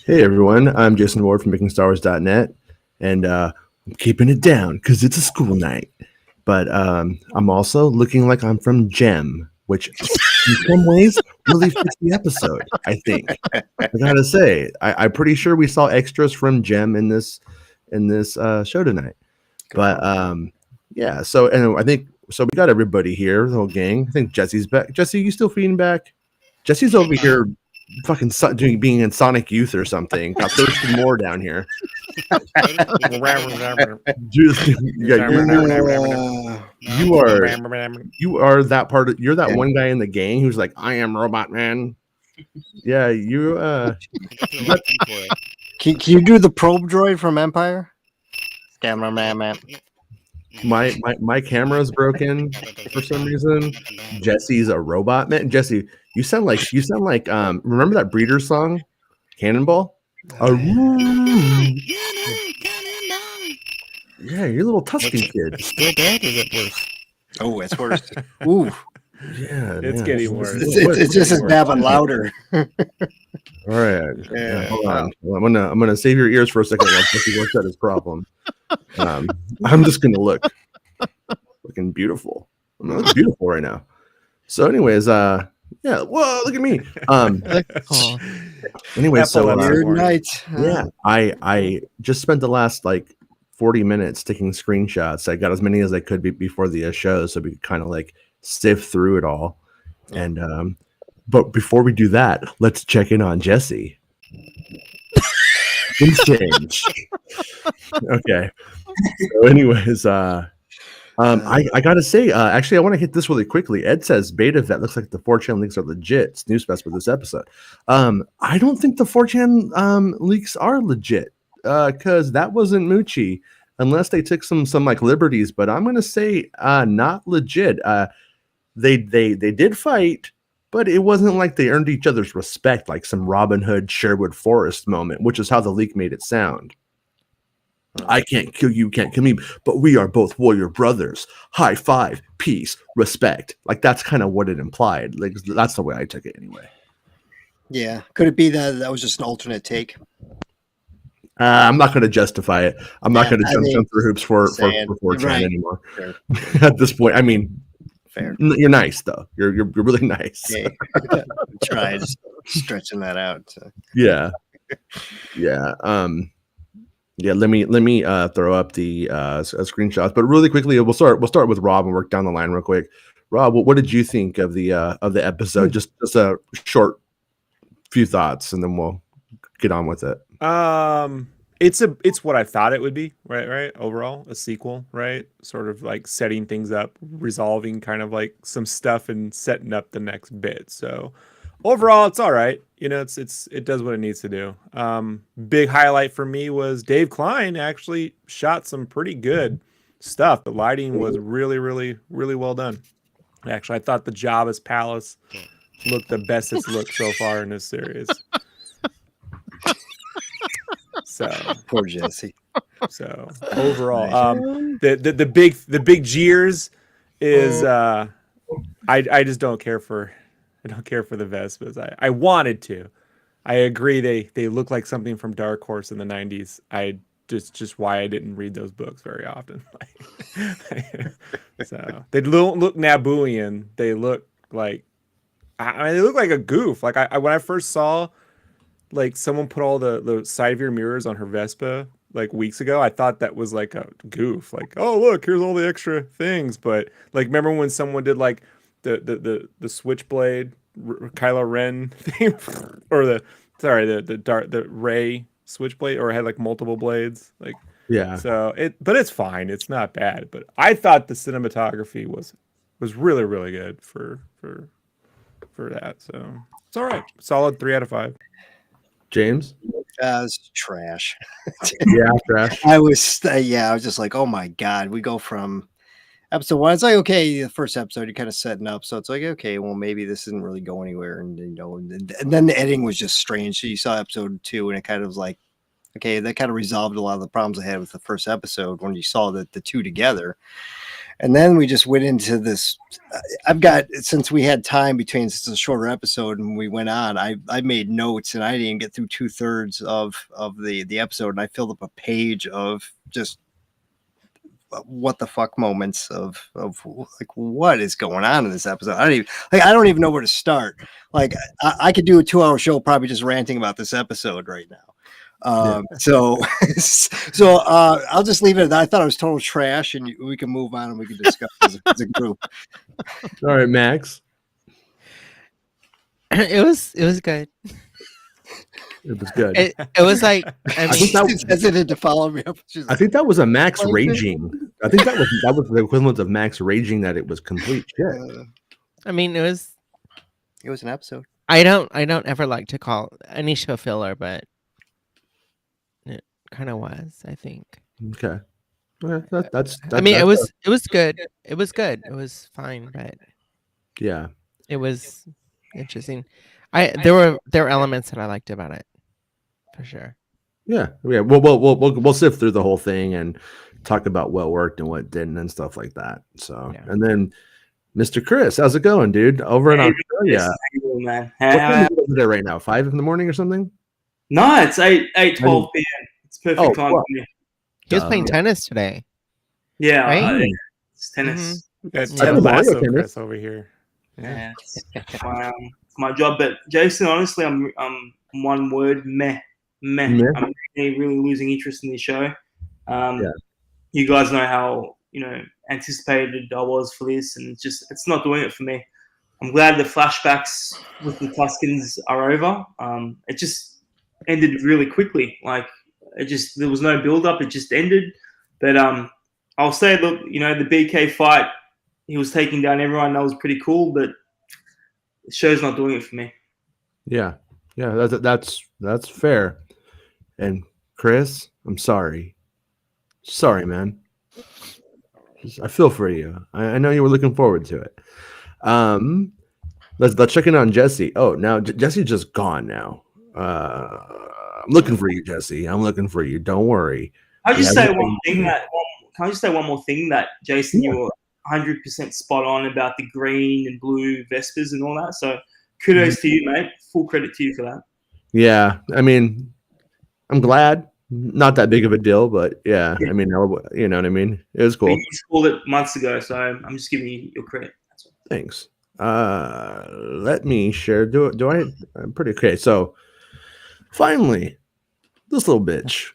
Hey everyone, I'm Jason Ward from MakingStarWars.net, and I'm keeping it down because it's a school night. But I'm also looking like I'm from Gem, which in some ways really fits the episode, I think. I gotta say, I'm pretty sure we saw extras from Gem in this show tonight. But yeah, so and I think so. We got everybody here, the whole gang. I think Jesse's back. Jesse, you still feeding back? Jesse's over here fucking being in Sonic Youth or something. Got Thurston Moore down here. You are that part of, you're that one guy in the gang who's like, I am Robot Man. Yeah, you Can you do the probe droid from Empire? Cameraman. My camera's broken for some reason. Jesse's a robot man. Jesse, you sound like remember that Breeder song, Cannonball? Yeah, you're a little Tuscan kid. Still bad or is it worse? Oh, it's worse. Ooh. Yeah, it's getting worse. It's just as bad but louder. All right. Yeah, hold on. I'm gonna save your ears for a second while Jesse works out his problem. I'm just gonna looking beautiful. I'm looking beautiful right now. So, anyways, yeah. Whoa, look at me. Anyway, so night. Yeah, I just spent the last 40 minutes taking screenshots. I got as many as I could before the show, so we could kind of sift through it all. And but before we do that, let's check in on Jesse. Things change. Okay. So anyways, I gotta say, actually, I want to hit this really quickly. Ed says beta vet looks like the 4chan leaks are legit. Snooze fest for this episode. I don't think the 4chan leaks are legit because that wasn't Moochie, unless they took some liberties. But I'm gonna say not legit. They did fight, but it wasn't like they earned each other's respect, like some Robin Hood Sherwood Forest moment, which is how the leak made it sound. I can't kill you, can't kill me, but we are both warrior brothers. High five, peace, respect. That's kind of what it implied. That's the way I took it anyway. Yeah. Could it be that was just an alternate take? I'm not going to justify it. I'm not going to jump through hoops for 4chan anymore. Sure. At this point, I mean, fair. You're nice though. You're really nice. Okay. Try just stretching that out. So. Yeah. Yeah. Yeah, let me throw up the screenshots, but really quickly we'll start with Rob and work down the line real quick. Rob, what did you think of the episode? Just a short few thoughts, and then we'll get on with it. It's what I thought it would be, right? Overall, a sequel, right? Sort of setting things up, resolving kind of some stuff, and setting up the next bit. So overall, it's all right. It does what it needs to do. Big highlight for me was Dave Klein actually shot some pretty good stuff. The lighting was really, really, really well done. Actually, I thought the Jabba's Palace looked the best it's looked so far in this series. So poor Jesse. So overall, the big jeers is I just don't care for. I don't care for the Vespas. I wanted to. I agree they look like something from Dark Horse in the 90s. I just why I didn't read those books very often. So they don't look Nabooian. They look like they look like a goof. When I first saw someone put all the side view mirrors on her Vespa weeks ago, I thought that was a goof. Oh look, here's all the extra things. But remember when someone did the Switchblade Kylo Ren thing, or the Rey Switchblade, or it had multiple blades, yeah. So but it's fine. It's not bad. But I thought the cinematography was really, really good for that. So it's all right. Solid 3 out of 5. James? It's trash. Yeah, trash. I was just oh my God, we go from episode 1. It's okay, the first episode you're kind of setting up, so it's okay, well maybe this isn't really going anywhere, and and then the editing was just strange. So you saw episode 2 and it kind of was okay, that kind of resolved a lot of the problems I had with the first episode when you saw the two together. And then we just went into this. I've got, since we had time between, it's a shorter episode and we went on, I made notes and I didn't get through 2/3 of the episode, and I filled up a page of just what the fuck moments of like what is going on in this episode. I don't even know where to start. Like I could do a 2-hour show probably just ranting about this episode right now. So I'll just leave it at that. I thought it was total trash, and we can move on and we can discuss as a group. All right, Max. It was good. It was good. It was like, I think mean, that- She's hesitant to follow me up. She's I like, think that was a Max raging. I think that was the equivalent of Max raging that it was complete shit. I mean, it was. it was an episode. I don't ever like to call any show filler, but it kind of was. I think. Okay. That's I mean, it was good. It was good. It was fine, but yeah. it was interesting. There were elements that I liked about it, for sure. Yeah. We'll sift through the whole thing and talk about what worked and what didn't and stuff like that. So Yeah. and then Mr. Chris, how's it going, dude? Over in Australia. How you doing, man? What time is it over there right now? 5 in the morning or something? No, it's 8:12 p.m. It's perfect time wow. for me. He was playing tennis today. Yeah, Right? it's tennis. That's I Ted play Mario Lasso tennis. Chris over here. Yeah, it's my job. But Jason, honestly, I'm one word, meh. Meh? I'm really losing interest in this show. Yeah. You guys know how anticipated I was for this, and it's not doing it for me. I'm glad the flashbacks with the Tuscans are over. It just ended really quickly. Like there was no build up. It just ended. But I'll say, look, the BK fight, he was taking down everyone. That was pretty cool, but the show's not doing it for me. Yeah. That's fair. And Chris, I'm sorry. Sorry, man. I feel for you. I know you were looking forward to it. Let's check in on Jesse. Oh, now Jesse's just gone now. I'm looking for you, Jesse. I'm looking for you. Don't worry. Can I just Yeah, say one thing can I just say one more thing that Jason, Yeah. you were 100% spot on about the green and blue Vespers and all that. So kudos to you, mate. Full credit to you for that. Yeah, I mean, I'm glad. Not that big of a deal, but yeah, I mean, you know what I mean? It was cool. You called it months ago, so I'm just giving you your credit. That's all. Thanks. Let me share. Do I? I'm pretty okay. So finally, this little bitch.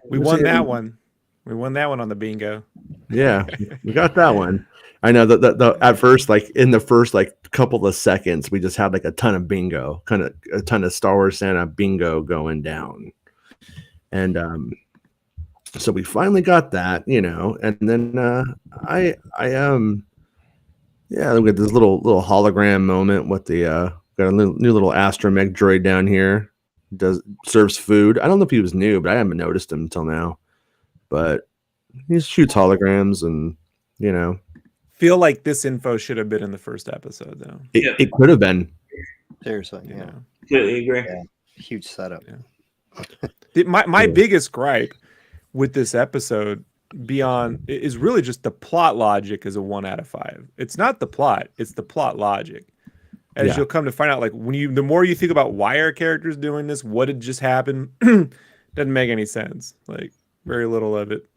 We won that one. We won that one on the bingo. Yeah, we got that one. I know that at first, like in the first couple of seconds, we just had like a ton of bingo, a ton of Star Wars Santa bingo going down, and so we finally got that, and then yeah, we got this little hologram moment with the got a new little astromech droid down here. Serves food. I don't know if he was new, but I haven't noticed him until now. But he shoots holograms, and Feel like this info should have been in the first episode, though. it could have been. Seriously, You yeah. know? Completely agree. Yeah. Huge setup. My Yeah. biggest gripe with this episode is really just the plot logic is a 1 out of 5. It's not the plot, it's the plot logic. As Yeah. you'll come to find out, like the more you think about why are characters doing this, what did just happen, doesn't make any sense. Like very little of it.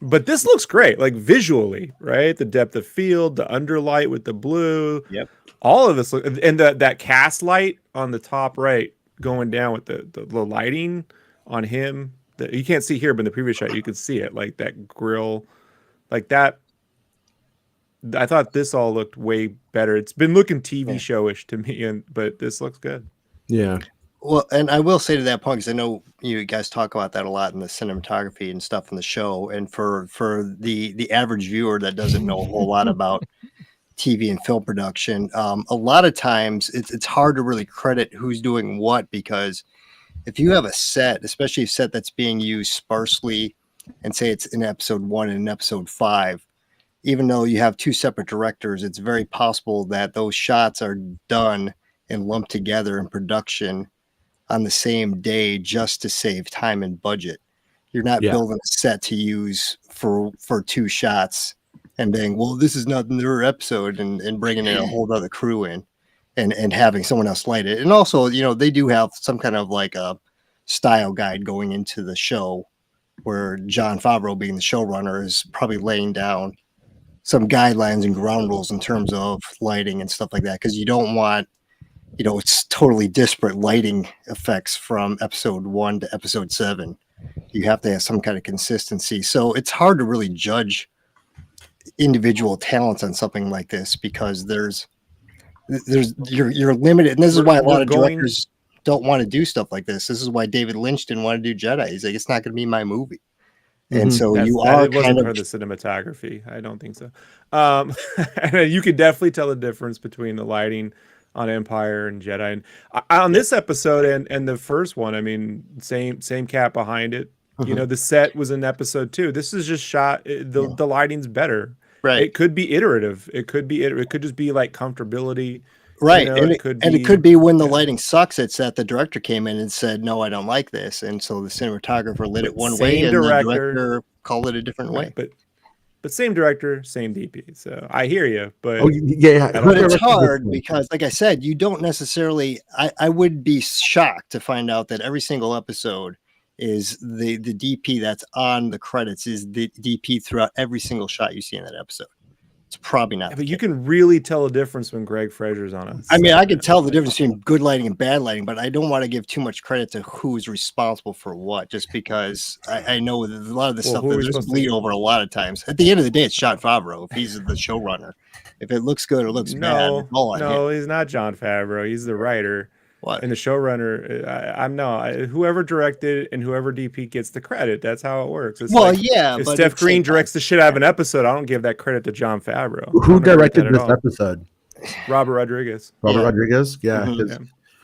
But this looks great, like visually, right? The depth of field, the underlight with the blue. Yep. All of this, and that cast light on the top right going down with the lighting on him. That you can't see here, but in the previous shot you could see it, like that grill, like that. I thought this all looked way better. It's been looking TV showish to me, but this looks good. Yeah. Well, and I will say to that point, because I know you guys talk about that a lot in the cinematography and stuff in the show, and for the average viewer that doesn't know a whole lot about TV and film production, a lot of times it's hard to really credit who's doing what, because if you have a set, especially a set that's being used sparsely, and say it's in episode 1 and in episode 5, even though you have 2 separate directors, it's very possible that those shots are done and lumped together in production on the same day just to save time and budget. You're not Yeah. building a set to use for 2 shots and being, well, this is not their episode, and bringing in a whole other crew in and having someone else light it. And also, they do have some kind of like a style guide going into the show where Jon Favreau, being the showrunner, is probably laying down some guidelines and ground rules in terms of lighting and stuff like that. Because you don't want, it's totally disparate lighting effects from episode 1 to episode 7. You have to have some kind of consistency. So it's hard to really judge individual talents on something like this, because you're limited. And this is why a lot of directors don't want to do stuff like this. This is why David Lynch didn't want to do Jedi. He's like, it's not going to be my movie. And so it wasn't kind for of the cinematography. I don't think so. And you could definitely tell the difference between the lighting on Empire and Jedi. And on this episode and the first one, I mean, same cat behind it. The set was in episode 2. This is just shot. The lighting's better. Right. It could be iterative. It could just be like comfortability. Right. It could be when the lighting sucks, it's that the director came in and said, no, I don't like this. And so the cinematographer lit it one way and the director called it a different way. But same director, same DP. So I hear you. But but it's hard because, like I said, you don't necessarily, I would be shocked to find out that every single episode is the DP that's on the credits is the DP throughout every single shot you see in that episode. It's probably not. But you can really tell a difference when Greg Fraser's on it. I mean, I can tell the difference between good lighting and bad lighting, but I don't want to give too much credit to who's responsible for what, just because I know that a lot of the stuff that there's bleed over a lot of times. At the end of the day, it's Jon Favreau if he's the showrunner. If it looks good or looks bad, it's all on him. He's not Jon Favreau. He's the writer. What? And the showrunner, whoever directed and whoever DP gets the credit. That's how it works. It's if but Steph Green directs the shit out of an episode, I don't give that credit to Jon Favreau. Who directed this episode? Robert Rodriguez. Rodriguez, yeah.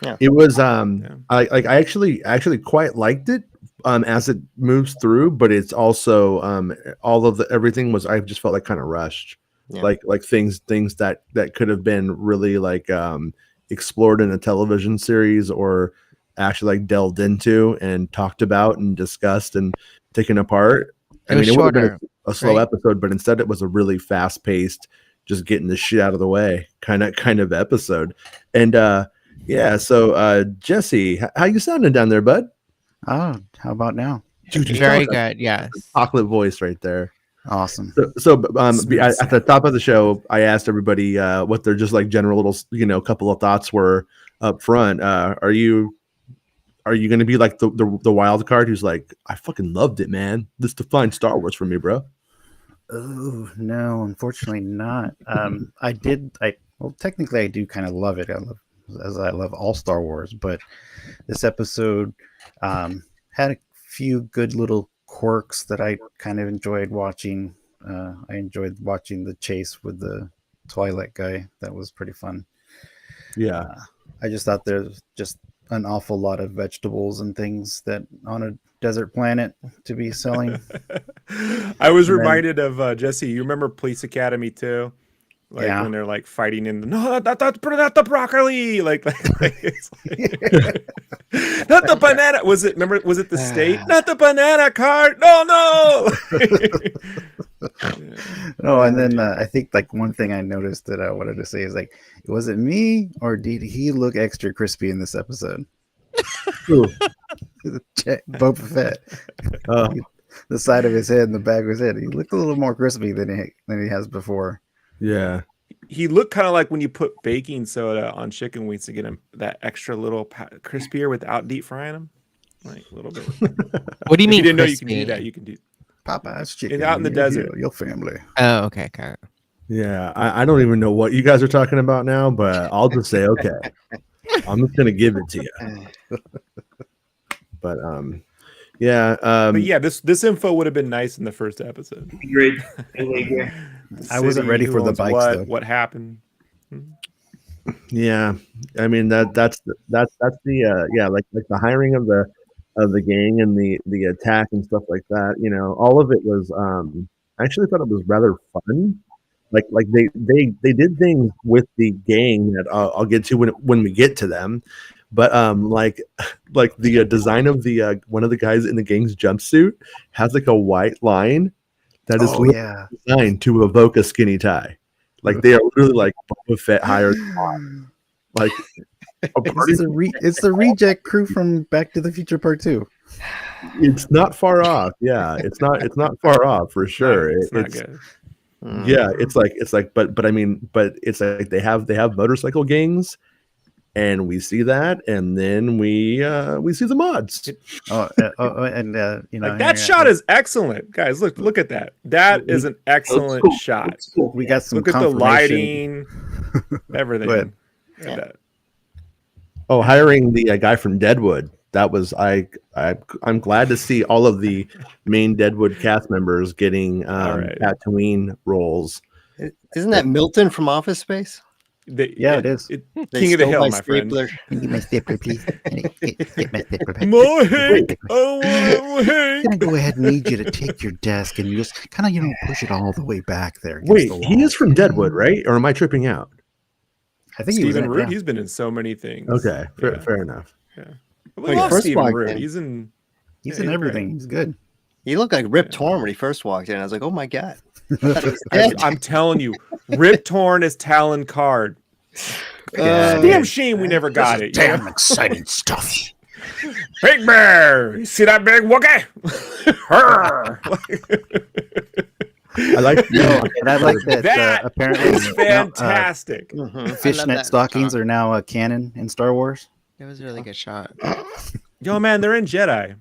Yeah. It was I actually quite liked it as it moves through, but it's also all of everything I just felt like kind of rushed. Yeah. Like things that could have been really like explored in a television series or actually like delved into and talked about and discussed and taken apart. It would have been a slow episode, but instead it was a really fast paced, just getting the shit out of the way kind of episode. And so Jesse, how you sounding down there, bud? Oh, how about now? Very good. Yes. Chocolate voice right there. Awesome. So at the top of the show, I asked everybody what their just like general little, couple of thoughts were up front. Are you going to be like the wild card who's like, I fucking loved it, man. This defined Star Wars for me, bro. Oh no, unfortunately not. Technically I do kind of love it. I love all Star Wars, but this episode had a few good little quirks that I kind of enjoyed watching. I enjoyed watching the chase with the Twi'lek guy. That was pretty fun. Yeah. I just thought there's just an awful lot of vegetables and things that on a desert planet to be selling. I was reminded of Jesse. You remember Police Academy 2? Like when they're like fighting in the not the broccoli, like it's like not the banana. Was it the state? Not the banana cart. No. Oh, and then I think like one thing I noticed that I wanted to say is like, was it me or did he look extra crispy in this episode? Boba Fett. The side of his head and the back of his head. He looked a little more crispy than he has before. Yeah. He looked kind of like when you put baking soda on chicken wings to get him that extra little crispier without deep frying them. Like a little bit. What do you mean? You didn't know you can do that. You can do Popeye's chicken. out in the desert. Your family. Oh, okay. Okay. Yeah. I don't even know what you guys are talking about now, but I'll just say, okay, I'm just going to give it to you. But, this info would have been nice in the first episode. Agreed. I wasn't ready for the bikes though. What happened? Yeah, I mean that's the like the hiring of the gang and the attack and stuff like that. All of it was I actually thought it was rather fun. Like they did things with the gang that I'll get to when we get to them, But like the design of the one of the guys in the gang's jumpsuit has like a white line that is Oh literally yeah. designed to evoke a skinny tie. Like they are literally like Boba Fett hired like a party. It's the reject crew from Back to the Future Part 2. It's not far off. Yeah, it's not far off for sure. It's not good. Yeah, it's like but I mean, but it's like they have motorcycle gangs, and we see that, and then we see the mods. And you know, Like that shot is excellent, guys. Look at that. That is an excellent shot. we got some Look at the confirmation. lighting, everything. Go ahead. Oh, hiring the guy from Deadwood. That was I'm glad to see all of the main Deadwood cast members getting right. Tatooine roles. Isn't that Milton from Office Space? Yeah, it is. King of the Hill, my friend. Can you give my stapler, please? Get my stapler back. More Hank. Oh, Hank. I'm gonna go ahead and need you to take your desk and you just kind of push it all the way back there. Wait, he is from Deadwood, right? Or am I tripping out? I think he was Stephen in Root. yeah. He's been in so many things. Okay, fair enough. Yeah. Wait, We love first Stephen walked Root. in. He's in everything. He's good. He looked like Rip Torn when he first walked in. I was like, oh my God. I'm telling you, Rip Torn is Talon Card. Damn shame we never got it. Damn exciting stuff. Big Bear, you see that big Wookie? I like And I like that. That Apparently, is fantastic. fishnet stockings are now canon in Star Wars. It was a really good shot. Yo, man, they're in Jedi.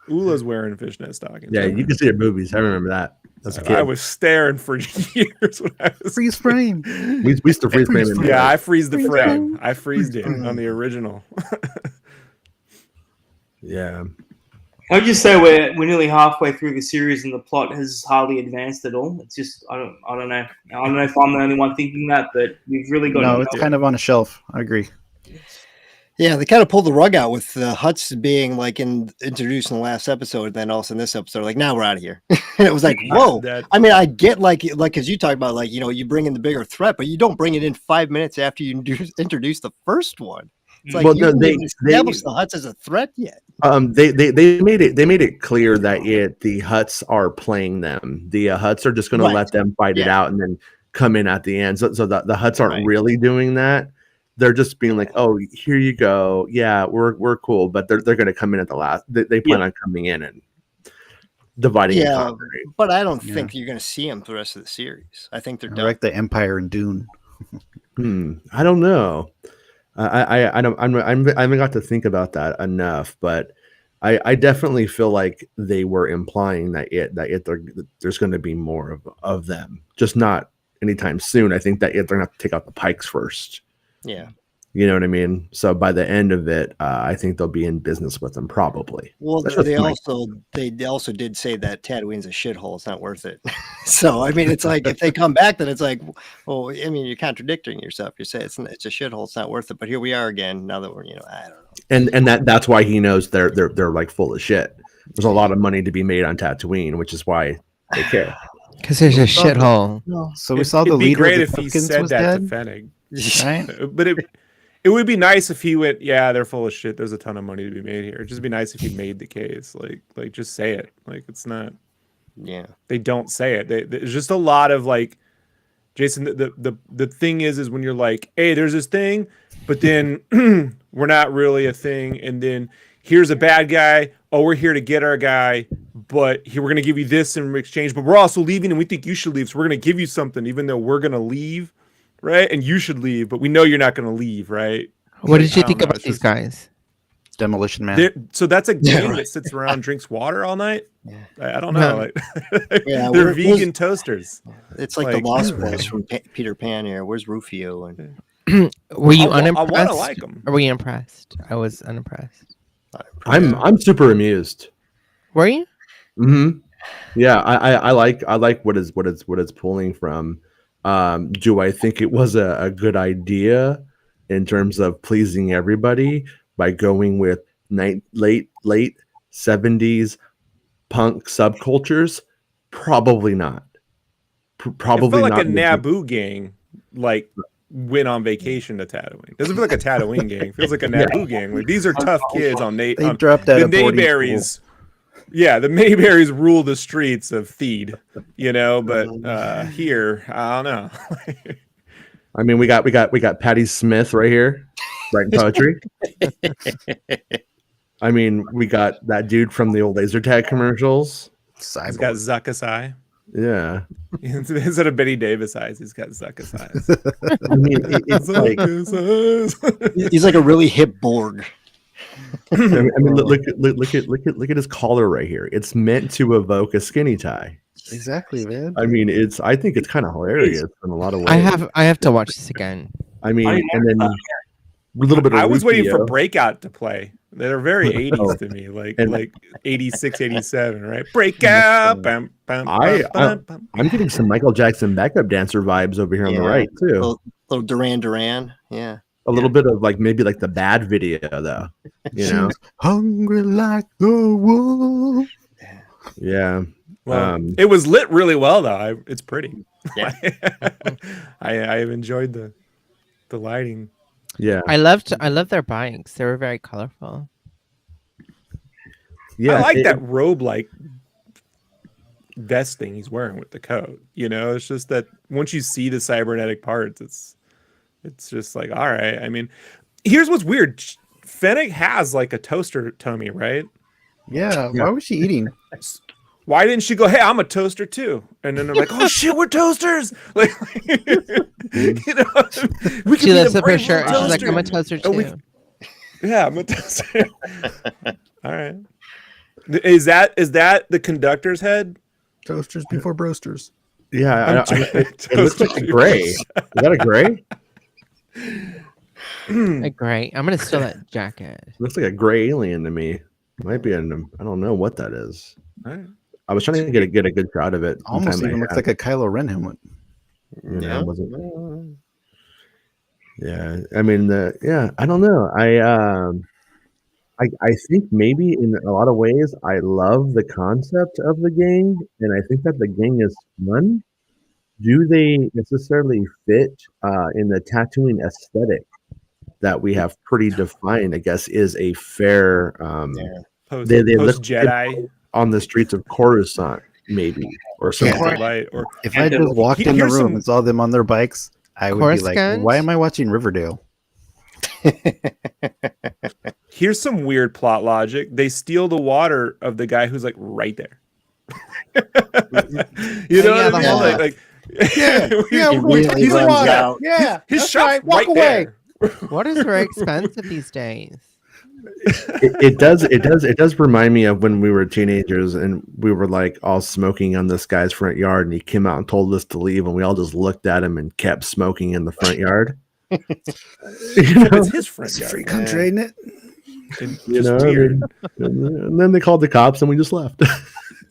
Ula's wearing fishnet stockings. Yeah, you can see her movies. I remember that as a kid. I was staring for years when I was Freeze frame. We used to freeze frame it. Yeah, I freeze the frame. I freezed it on the original. Yeah. I would just say we're nearly halfway through the series and the plot has hardly advanced at all. It's just I don't know. I don't know if I'm the only one thinking that, but we've really got No, it's kind of on a shelf. I agree. Yeah, they kind of pulled the rug out with the Hutts being like introduced in the last episode, and then all of a sudden this episode, like now we're out of here. And it was like, whoa. I mean, I get like as you talked about, like you bring in the bigger threat, but you don't bring it in 5 minutes after you introduce the first one. It's like you didn't establish the Hutts as a threat yet. They made it clear that the Hutts are playing them. The Hutts are just going to let them fight it out and then come in at the end. So the Hutts aren't really doing that. They're just being like, oh, here you go. Yeah, we're cool, but they're going to come in at the last. They plan on coming in and dividing. Yeah, but I don't think you're going to see them for the rest of the series. I think they're done. Like the Empire and Dune. I don't know. I haven't got to think about that enough, but I definitely feel like they were implying that there's going to be more of them, just not anytime soon. I think that they're going to have to take out the Pikes first. Yeah. You know what I mean? So by the end of it, I think they'll be in business with them probably. Well, they also did say that Tatooine's a shithole. It's not worth it. So, I mean, it's like if they come back, then it's like, well, I mean, you're contradicting yourself. You say it's a shithole. It's not worth it. But here we are again. Now that we're, I don't know. And that's why he knows they're like full of shit. There's a lot of money to be made on Tatooine, which is why they care. Because there's a shithole. So we saw the leader. Great of the if he said was that dead. to Fennec. Right? But it would be nice if he went, yeah, they're full of shit. There's a ton of money to be made here. It'd just be nice if he made the case. Like just say it. Like it's not. Yeah. They don't say it. There's just a lot of like, Jason. The thing is when you're like, hey, there's this thing, but then we're not really a thing, and then here's a bad guy. Oh, we're here to get our guy, but here we're gonna give you this in exchange. But we're also leaving, and we think you should leave, so we're gonna give you something, even though we're gonna leave. Right, and you should leave, but we know you're not going to leave, right? What did you think about these guys? Demolition Man. So that's a game that sits around, drinks water all night. Yeah. I don't know. Like, Yeah, they're vegan toasters. It's like the Lost Boys from Peter Pan here. Where's Rufio? And Were you I unimpressed? want to like them. Or were you impressed? I was unimpressed. I'm super amused. Were you? Mm-hmm. Yeah, I like what it's pulling from. Do I think it was a good idea in terms of pleasing everybody by going with late 70s punk subcultures? Probably not. Probably it felt like not. a Naboo gang, like went on vacation to Tatooine. Doesn't feel like a Tatooine gang. It feels like a Naboo gang. Like these are tough kids on They on dropped out the of boarding Mayberries. Yeah, the Mayberries rule the streets of Theed, but here, I don't know. I mean, we got Patty Smith right here, writing poetry. I mean, we got that dude from the old laser tag commercials. He's got Zuckus eye. Yeah. Instead of Betty Davis eyes, he's got Zuckus eyes. I mean, it's like He's like a really hip Borg. I mean, look at his collar right here. It's meant to evoke a skinny tie. Exactly, man. I mean, I think it's kind of hilarious in a lot of ways. I have to watch this again. I mean, and then a little bit of I was waiting for Rufio. Breakout to play. They're very 80s to me, like 86, 87, right? Breakout. Bam, bam, bam, bam. I'm getting some Michael Jackson backup dancer vibes over here on the right too. Little Duran Duran, yeah. A little bit of maybe the Bad video though, Hungry like the wolf. Yeah. Well, it was lit really well though. It's pretty. Yeah. I've enjoyed the lighting. Yeah. I loved their bikes. They were very colorful. Yeah. I like that robe-like vest thing he's wearing with the coat. It's just that once you see the cybernetic parts, it's just like, all right. I mean, here's what's weird. Fennec has like a toaster tummy, right? Yeah. Why was she eating? Why didn't she go, hey, I'm a toaster too? And then they're like, oh shit, we're toasters. Like, we She lifts up her shirt and she's like, I'm a toaster too. Yeah, I'm a toaster. All right. Is that the conductor's head? Toasters before broasters. Yeah. It looks like a gray. Is that a gray? A gray. I'm gonna steal that jacket. It looks like a gray alien to me. Might be I don't know what that is. All right. I was trying to get a good shot of it. Almost even looks like a Kylo Ren helmet. Yeah. I mean, I don't know. I think maybe in a lot of ways I love the concept of the gang, and I think that the gang is fun. Do they necessarily fit in the Tatooine aesthetic that we have pretty defined? I guess is a fair. Post they look Jedi on the streets of Coruscant, maybe, or something. Or if I just walked in the room and saw them on their bikes, I would be like, why am I watching Riverdale? Here's some weird plot logic. They steal the water of the guy who's like right there. You know what I mean? Like He's runs out. Yeah, his shot walk away. there. What is very expensive these days? It does remind me of when we were teenagers and we were like all smoking on this guy's front yard, and he came out and told us to leave, and we all just looked at him and kept smoking in the front yard. It's his front yard. Free country, ain't it? And then they called the cops and we just left.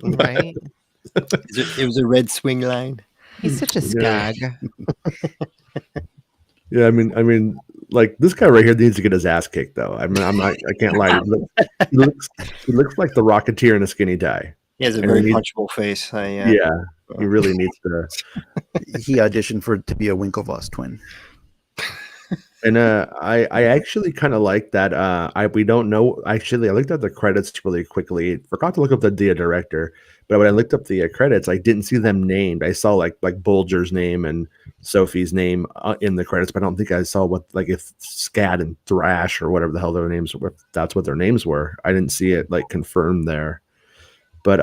Right? It was a red swing line. He's such a skag. Yeah, I mean, like this guy right here needs to get his ass kicked, though. I mean, I can't lie. He looks like the Rocketeer in a skinny tie. He has a very punchable face. Yeah, he really needs to. He auditioned to be a Winklevoss twin. And I actually kind of like that. We don't know. Actually, I looked at the credits really quickly. Forgot to look up the director, but when I looked up the credits, I didn't see them named. I saw like Bulger's name and Sophie's name in the credits, but I don't think I saw if Scad and Thrash or whatever the hell their names were. If that's what their names were. I didn't see it confirmed there. But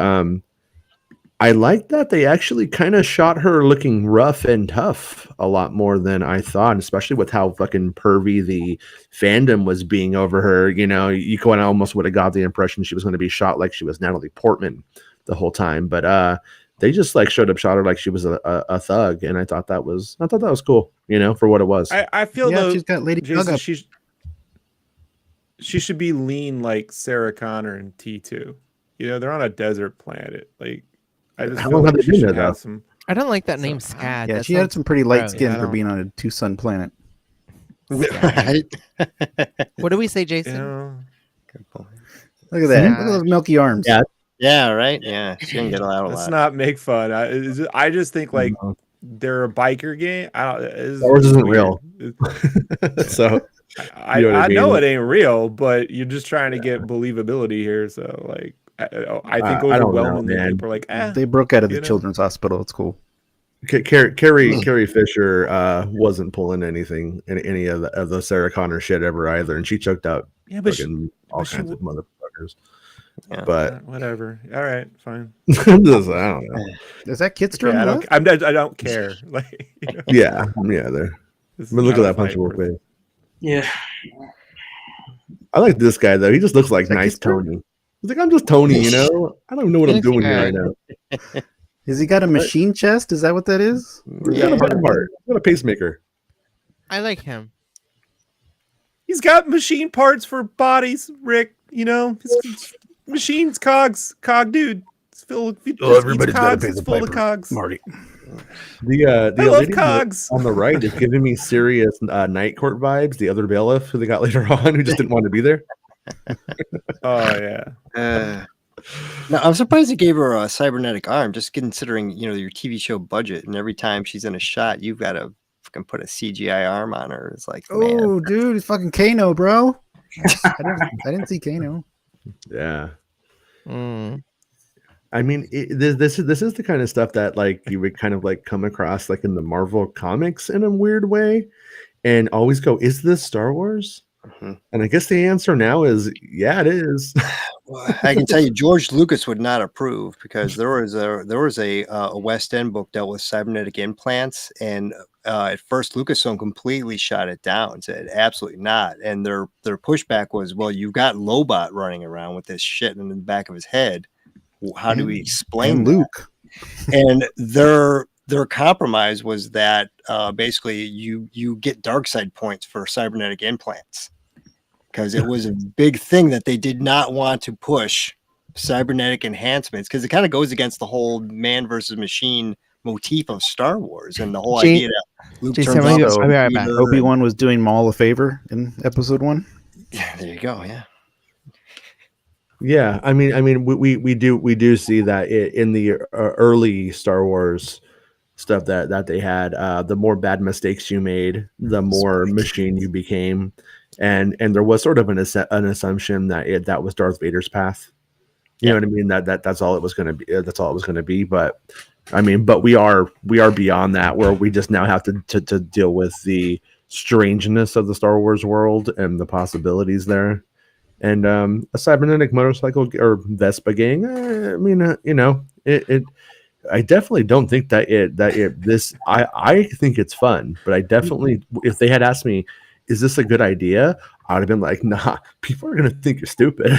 I like that they actually kind of shot her looking rough and tough a lot more than I thought, especially with how fucking pervy the fandom was being over her. You kind of almost would have got the impression she was going to be shot like she was Natalie Portman the whole time, but they just shot her like she was a thug, and I thought that was cool, for what it was. I feel though she's got Lady Jason, Gaga. she should be lean like Sarah Connor and T2. They're on a desert planet. I just How feel long like have they she been should there, have though? some. I don't like that name, Scad. Yeah, That she had sounds some pretty light gross. skin I for don't- being on a 2-sun planet. Right. What do we say, Jason? Good point. Look at that. Yeah. Look at those milky arms. Yeah. Yeah, right. Yeah, she didn't get out a Let's lot. not make fun. I just think they're a biker gang. I don't. Star Wars isn't real. So I, you know what I I know mean? it ain't real, but you're just trying to get believability here. So like, I think I don't know, overwhelmingly man. people are like, They broke out of the you know? children's hospital. It's cool. Carrie Fisher wasn't pulling anything in any of the Sarah Connor shit ever either, and she choked out Yeah, but fucking all kinds of motherfuckers. Yeah. But whatever. All right, fine. I don't know. Is that Kidster Okay, on the left? I don't care. Like, you know, Yeah, there. this I mean, is look not at a that fight punchable worth- face. Yeah. I like this guy though. He just looks like that nice Kidster? Tony. He's like, I'm just Tony, you know. I don't even know what I'm He's doing here right good. now. Has he got a machine chest? Is that what that is? He's got a bad heart. He's got a pacemaker. I like him. He's got machine parts for bodies, Rick. You know, it's machines, cogs, cog dude. It's full of cogs. It's full of cogs. Marty. The I love lady cogs. on the right is giving me serious night court vibes. The other bailiff who they got later on, who just didn't want to be there. Oh yeah. Now, I'm surprised they gave her a cybernetic arm, just considering, your TV show budget. And every time she's in a shot, you've got to fucking put a CGI arm on her. It's like, man. Oh, dude, it's fucking Kano, bro. I didn't see Kano. Yeah. Mm. I mean, this is the kind of stuff that like you would kind of like come across like in the Marvel comics in a weird way, and always go, "Is this Star Wars?" Mhm. And I guess the answer now is, yeah, it is. Well, I can tell you, George Lucas would not approve, because there was a West End book dealt with cybernetic implants, and at first Lucasfilm completely shot it down, said absolutely not. And their pushback was, well, you've got Lobot running around with this shit in the back of his head. How do we explain And that? Luke. And their compromise was that basically you get dark side points for cybernetic implants, because it was a big thing that they did not want to push cybernetic enhancements, because it kind of goes against the whole man versus machine motif of Star Wars and the whole Gee- idea that Luke Gee, turns somebody- off So, I'll be right back. Obi-Wan was doing Maul a favor in episode 1. Yeah, there you go. Yeah. Yeah, I mean, we do see that in the early Star Wars stuff that they had. The more bad mistakes you made, the more machine you became, and there was sort of an assumption that that was Darth Vader's path. You know what I mean? That's all it was going to be. That's all it was going to be. But I mean, but we are beyond that, where we just now have to deal with the strangeness of the Star Wars world and the possibilities there. And a cybernetic motorcycle or Vespa gang. I mean, it. I definitely don't think that this. I think it's fun, but I definitely, if they had asked me, is this a good idea? I would have been like, nah. People are gonna think you're stupid.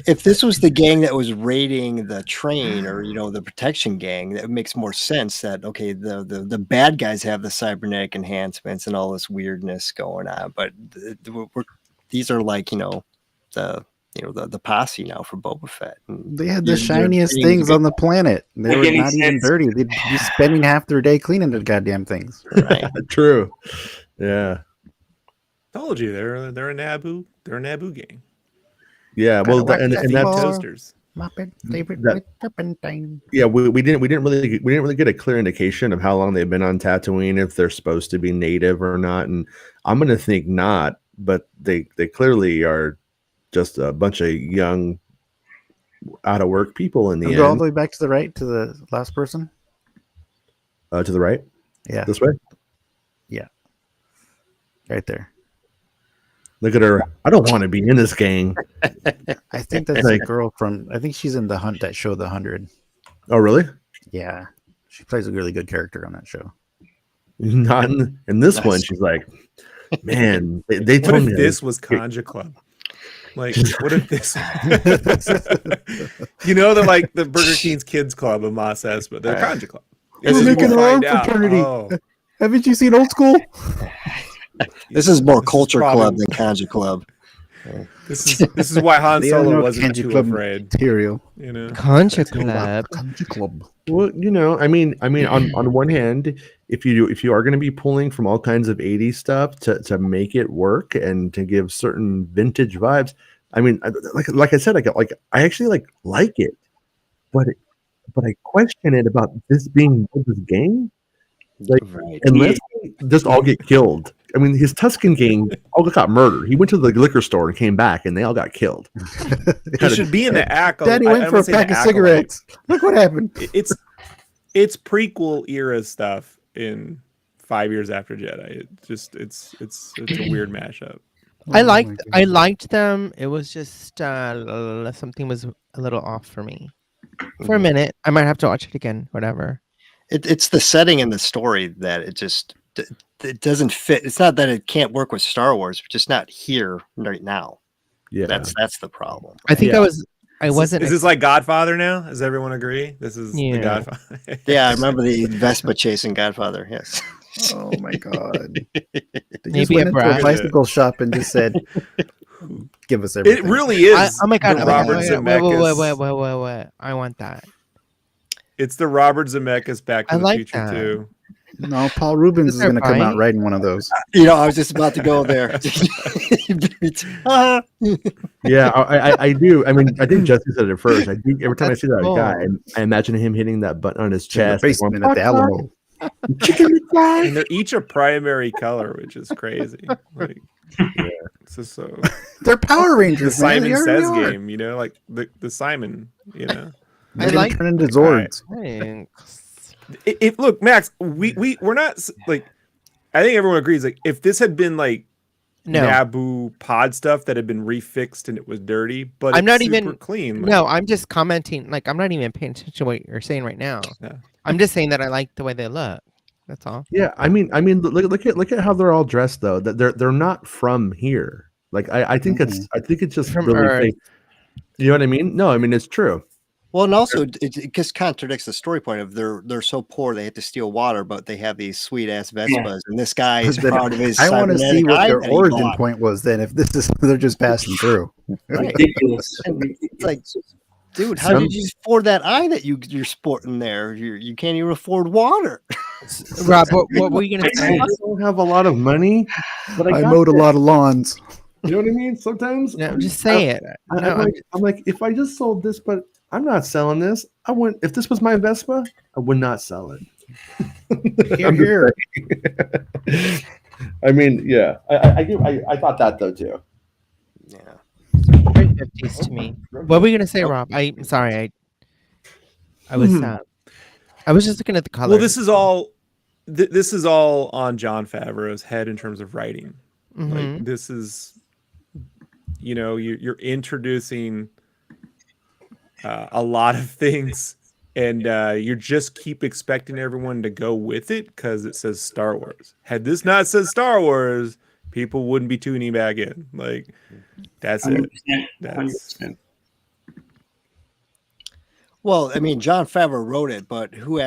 If this was the gang that was raiding the train, or the protection gang, that makes more sense. That okay, the bad guys have the cybernetic enhancements and all this weirdness going on, but these are like the posse now for Boba Fett. And They had the they're shiniest getting things on the planet. They Like were any not even sense. dirty. They'd be spending half their day cleaning the goddamn things. right. True. Yeah. Told you they're a Naboo. They're a Naboo gang. Yeah. Well, Kinda and like and that that's floor. Toasters. My favorite That- with turpentine. yeah. We didn't really get a clear indication of how long they've been on Tatooine, if they're supposed to be native or not. And I'm gonna think not, but they clearly are just a bunch of young, out of work people in the Go all end. the way back to the right to the last person. To the right, Yeah, this way. right there. Look at her. I don't want to be in this gang. I think that's Like- a girl from. I think she's in the hunt that show, The 100. Oh, really? Yeah, she plays a really good character on that show. Not in this one. Nice. She's like, man, they What told if me this was Conja Club? Like, what if this? They're like the Burger King's Kids Club of Mos Espa. They're Conja Club. We're And then making you our own find out, fraternity. oh, Haven't you seen Old School? This is more This is Culture probably- Club than Conja Club. this is why Han They don't Solo know wasn't Kenji too Club afraid. material. Concha That's Club. Country Club. well, I mean, on one hand, if you are going to be pulling from all kinds of 80s stuff to make it work and to give certain vintage vibes, I mean, like I said, I actually like it, but I question it about this being this game. Like, Right. unless they just all get killed. I mean, his Tuscan gang all got murdered. He went to the liquor store and came back, and they all got killed. He should be in the acolyte. Daddy went for a pack of cigarettes. Look what happened. It's prequel era stuff in 5 years after Jedi. It's a weird mashup. I liked them. It was just something was a little off for me. For a minute, I might have to watch it again. Whatever. It's the setting and the story that it doesn't fit. It's not that it can't work with Star Wars, but just not here right now. Yeah, that's the problem. I think I wasn't. Is this like Godfather now? Does everyone agree? This is the Godfather. Yeah, I remember the Vespa chasing Godfather. Yes. Oh my god! They just Maybe went a into a brush. bicycle shop and just said, "Give us everything." It really is. Oh my god! the Robert Zemeckis. Wait! I want that. It's the Robert Zemeckis Back to I the like Future that. too. No, Paul Rubens Is is there going to come out Pyke? riding one of those. I was just about to go there. yeah, I do. I mean, I think Jesse said it first. I do. Every time I see that Cool. guy, I imagine him hitting that button on his In the chest. basement at the Alamo. And they're each a primary color, which is crazy. Like, it's just so They're Power the Rangers, man. Simon They already Says are. game, like the Simon, They're I gonna like- turn into Zords. Thanks. Look, Max, we're not like. I think everyone agrees. Like, if this had been like No, Naboo pod stuff that had been refixed and it was dirty, but I'm it's not super even- clean. Like, no, I'm just commenting. Like, I'm not even paying attention to what you're saying right now. Yeah. I'm just saying that I like the way they look. That's all. Yeah, I mean, look at how they're all dressed though. That they're not from here. Like, I think it's just From really Earth. fake. You know what I mean? No, I mean it's true. Well, and also it just contradicts the story point of they're so poor they have to steal water, but they have these sweet ass Vespas, and this guy is Then proud of his. I want to see cybernetic what eye their that he origin bought. point was. Then, if this is they're just passing through. Right. Ridiculous. It's like, dude, how did you afford that eye that you're sporting there? You can't even afford water. Rob, what were you gonna say? I don't have a lot of money, but I got mowed a this. lot of lawns. You know what I mean? Sometimes No, just say it. No, I'm like, if I just sold this, but I'm not selling this. I wouldn't. If this was my Vespa, I would not sell it. Here, here. I mean, yeah, I thought that though too. Yeah. very 50s to me. What were you gonna say, Rob? I'm sorry. I was I was just looking at the color. well, this is all on Jon Favreau's head in terms of writing. Mhm. Like, this is, you're introducing a lot of things, and you just keep expecting everyone to go with it because it says Star Wars. Had this not said Star Wars, people wouldn't be tuning back in. Like, that's it. 100%. That's 100%. Well, I mean, Jon Favreau wrote it, but who's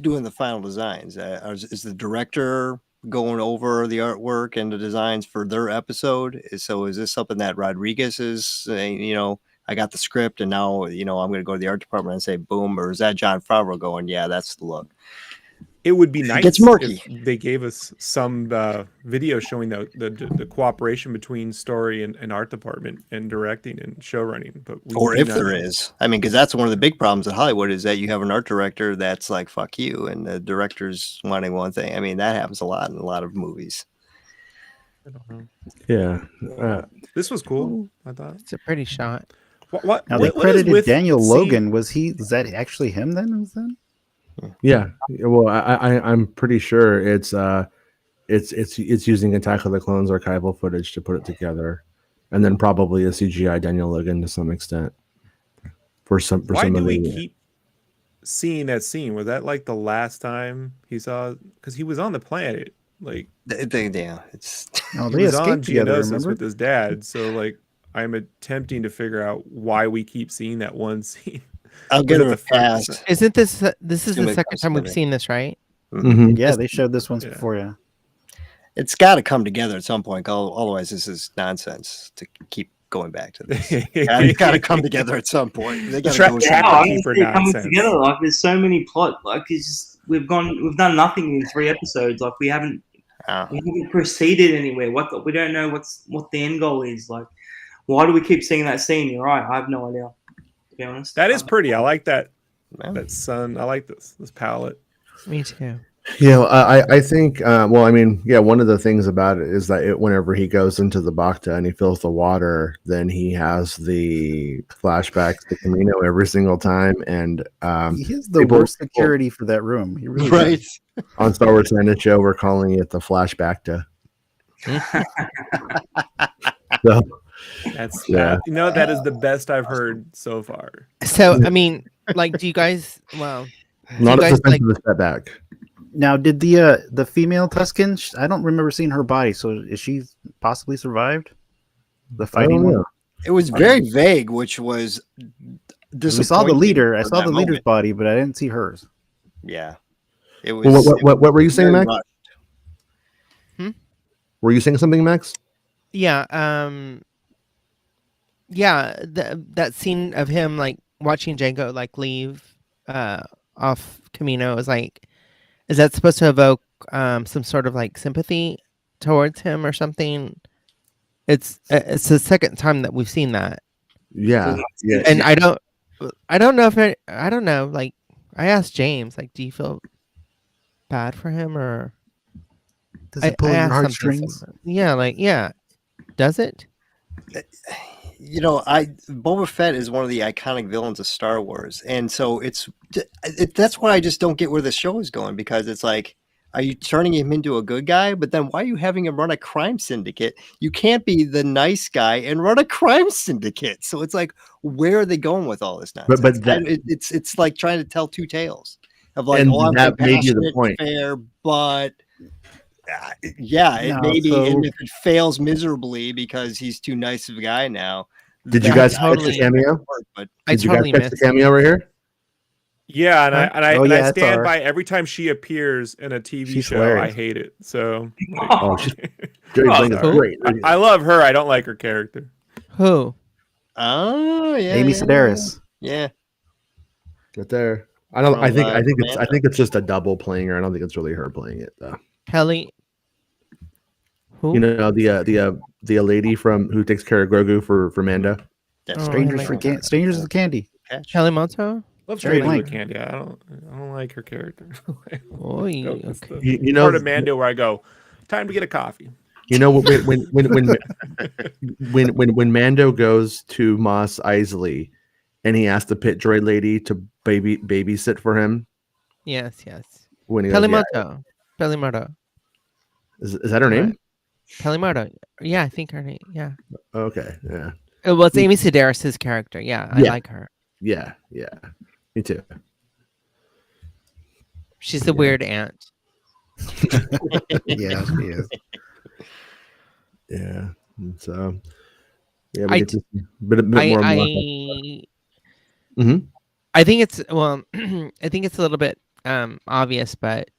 doing the final designs? Is the director going over the artwork and the designs for their episode? So is this something that Rodriguez is saying, I got the script and now, I'm going to go to the art department and say, boom, or is that Jon Favreau going, yeah, that's the look? It would be nice gets murky. if they gave us some video showing the cooperation between story and art department and directing and show running. But Or if there is, I mean, because that's one of the big problems in Hollywood is that you have an art director that's like, fuck you. And the director's wanting one thing. I mean, that happens a lot in a lot of movies. I don't know. Yeah, This was cool. I thought. It's a pretty shot. What Now they what is credited with Daniel seeing- Logan. Was that actually him then? yeah. Well, I'm pretty sure it's using Attack of the Clones archival footage to put it together, and then probably a CGI Daniel Logan to some extent. Why some do of we the- keep seeing that scene? Was that like the last time he saw? Because he was on the planet, like Yeah, it's Oh, he they was on escaped together. Geonosis Remember? with his dad. So like, I'm attempting to figure out why we keep seeing that one scene. I'll Was give it it the a first- pass. Isn't this is Assume the it second comes time we've together. seen this, right? Mhm. Yeah, they showed this once Yeah. before. Yeah. It's got to come together at some point. Otherwise, this is nonsense to keep going back to this. It's got to come together at some point. They got to Tra- go. Tra- How I Keeper can see it coming nonsense. together. Like, there's so many plot. Like, it's just we've done nothing in 3 episodes. Like, we haven't proceeded anywhere. We don't know what the end goal is. Like, why do we keep seeing that scene? You're right. I have no idea. To be honest, That is pretty. I like that Yeah. sun. I like this palette. Me too. I think, well, I mean, yeah, one of the things about it is that whenever he goes into the Bacta and he fills the water, then he has the flashbacks to Camino every single time. And He is the worst security for that room. He really Right. does. on Star Wars.net show, we're calling it the Flashback. So, That's yeah. that is the best I've heard so far. So I mean, like, do you guys? Well, Not a guys, suspension of step back. Now, did the female Tuscan? I don't remember seeing her body. So is she possibly survived the I fighting don't one? know. It was very vague, which was We saw the disappointing leader. I for saw that the leader's moment. body, but I didn't see hers. Yeah, it was. Well, what were you saying, very Max? rushed. Were you saying something, Max? yeah, yeah, that scene of him like watching Django like leave off Camino is like, is that supposed to evoke some sort of like sympathy towards him or something? It's the second time that we've seen that, Yeah. Yeah. and I don't know if I don't know. Like, I asked James, like, do you feel bad for him, or Does it pull I your asked heartstrings? something. Yeah, like, yeah, does it? You know, Boba Fett is one of the iconic villains of Star Wars, and so that's why I just don't get where the show is going, because it's like, are you turning him into a good guy? But then why are you having him run a crime syndicate? You can't be the nice guy and run a crime syndicate. So it's like, where are they going with all this nonsense? But it's like trying to tell two tales of like, and oh, I'm that may be the compassionate, point. fair, but yeah, it No, may be, so- and if it fails miserably because he's too nice of a guy now. Did you that guys guy catch the totally- cameo? work, but I Did you totally guys catch the missed. cameo right here? Yeah, and Huh? I Oh, yeah, I it's stand our- by every time she appears in a TV She's show. hilarious. I hate it. So Oh, she's Jerry Oh, Bling is cool. great. I love her. I don't like her character. Who? oh yeah, Amy yeah, Sedaris. yeah. Right there. I don't. I From, think. I think Commando. it's just a double playing her. I don't think it's really her playing it though. Kelly? Who? You know the lady from who takes care of Grogu for Mando. That's Oh, Strangers I for like Strangers with Candy. catch. Kelly Moto? Love Jerry Strangers with Blank. Candy. I don't like her character. Oy, That's the okay. You know part of Mando where I go, time to get a coffee. You know when Mando goes to Mos Eisley and he asked the pit droid lady to babysit for him Yes. when he Kelly goes, Moto. Kelly Moto. is that her name? Right. Kelly Moto. Yeah, I think her name. Yeah. Okay, yeah, Well, it's Amy Sedaris' character. Yeah, I Yeah. like her. yeah. Me too. She's the weird aunt. Yeah, she is. Yeah. And so yeah, I we get to see a bit more. Mhm. I think it's I think it's a little bit obvious, but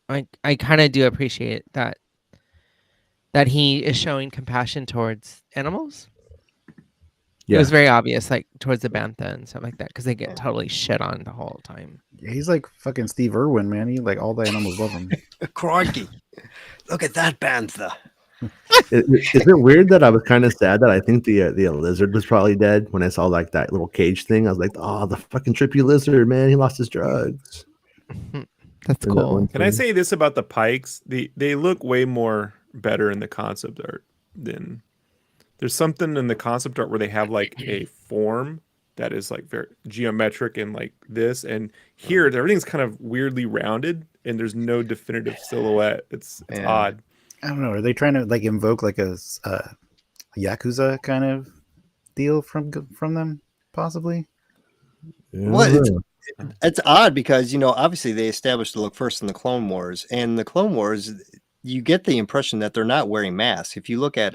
I kind of do appreciate that he is showing compassion towards animals. It Yeah. was very obvious, like towards the bantha and stuff like that, because they get totally shit on the whole time. Yeah, he's like fucking Steve Irwin, man. He like all the animals love him. Crikey! Look at that bantha. Is it weird that I was kind of sad that I think the lizard was probably dead when I saw like that little cage thing? I was like, oh, the fucking trippy lizard, man, he lost his drugs. That's In that cool. one Can I scene. say this about the Pikes? They look way more better in the concept art than there's something in the concept art where they have like a form that is like very geometric and like this, and here everything's kind of weirdly rounded and there's no definitive silhouette. It's Yeah. odd. I don't know. Are they trying to like invoke like a Yakuza kind of deal from them? Possibly. Yeah, Well, I don't know. It's odd because, you know, obviously they established the look first in the Clone Wars, and the Clone Wars, you get the impression that they're not wearing masks. If you look at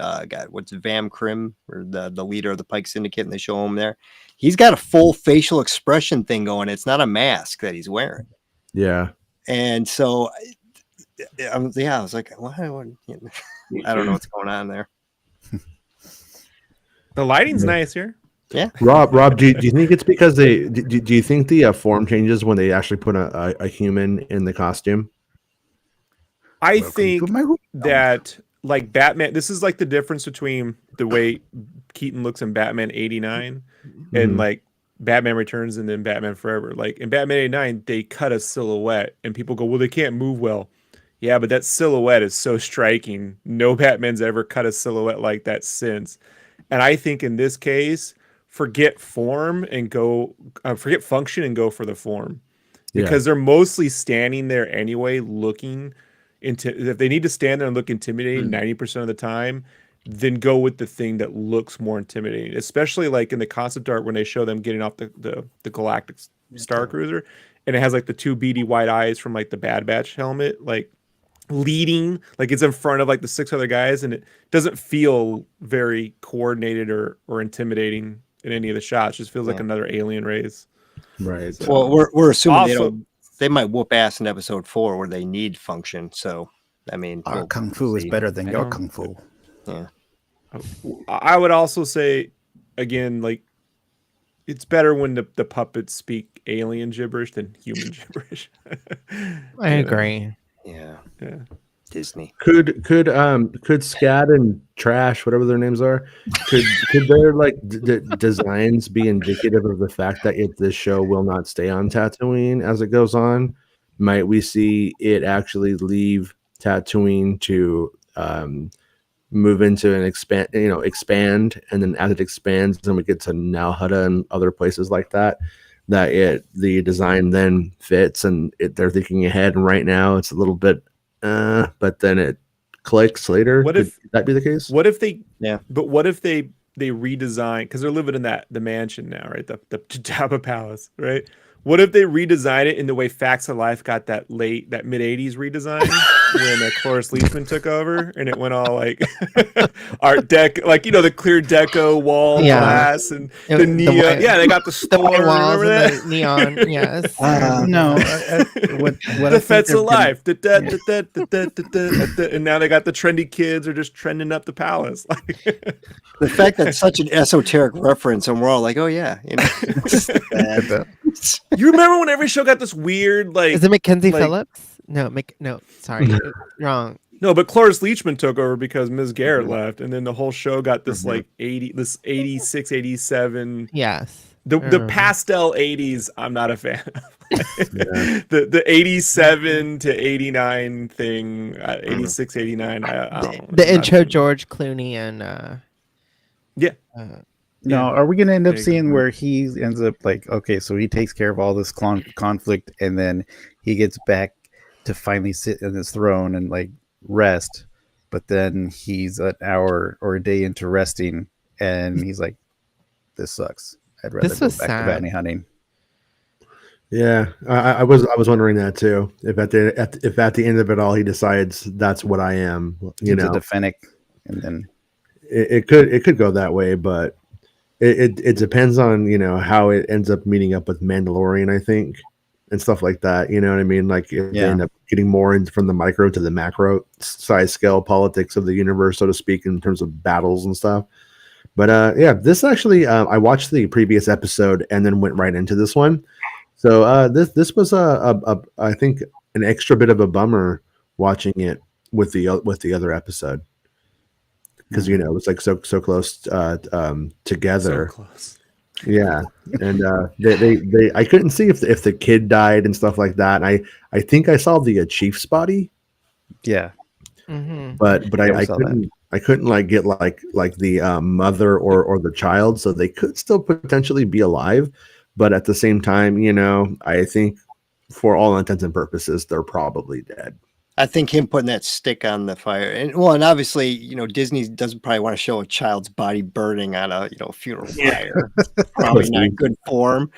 what's Vam Krim, or the leader of the Pyke Syndicate, and they show him there, he's got a full facial expression thing going. It's not a mask that he's wearing. Yeah. And so I was like, why? I don't know what's going on there. The lighting's Yeah. nice here. Rob, do you think it's because do you think the form changes when they actually put a human in the costume? I Welcome think to my room. that like Batman, this is like the difference between the way Keaton looks in Batman 89 and Mhm. like Batman Returns and then Batman Forever. Like in Batman 89, they cut a silhouette and people go, well, they can't move well. Yeah, but that silhouette is so striking. No Batman's ever cut a silhouette like that since. And I think in this case, forget form and go, forget function and go for the form. Because they're mostly standing there anyway, looking into, if they need to stand there and look intimidating 90% of the time, then go with the thing that looks more intimidating, especially like in the concept art when they show them getting off the Galactic Star Cruiser, and it has like the two beady white eyes from like the Bad Batch helmet, like leading, like it's in front of like the 6 other guys, and it doesn't feel very coordinated or intimidating in any of the shots. It just feels like another alien race. Right. So, Well, we're assuming also, they might whoop ass in episode 4 where they need function. So, I mean, Our kung fu is better than your Yeah. kung fu. Yeah. I would also say, again, like it's better when the puppets speak alien gibberish than human gibberish. I agree. Yeah. Yeah. Disney. Could Scad and Trash, whatever their names are, could their like designs be indicative of the fact that if this show will not stay on Tatooine as it goes on, might we see it actually leave Tatooine to move into an expand, and then as it expands, then we get to Nalhutta and other places like that. The design then fits, and they're thinking ahead. And right now, it's a little bit. But then it clicks later. What Could if that be the case? What if they? Yeah. But what if they redesign, because they're living in the mansion now, right? The Jabba Palace, right? What if they redesign it in the way Facts of Life got that mid '80s redesign when Cloris Leachman took over, and it went all like Art Deco, like the clear deco wall glass and the neon. white, they got the the white store. walls Remember and that? the neon. Yes. No, what The Fets of Life, and now they got the trendy kids are just trending up the palace. The fact that such an esoteric reference, and we're all like, oh, yeah. You remember when every show got this weird, like, Is it Mackenzie like- Phillips? No, sorry, wrong. No, but Cloris Leachman took over because Ms. Garrett left, and then the whole show got this like 86, 87. Yes. The pastel 80s, I'm not a fan of. The 87 to 89 thing, 86, 89. I don't know. The intro, George Clooney and Yeah. No, are we going to end up seeing where he ends up like, okay, so he takes care of all this conflict, and then he gets back to finally sit in his throne and like rest, but then he's an hour or a day into resting, and he's like, "This sucks. I'd rather This go was back sad. to bounty hunting." Yeah, I was wondering that too. If at the end of it all he decides that's what I am, He's a Fennec, and then it could go that way, but it depends on how it ends up meeting up with Mandalorian, I think, and stuff like that. You know what I mean? Like if they end up getting more into from the micro to the macro size scale politics of the universe, so to speak, in terms of battles and stuff. But yeah, this actually I watched the previous episode and then went right into this one. So this was I think an extra bit of a bummer watching it with the other episode, because it was like so close together. So close. Yeah, and they I couldn't see if the kid died and stuff like that. And I think I saw the Chief's body. Yeah, but I couldn't like get like the mother or the child, so they could still potentially be alive. But at the same time, I think for all intents and purposes, they're probably dead. I think him putting that stick on the fire, and obviously, Disney doesn't probably want to show a child's body burning on a funeral fire. Probably not good form.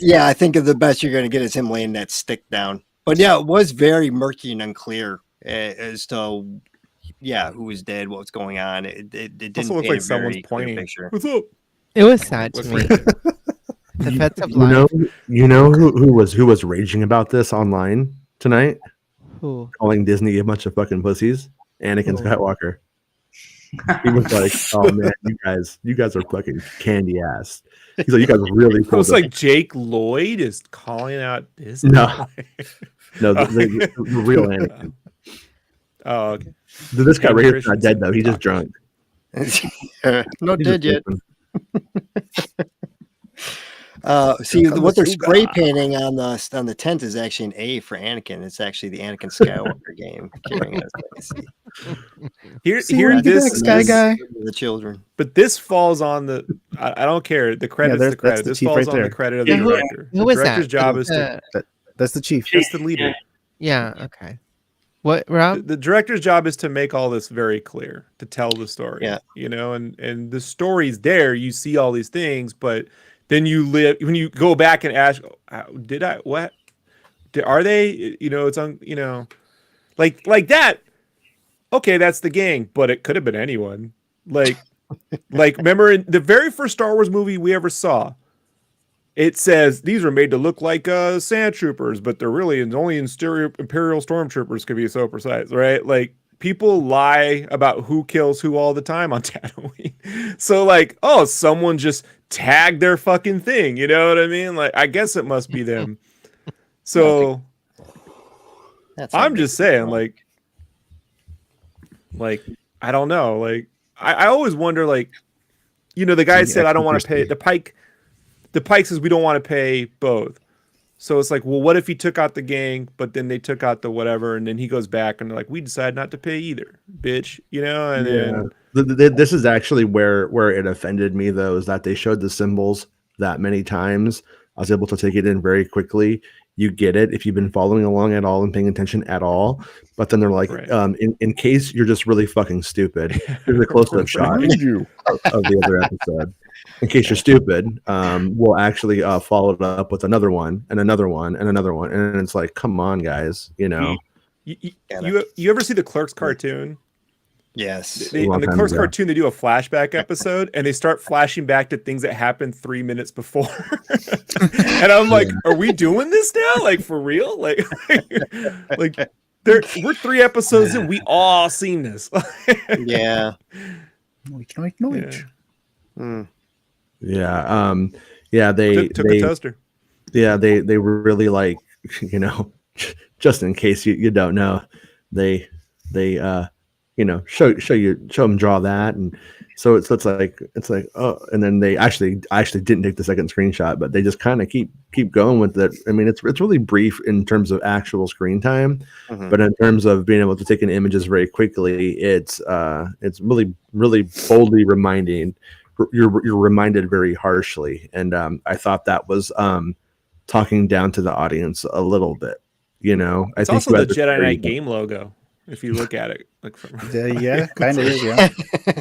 Yeah, I think the best you're going to get is him laying that stick down. But yeah, it was very murky and unclear as to who was dead, what was going on. It didn't Also looked paint like a someone's very clear pointing. picture. What's up? It was sad to me. The Fets of Life. Who was raging about this online tonight? Who? Calling Disney a bunch of fucking pussies. Anakin Skywalker. He was like, "Oh man, you guys are fucking candy ass." He's like, "You guys really." It was like Jake Lloyd is calling out Disney. No, the real Anakin. Oh, okay. This guy right here is not dead though. He's just drunk. Not dead yet. See, come what the they're spray Suga. painting on the tent is actually an A for Anakin. It's actually the Anakin Skywalker game carrying out its legacy. Here, See where you get this, that sky guy? The children. but this falls on the. I don't care. The credit's there's- the credit. that's the This chief falls right on the there. credit of Yeah, the who- director. who the is director's that? job is to. That's the chief. That's the leader. Yeah. Okay. What, Rob? The director's job is to make all this very clear, to tell the story. Yeah. You know, and the story's there. You see all these things, but then when you go back and ask, did I what? Are they? You know, it's on. You know, like that. Okay, that's the gang, but it could have been anyone. Like remember in the very first Star Wars movie we ever saw, it says these are made to look like sand troopers, but they're really only Imperial stormtroopers can be so precise, right? Like people lie about who kills who all the time on Tatooine. So like, oh, someone just tagged their fucking thing, you know what I mean? Like, I guess it must be them. So That's I'm just saying, like I don't know, like I always wonder, like, you know, the guy said I don't want to pay the Pyke. The Pyke says we don't want to pay both. So it's like, well, what if he took out the gang, but then they took out the whatever, and then he goes back and they're like, we decided not to pay either, bitch, you know? And then This is actually where it offended me, though, is that they showed the symbols that many times. I was able to take it in very quickly. You get it if you've been following along at all and paying attention at all. But then they're like, Right. in case you're just really fucking stupid, here's a close-up shot of the other episode. In case you're stupid, we'll actually follow it up with another one and another one and another one. And it's like, come on, guys, you know. You ever see the Clerks cartoon? Yes. On the Clerks cartoon, they do a flashback episode, and they start flashing back to things that happened 3 minutes before. And I'm like, are we doing this now? Like, for real? Like we're 3 episodes in. We all seen this. Yeah. We can acknowledge. Yeah. They took a toaster. Yeah, they really, like, you know, just in case you don't know, they you know, show them draw that, and so it's like oh, and then I actually didn't take the second screenshot, but they just kind of keep going with it. I mean, it's really brief in terms of actual screen time, but in terms of being able to take in images very quickly, it's really boldly reminding. You're reminded very harshly, and I thought that was talking down to the audience a little bit. You know, It's I think also the Jedi Knight game logo. If you look at it, like from Yeah, kind of is. Yeah.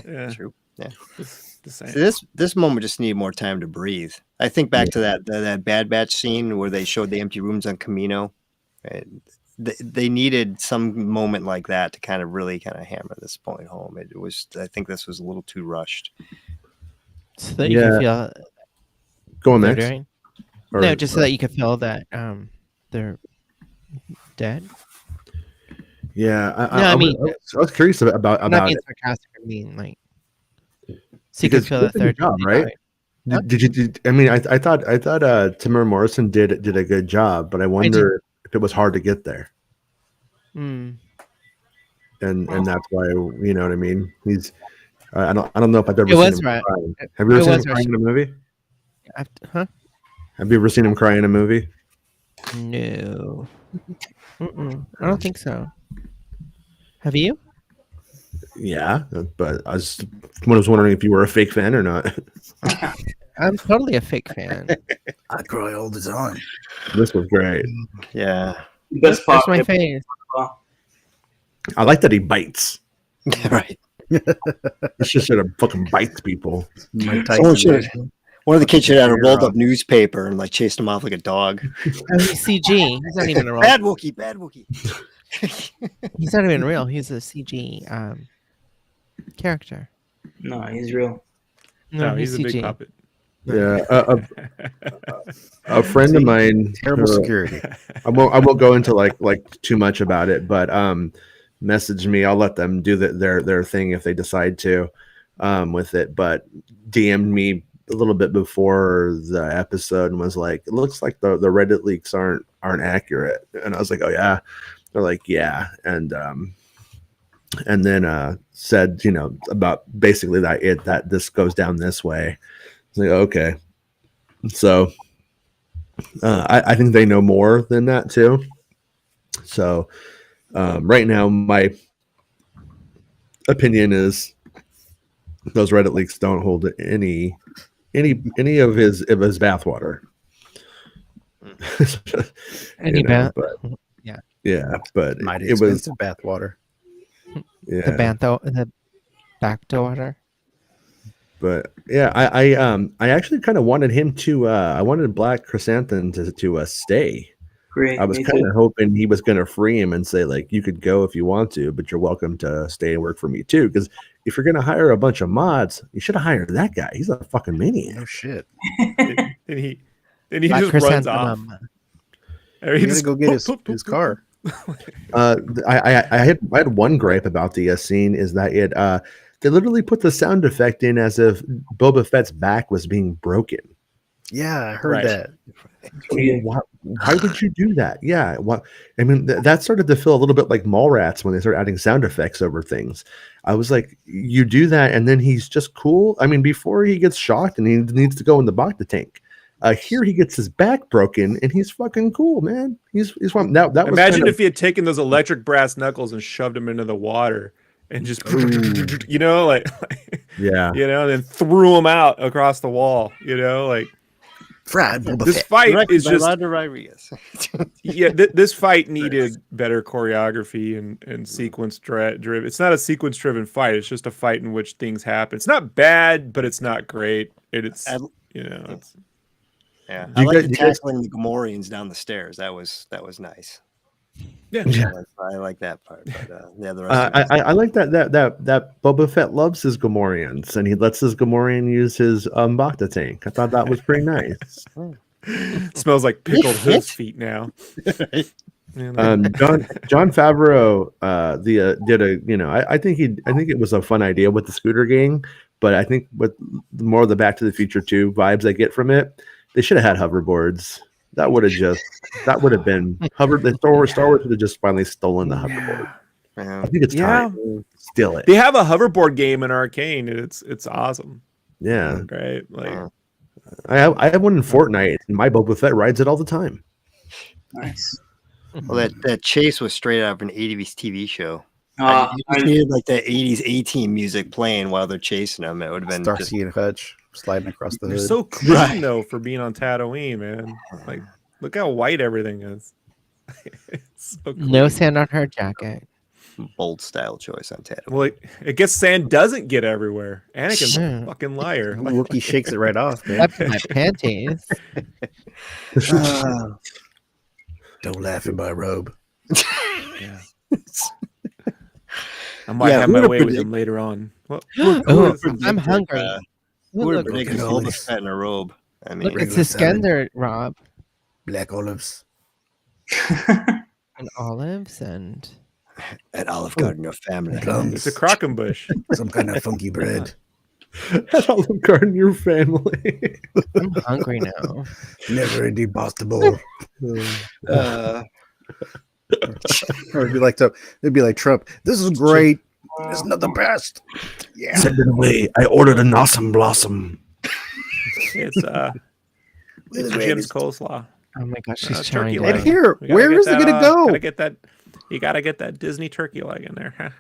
yeah. True. Yeah. Just the same. So this moment just needed more time to breathe. I think back to that Bad Batch scene where they showed the empty rooms on Camino. And they needed some moment like that to kind of hammer this point home. I think this was a little too rushed. So that you can feel Go on, they're Max. doing. No, just so that you can feel that they're dead. Yeah, I mean, I was curious about I'm not being it. sarcastic. I mean, like, so you can feel that did a they're good job, dead. right? Did I mean, I thought Tamara Morrison did a good job, but I wonder if it was hard to get there. Mm. And that's why, you know what I mean. He's I don't know if I've ever It seen was him right. crying. Have you ever seen him crying in a movie? Huh? Have you ever seen him cry in a movie? No. I don't think so. Have you? Yeah, but I was wondering if you were a fake fan or not. I'm totally a fake fan. I cry all the time. This was great. Yeah. Best part. That's my face. I like that he bites. Right. It's just that fucking bites people. Mike Someone Tyson. one of the kids should have had a rolled up newspaper and like chased him off like a dog. Oh, he's CG. He's not even a real. Bad Wookie. He's not even real. He's a CG character. No, he's real. No, he's a CG. big puppet. Yeah, a friend of mine. Terrible security. I won't go into like too much about it, but message me. I'll let them do their thing if they decide to with it. But DM'd me a little bit before the episode and was like, "It looks like the Reddit leaks aren't accurate." And I was like, "Oh yeah." They're like, "Yeah," and then said, you know, about basically that this goes down this way. It's like, okay, so I think they know more than that too. So right now, my opinion is those Reddit leaks don't hold any of his bathwater. Any bath? But Yeah. yeah, but Mighty it was expensive bathwater. yeah. The backwater. But yeah, I actually kind of wanted him to. I wanted Black Chrysanthemum to stay. Agree. I was Me kind too. of hoping he was going to free him and say like, you could go if you want to, but you're welcome to stay and work for me too. Because if you're going to hire a bunch of mods, you should have hired that guy. He's a fucking maniac. No shit. And he Black just runs off. chrysanthemum. Or He he gotta just go get his car. I had one gripe about the scene is that it they literally put the sound effect in as if Boba Fett's back was being broken. Yeah, I heard Right. that. Why would you do that? Yeah, what I mean that started to feel a little bit like Mallrats when they started adding sound effects over things. I was like, you do that, and then he's just cool. I mean, before he gets shocked and he needs to go in the Bacta tank. Here he gets his back broken and he's fucking cool, man. He's fun. That was Imagine kind of, if he had taken those electric brass knuckles and shoved them into the water and just, you know, like yeah. you know, and then threw them out across the wall, you know, like Fried Boba this Fett. fight Directed is by just, Lando Rodriguez. yeah, this fight needed better choreography and sequence driven. It's not a sequence driven fight. It's just a fight in which things happen. It's not bad, but it's not great. It's, you know, it's. Yeah, Do I you like guys- the you guys- tackling the Gamorreans down the stairs. That was nice. Yeah. I like that part. But yeah, the rest of it. I like that Boba Fett loves his Gamorreans and he lets his Gamorrean use his Bacta tank. I thought that was pretty nice. Smells like pickled hooves feet now. John Favreau did a I think it was a fun idea with the scooter gang, but I think with more of the Back to the Future 2 vibes I get from it, they should have had hoverboards. That would have been the Star Wars would have just finally stolen the hoverboard. I think it's time. Steal it. They have a hoverboard game in Arcane, and it's awesome. Yeah. Right. Like I have one in Fortnite, and my Boba Fett rides it all the time. Nice. Well, that chase was straight out of an 80s TV show. You I just needed like the 80s A-Team music playing while they're chasing them. It would have been just, Starsky and Hutch sliding across the they're hood. so clean though for being on Tatooine, man. Like look how white everything is. It's so clean. No sand on her jacket. bold style choice on Tatooine. Well, I guess sand doesn't get everywhere. Anakin's a Hmm. fucking liar. Wookiee shakes it right off, man. Up in my panties. Don't laugh in my robe. Yeah. I might have my way with him later on. Well, Oh, I'm hungry. Who would have Look, predicted at Boba this. Fett in a robe? I mean, look, it's Iskender, Rob, Black olives. and olives, and at Olive Garden, your family. it's a Crockenbush. Some kind of funky bread. Olive Garden, your family. I'm hungry now. Never ending pasta bowl. Or it'd be like Trump. This is great. It's not the best. Yeah. Send it away. I ordered an awesome blossom. It's Jim's coleslaw. Oh my gosh, she's turkey trying leg. And to. here, We gotta where get is it that, gonna go? Gotta get that. You gotta get that Disney turkey leg in there.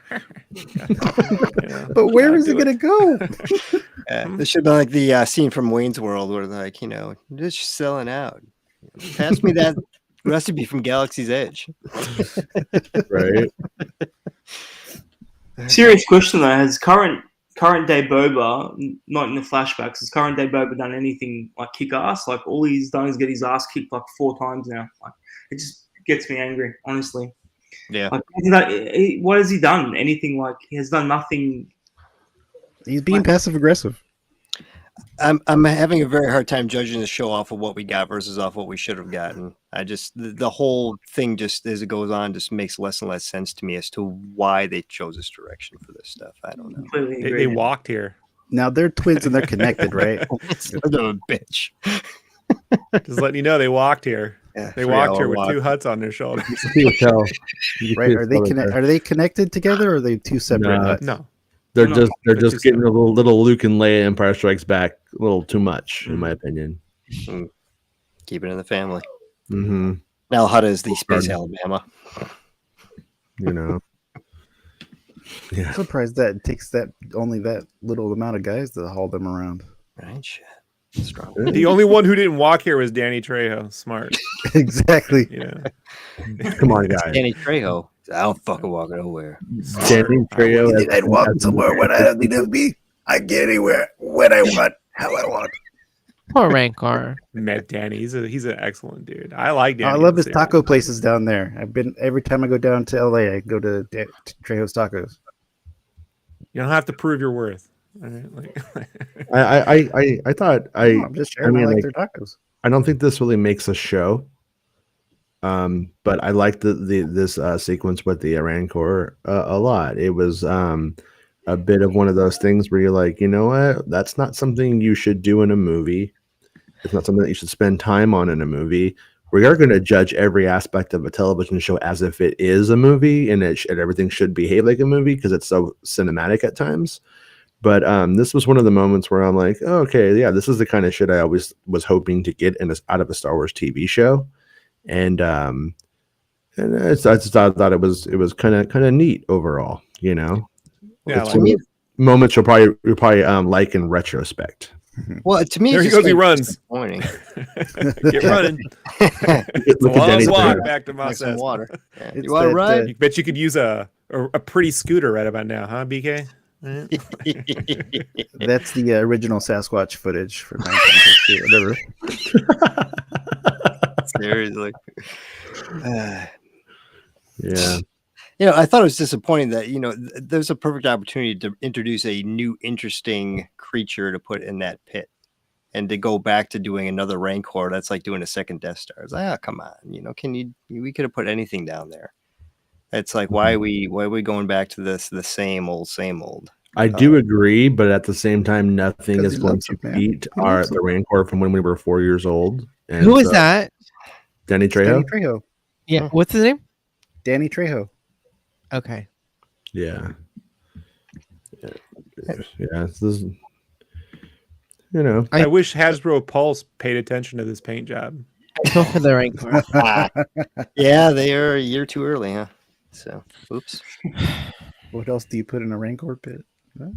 Yeah. But where Gotta is it do gonna go? This should be like the scene from Wayne's World where they're like, just selling out. Pass me that recipe from Galaxy's Edge. Right. Serious question though: has current day Boba, not in the flashbacks, has current day Boba done anything like kick ass? Like all he's done is get his ass kicked like 4 times now. Like it just gets me angry, honestly. Yeah. Like, what has he done? Anything? Like he has done nothing. He's being passive aggressive. I'm having a very hard time judging the show off of what we got versus off what we should have gotten. I just the whole thing just as it goes on just makes less and less sense to me as to why they chose this direction for this stuff. I don't know. Completely They agree. walked here. Now they're twins and they're connected, right? Son of a bitch. Just letting you know they walked here. Yeah, They walked 3-hour here with walk. 2 huts on their shoulders. You can tell. Right? Are they connected together, or are they two separate No. huts? No. They're No, just they're just just getting a little Luke and Leia Empire Strikes Back a little too much, in my opinion. Keep it in the family. Mm-hmm. Now Hutta is the Space Pardon. Alabama. You know. Yeah. I'm surprised that it takes that only that little amount of guys to haul them around. Right? Shit. Strong. The only one who didn't walk here was Danny Trejo. Smart. Exactly. Yeah. Come on, guys. Danny Trejo. I don't fucking walk nowhere. Danny Trejo. You think I'd walk somewhere when I don't need to be? I get anywhere when I want, how I want. Poor Rancor. Met Danny. He's an excellent dude. I like Danny. I love his taco places down there. I've been every time I go down to LA, I go to Trejo's Tacos. You don't have to prove your worth. All right? Like, I thought I'm just sharing. I like their tacos. I don't think this really makes a show. But I liked this sequence with the Rancor a lot. It was a bit of one of those things where you're like, you know what? That's not something you should do in a movie. It's not something that you should spend time on in a movie. We are going to judge every aspect of a television show as if it is a movie, and everything should behave like a movie because it's so cinematic at times. But this was one of the moments where I'm like, oh, okay, yeah, this is the kind of shit I always was hoping to get out of a Star Wars TV show. And I just thought it was kind of neat overall, you know. yeah, It's moments you'll probably like in retrospect. Well, to me, there he goes. He runs. Get running. It's a long walk back to Mos some water. Yeah. You want to run? You bet you could use a pretty scooter right about now, huh, BK? That's the original Sasquatch footage for 1960, whatever. Seriously. Yeah. You know, I thought it was disappointing that, you know, there's a perfect opportunity to introduce a new, interesting creature to put in that pit and to go back to doing another Rancor. That's like doing a second Death Star. It's like, oh, come on. You know, we could have put anything down there. It's like, why are we going back to the same old? I do agree, but at the same time, nothing is going to beat the Rancor from when we were 4 years old. And who is that? Danny Trejo? Danny Trejo. Yeah. What's his name? Danny Trejo. Okay. Yeah. This is, you know. I wish Hasbro Pulse paid attention to this paint job. Go for the Rancor. Yeah, they are a year too early, huh? So, oops. What else do you put in a Rancor pit? Huh?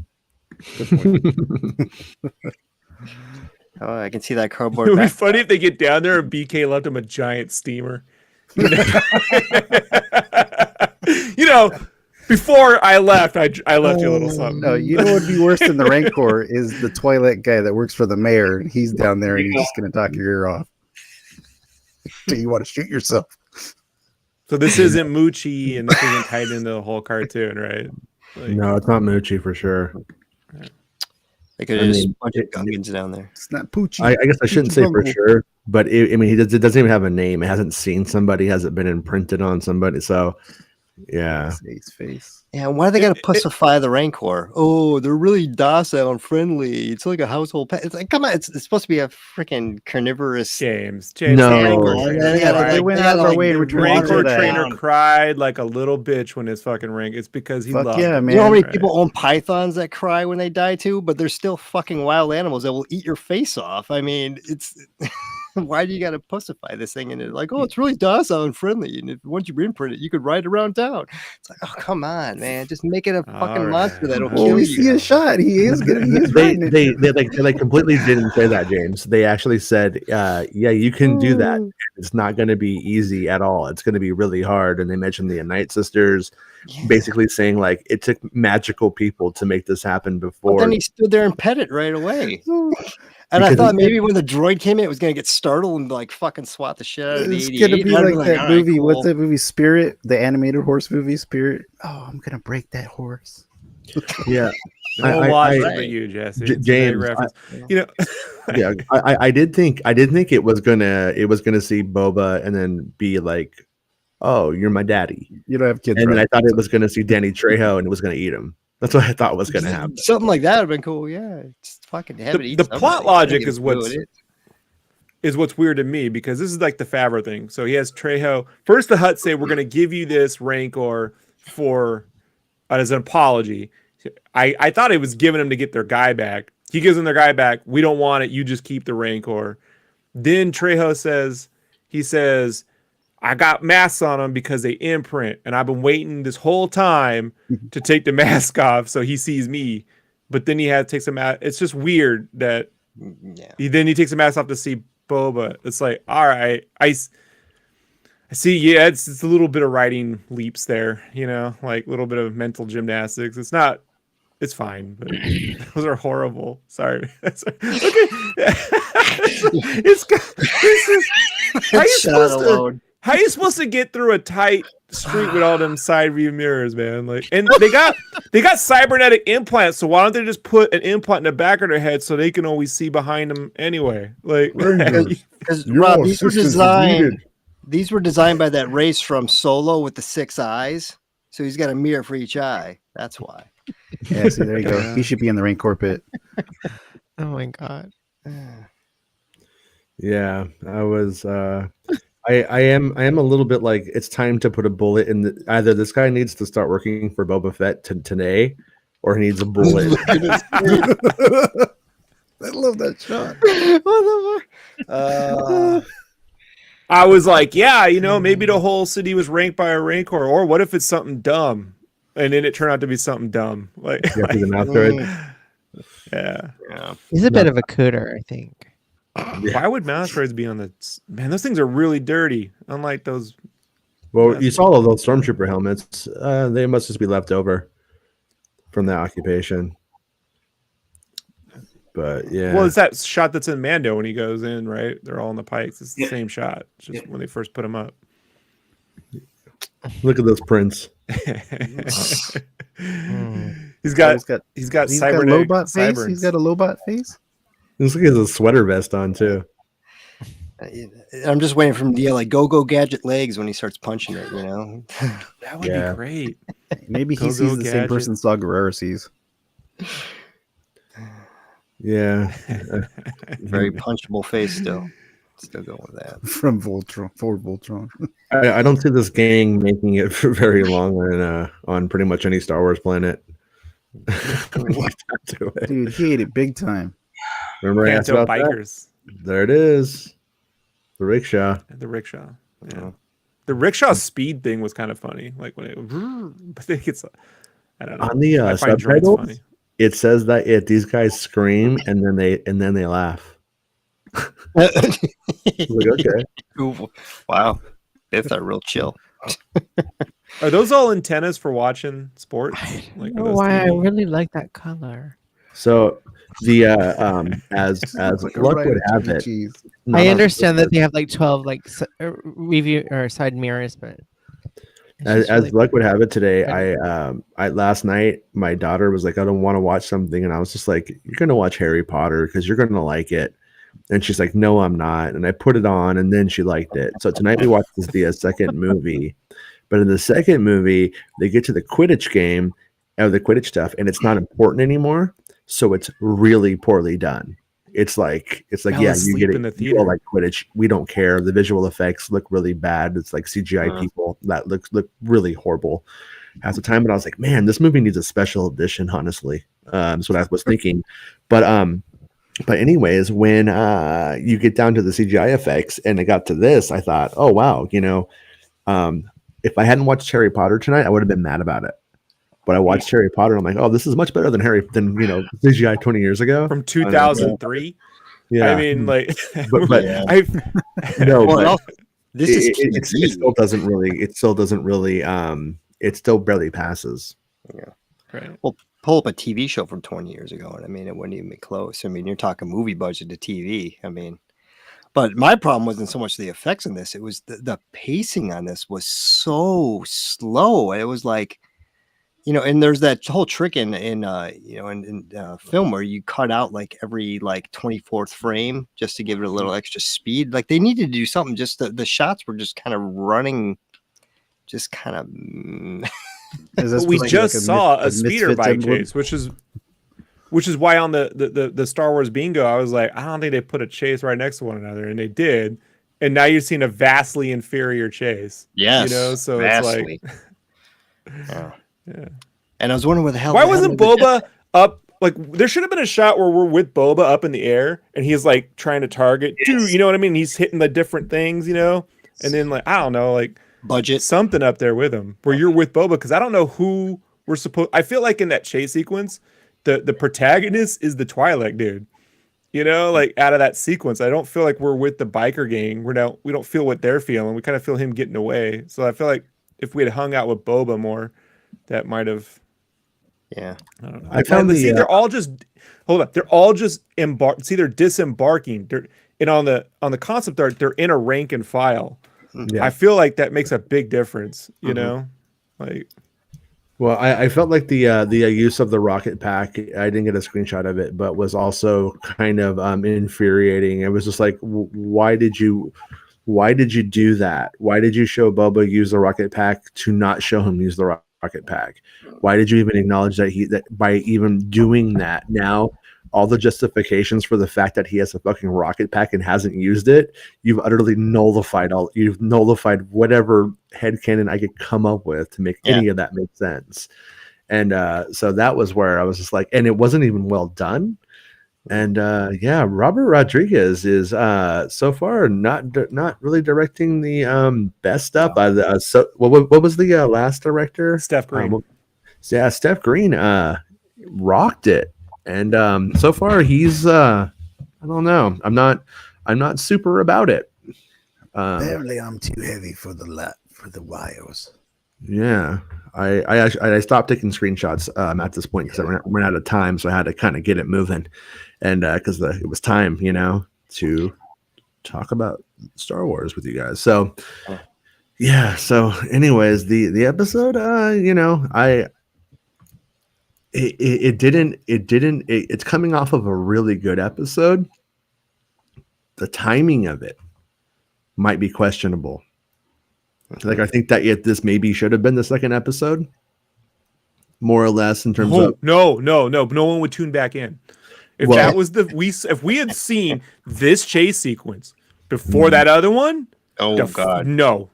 Oh, I can see that cardboard. It would be funny if they get down there and BK left him a giant steamer. You know, before I left, I left you a little something. No, you know what would be worse than the Rancor is the toilet guy that works for the mayor. And he's down there and he's just going to talk your ear off. So you want to shoot yourself. So this isn't Moochie and this isn't tied into the whole cartoon, right? Like, no, it's not Moochie for sure. They could have just a bunch of Gungans down there. It's not Poochie. I guess I shouldn't say for sure, but it doesn't even have a name. It hasn't seen somebody, hasn't been imprinted on somebody. So, yeah. His face. Yeah, why are they got to pussify the Rancor? Oh, they're really docile and friendly. It's like a household pet. It's like, come on, it's supposed to be a freaking carnivorous. James. No. They went out of our way and Rancor trainer cried like a little bitch when his fucking rank. It's because he loved man. You know how many people own pythons that cry when they die too, but they're still fucking wild animals that will eat your face off. I mean, it's why do you got to pussify this thing? And it's like, oh, it's really docile and friendly. And if once you imprint it, you could ride around town. It's like, oh, come on, man, just make it a fucking monster that'll kill you. We see a shot. He is good. He is they completely didn't say that, James. They actually said, yeah, you can do that. It's not going to be easy at all. It's going to be really hard. And they mentioned the Night Sisters, basically saying like it took magical people to make this happen before. But then he stood there and pet it right away. And I thought maybe when the droid came in, it was going to get startled and like fucking swat the shit out of the 88. It's going to be like that movie. Cool. What's that movie? Spirit, the animated horse movie, Spirit. Oh, I'm going to break that horse. Yeah. I watch it for you, Jesse. James, yeah, I did think it was gonna see Boba and then be like, oh, you're my daddy. You don't have kids. And then I thought it was gonna see Danny Trejo and it was gonna eat him. That's what I thought was gonna happen. Something like that would have been cool. Yeah, just fucking have it eat. The plot logic is what's weird to me, because this is like the Favreau thing. So he has Trejo. First, the Hutt say we're gonna give you this Rancor for as an apology. I thought it was giving them to get their guy back. He gives them their guy back. We don't want it. You just keep the Rancor. Then Trejo says, I got masks on them because they imprint, and I've been waiting this whole time to take the mask off so he sees me. But then he had to take some mask. It's just weird that he takes the mask off to see Boba. It's like, all right, I see. Yeah, it's a little bit of writing leaps there, like a little bit of mental gymnastics. It's fine, but those are horrible. Sorry. Okay. How are you supposed to get through a tight street with all them side view mirrors, man? Like, and they got cybernetic implants, so why don't they just put an implant in the back of their head so they can always see behind them anyway? Like, because Rob, these were designed by that race from Solo with the 6 eyes, so he's got a mirror for each eye. That's why. Yeah, see, there you go. He should be in the Rancor pit. Oh my god. Yeah, I was. I am a little bit like it's time to put a bullet in either this guy needs to start working for Boba Fett today, or he needs a bullet. I love that shot. I was like, yeah, maybe the whole city was ranked by a Rancor, or what if it's something dumb, and then it turned out to be something dumb, like yeah. He's a bit of a cooter, I think. Why would Mouse be on the man? Those things are really dirty. Unlike those. Well, you saw all those stormtrooper helmets. They must just be left over from that occupation. But yeah. Well, it's that shot that's in Mando when he goes in, right? They're all on the pikes. It's the same shot, just when they first put him up. Look at those prints. He's got cybernetic Lobot face. He's got a Lobot face. Looks like he has a sweater vest on too. I'm just waiting for him to yell like "Go Gadget legs" when he starts punching it. That would be great. Maybe he sees the same person Saw Gerrera sees. Yeah, very punchable face still. Still going with that from Voltron. Ford Voltron. I don't see this gang making it for very long on pretty much any Star Wars planet. Dude, he ate it big time. Remember I asked about bikers? That? There it is. The rickshaw. Yeah. The rickshaw speed thing was kind of funny. Like when I think it's, I don't know. On the subtitles, it says that these guys scream and then they laugh. Like, okay. Wow. It's a real chill. Are those all antennas for watching sports? I don't know why I really like that color. So the as luck would have it, I understand that they have like 12 like review or side mirrors, but as really luck would have it today, I last night my daughter was like, I don't want to watch something, and I was just like, you're gonna watch Harry Potter because you're gonna like it. And she's like, no, I'm not. And I put it on, and then she liked it. So tonight we watched the second movie. But in the second movie, they get to the Quidditch game, the Quidditch stuff, and it's not important anymore. So it's really poorly done. It's like yeah, you get it. You all like Quidditch. We don't care. The visual effects look really bad. It's like CGI people that look really horrible at the time. But I was like, man, this movie needs a special edition. Honestly, that's what I was thinking. But anyways, when you get down to the CGI effects and it got to this, I thought, oh wow, if I hadn't watched Harry Potter tonight, I would have been mad about it. But I watched Harry Potter, and I'm like, oh, this is much better than CGI 20 years ago from 2003. Yeah, I mean, like, but yeah. It still doesn't really. It still barely passes. Yeah, right. Well, pull up a TV show from 20 years ago, and I mean, it wouldn't even be close. I mean, you're talking movie budget to TV. I mean, but my problem wasn't so much the effects in this; it was the pacing on this was so slow. It was like, and there's that whole trick in film where you cut out like every 24th frame just to give it a little extra speed. Like they needed to do something. Just the shots were just kind of running, just kind of. We just saw a speeder bike chase, which is why on the Star Wars bingo, I was like, I don't think they put a chase right next to one another, and they did. And now you've seen a vastly inferior chase. Yes, so vastly. It's like, yeah. And I was wondering where the hell. Why wasn't Boba up like there should have been a shot where we're with Boba up in the air and he's like trying to target, dude, you know what I mean? He's hitting the different things, you know, and then like I don't know, like budget. something up there with him where you're with Boba, because I don't know who we're supposed. I feel like in that chase sequence, the protagonist is the Twi'lek dude. You know, like out of that sequence, I don't feel like we're with the biker gang. We don't feel what they're feeling. We kind of feel him getting away. So I feel like if we had hung out with Boba more, that might have. Yeah, I don't know. I found see, the they're all just hold up. They're all just See, they're disembarking. And on the concept art, they're in a rank and file. Yeah. I feel like that makes a big difference. You know, like. Well, I felt like the use of the rocket pack. I didn't get a screenshot of it, but was also kind of infuriating. It was just like, why did you do that? Why did you show Boba use the rocket pack to not show him use the rocket pack? Why did you even acknowledge that by even doing that? Now all the justifications for the fact that he has a fucking rocket pack and hasn't used it, you've utterly nullified whatever headcanon I could come up with to make any of that make sense. And so that was where I was just like, and it wasn't even well done. And Robert Rodriguez is so far not really directing the best stuff. What was the last director? Steph Green. Steph Green rocked it. And so far he's I don't know. I'm not super about it. Apparently I'm too heavy for the wires. Yeah. I stopped taking screenshots at this point because I ran out of time, so I had to kind of get it moving, and because it was time, to talk about Star Wars with you guys. So yeah. So anyways, the episode, it's coming off of a really good episode. The timing of it might be questionable. Like, I think that this maybe should have been the second episode, more or less, in terms of no one would tune back in if that was if we had seen this chase sequence before that other one. God, no.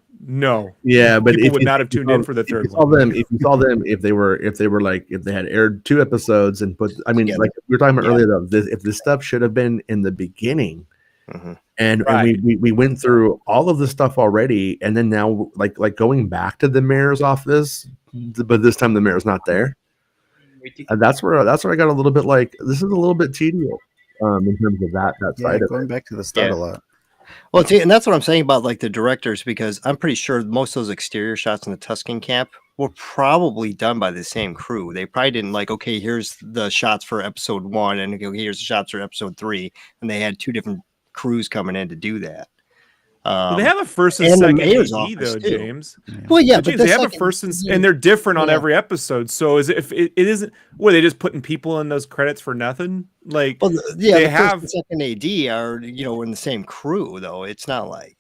Yeah, but people would not have tuned in for the third one. If you saw them, if they had aired 2 episodes and put, like we were talking about earlier, though, if this stuff should have been in the beginning, and we went through all of this stuff already, and then now like going back to the mayor's office, but this time the mayor's not there. That's where I got a little bit like, this is a little bit tedious in terms of that side of going back to the start a lot. Well, see, and that's what I'm saying about like the directors, because I'm pretty sure most of those exterior shots in the Tuscan camp were probably done by the same crew. They probably didn't like, okay, here's the shots for episode 1, and okay, here's the shots for episode 3, and they had 2 different crews coming in to do that. Well, they have a first and second AD though, James. Well, yeah, but James, they have a first and they're different on every episode. So if it isn't, were they just putting people in those credits for nothing? Like, well, they the have first and second AD are in the same crew though. It's not like,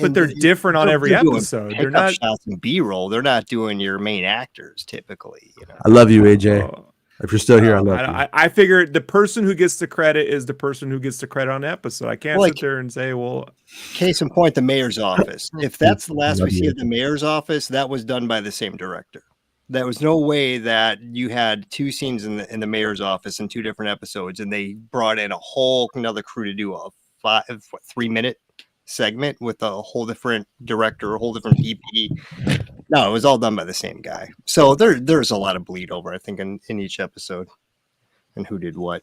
but they're different on every episode. They're not shots and B-roll. They're not doing your main actors typically. I love you, AJ. If you're still here, I love you. I figure the person who gets the credit is the person who gets the credit on the episode. I can't sit there and say, well, case in point, the mayor's office. If that's the last we see of the mayor's office, that was done by the same director. There was no way that you had 2 scenes in the mayor's office in 2 different episodes, and they brought in a whole another crew to do a 3-minute segment with a whole different director, a whole different DP. No, it was all done by the same guy. So there's a lot of bleed over, I think, in each episode, and who did what.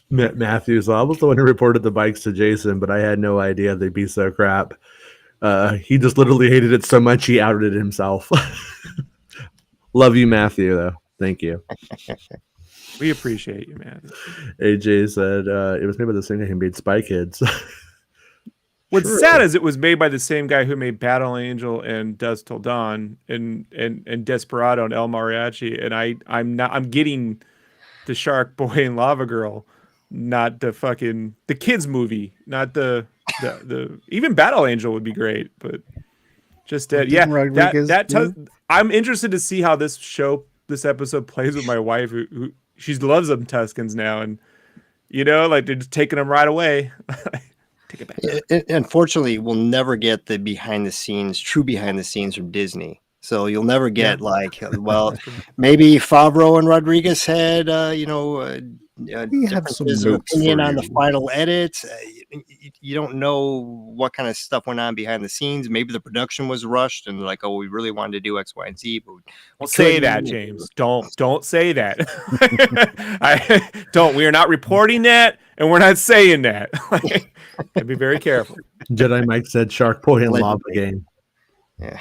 Matthews, I was the one who reported the bikes to Jason, but I had no idea they'd be so crap. He just literally hated it so much he outed it himself. Love you, Matthew, though. Thank you. We appreciate you, man. AJ said it was made by the same guy who made Spy Kids. What's sad is it was made by the same guy who made Battle Angel and Dusk Till Dawn and Desperado and El Mariachi, and I'm getting the Shark Boy and Lava Girl, not the kids movie, not the even Battle Angel would be great, but just that. Yeah, I'm interested to see how this episode plays with my wife, who she loves them Tuscans now, and like they're just taking them right away. Take it back. Unfortunately, we'll never get the true behind the scenes from Disney. So you'll never get Yeah. like, well, maybe Favreau and Rodriguez had, We have some differences of notes opinion for on the you. final edits. You don't know what kind of stuff went on behind the scenes. Maybe the production was rushed and like, oh, we really wanted to do X, Y, and Z, but Don't say that, James. Don't say that. Don't. We are not reporting that, and we're not saying that. Gotta be very careful. Jedi Mike said Shark Boy and Lava Allegedly. Game. Yeah.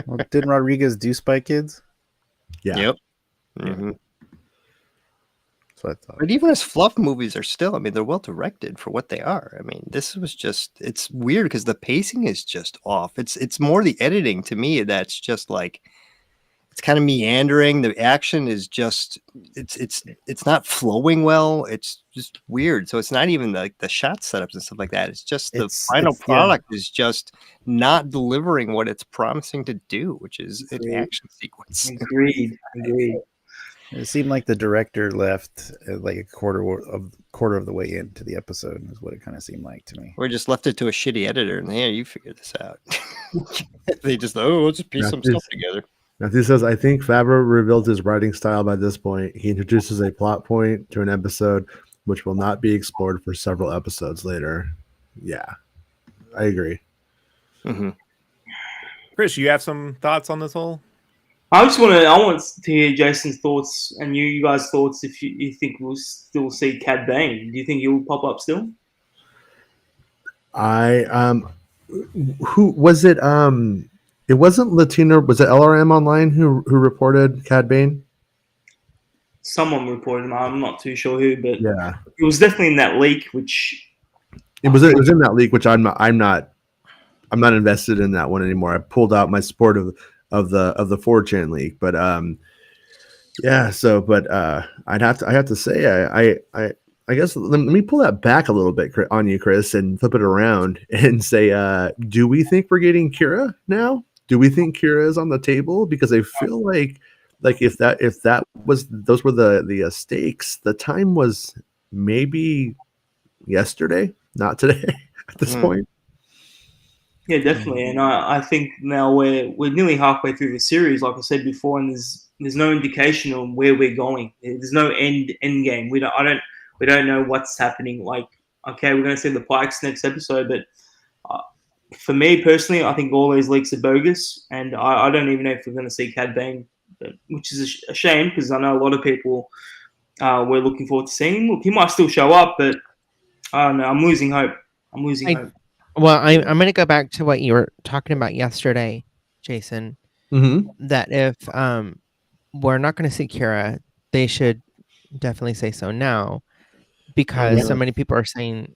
Well, didn't Rodriguez do Spy Kids? Yeah. Yep. Yeah. Mhm. That's what I thought. But even his fluff movies are still, I mean, they're well directed for what they are. I mean, this was just, it's weird because the pacing is just off. It's more the editing to me that's just like, it's kind of meandering. The action is just, it's not flowing well. It's just weird. So it's not even like the shot setups and stuff like that. It's just the final yeah. product is just not delivering what it's promising to do, which is an action sequence. Agreed. It seemed like the director left like a quarter of the way into the episode is what it kind of seemed like to me. Or just left it to a shitty editor and hey, you figure this out. They just let's just piece some stuff together. Matthew says, I think Favreau revealed his writing style by this point. He introduces a plot point to an episode which will not be explored for several episodes later. Yeah, I agree. Mm-hmm. Chris, you have some thoughts on this whole? I want to hear Jason's thoughts and you guys' thoughts if you think we'll still see Cad Bane. Do you think he'll pop up still? Who was it? It wasn't Latino. Was it LRM Online who reported Cad Bane? Someone reported him. I'm not too sure who, but yeah, it was definitely in that leak. Which it was in that leak, which I'm not invested in that one anymore. I pulled out my support of the 4chan leak, but yeah. So, but I have to say, I guess let me pull that back a little bit on you, Chris, and flip it around and say, do we think we're getting Kira now? Do we think Kira is on the table? Because I feel like if that was those were the stakes, the time was maybe yesterday, not today at this point. Yeah, definitely, and I think now we're nearly halfway through the series, like I said before, and there's no indication on where we're going. There's no end game. We don't know what's happening. Like, okay, we're going to see the Pykes next episode, but for me personally, I think all those leaks are bogus, and I don't even know if we're going to see Cad Bane, which is a shame because I know a lot of people were looking forward to seeing him. Look, he might still show up, but I don't know. I'm losing hope. Hope. Well, I'm going to go back to what you were talking about yesterday, Jason. Mm-hmm. That if we're not going to see Kira, they should definitely say so now, because so many people are saying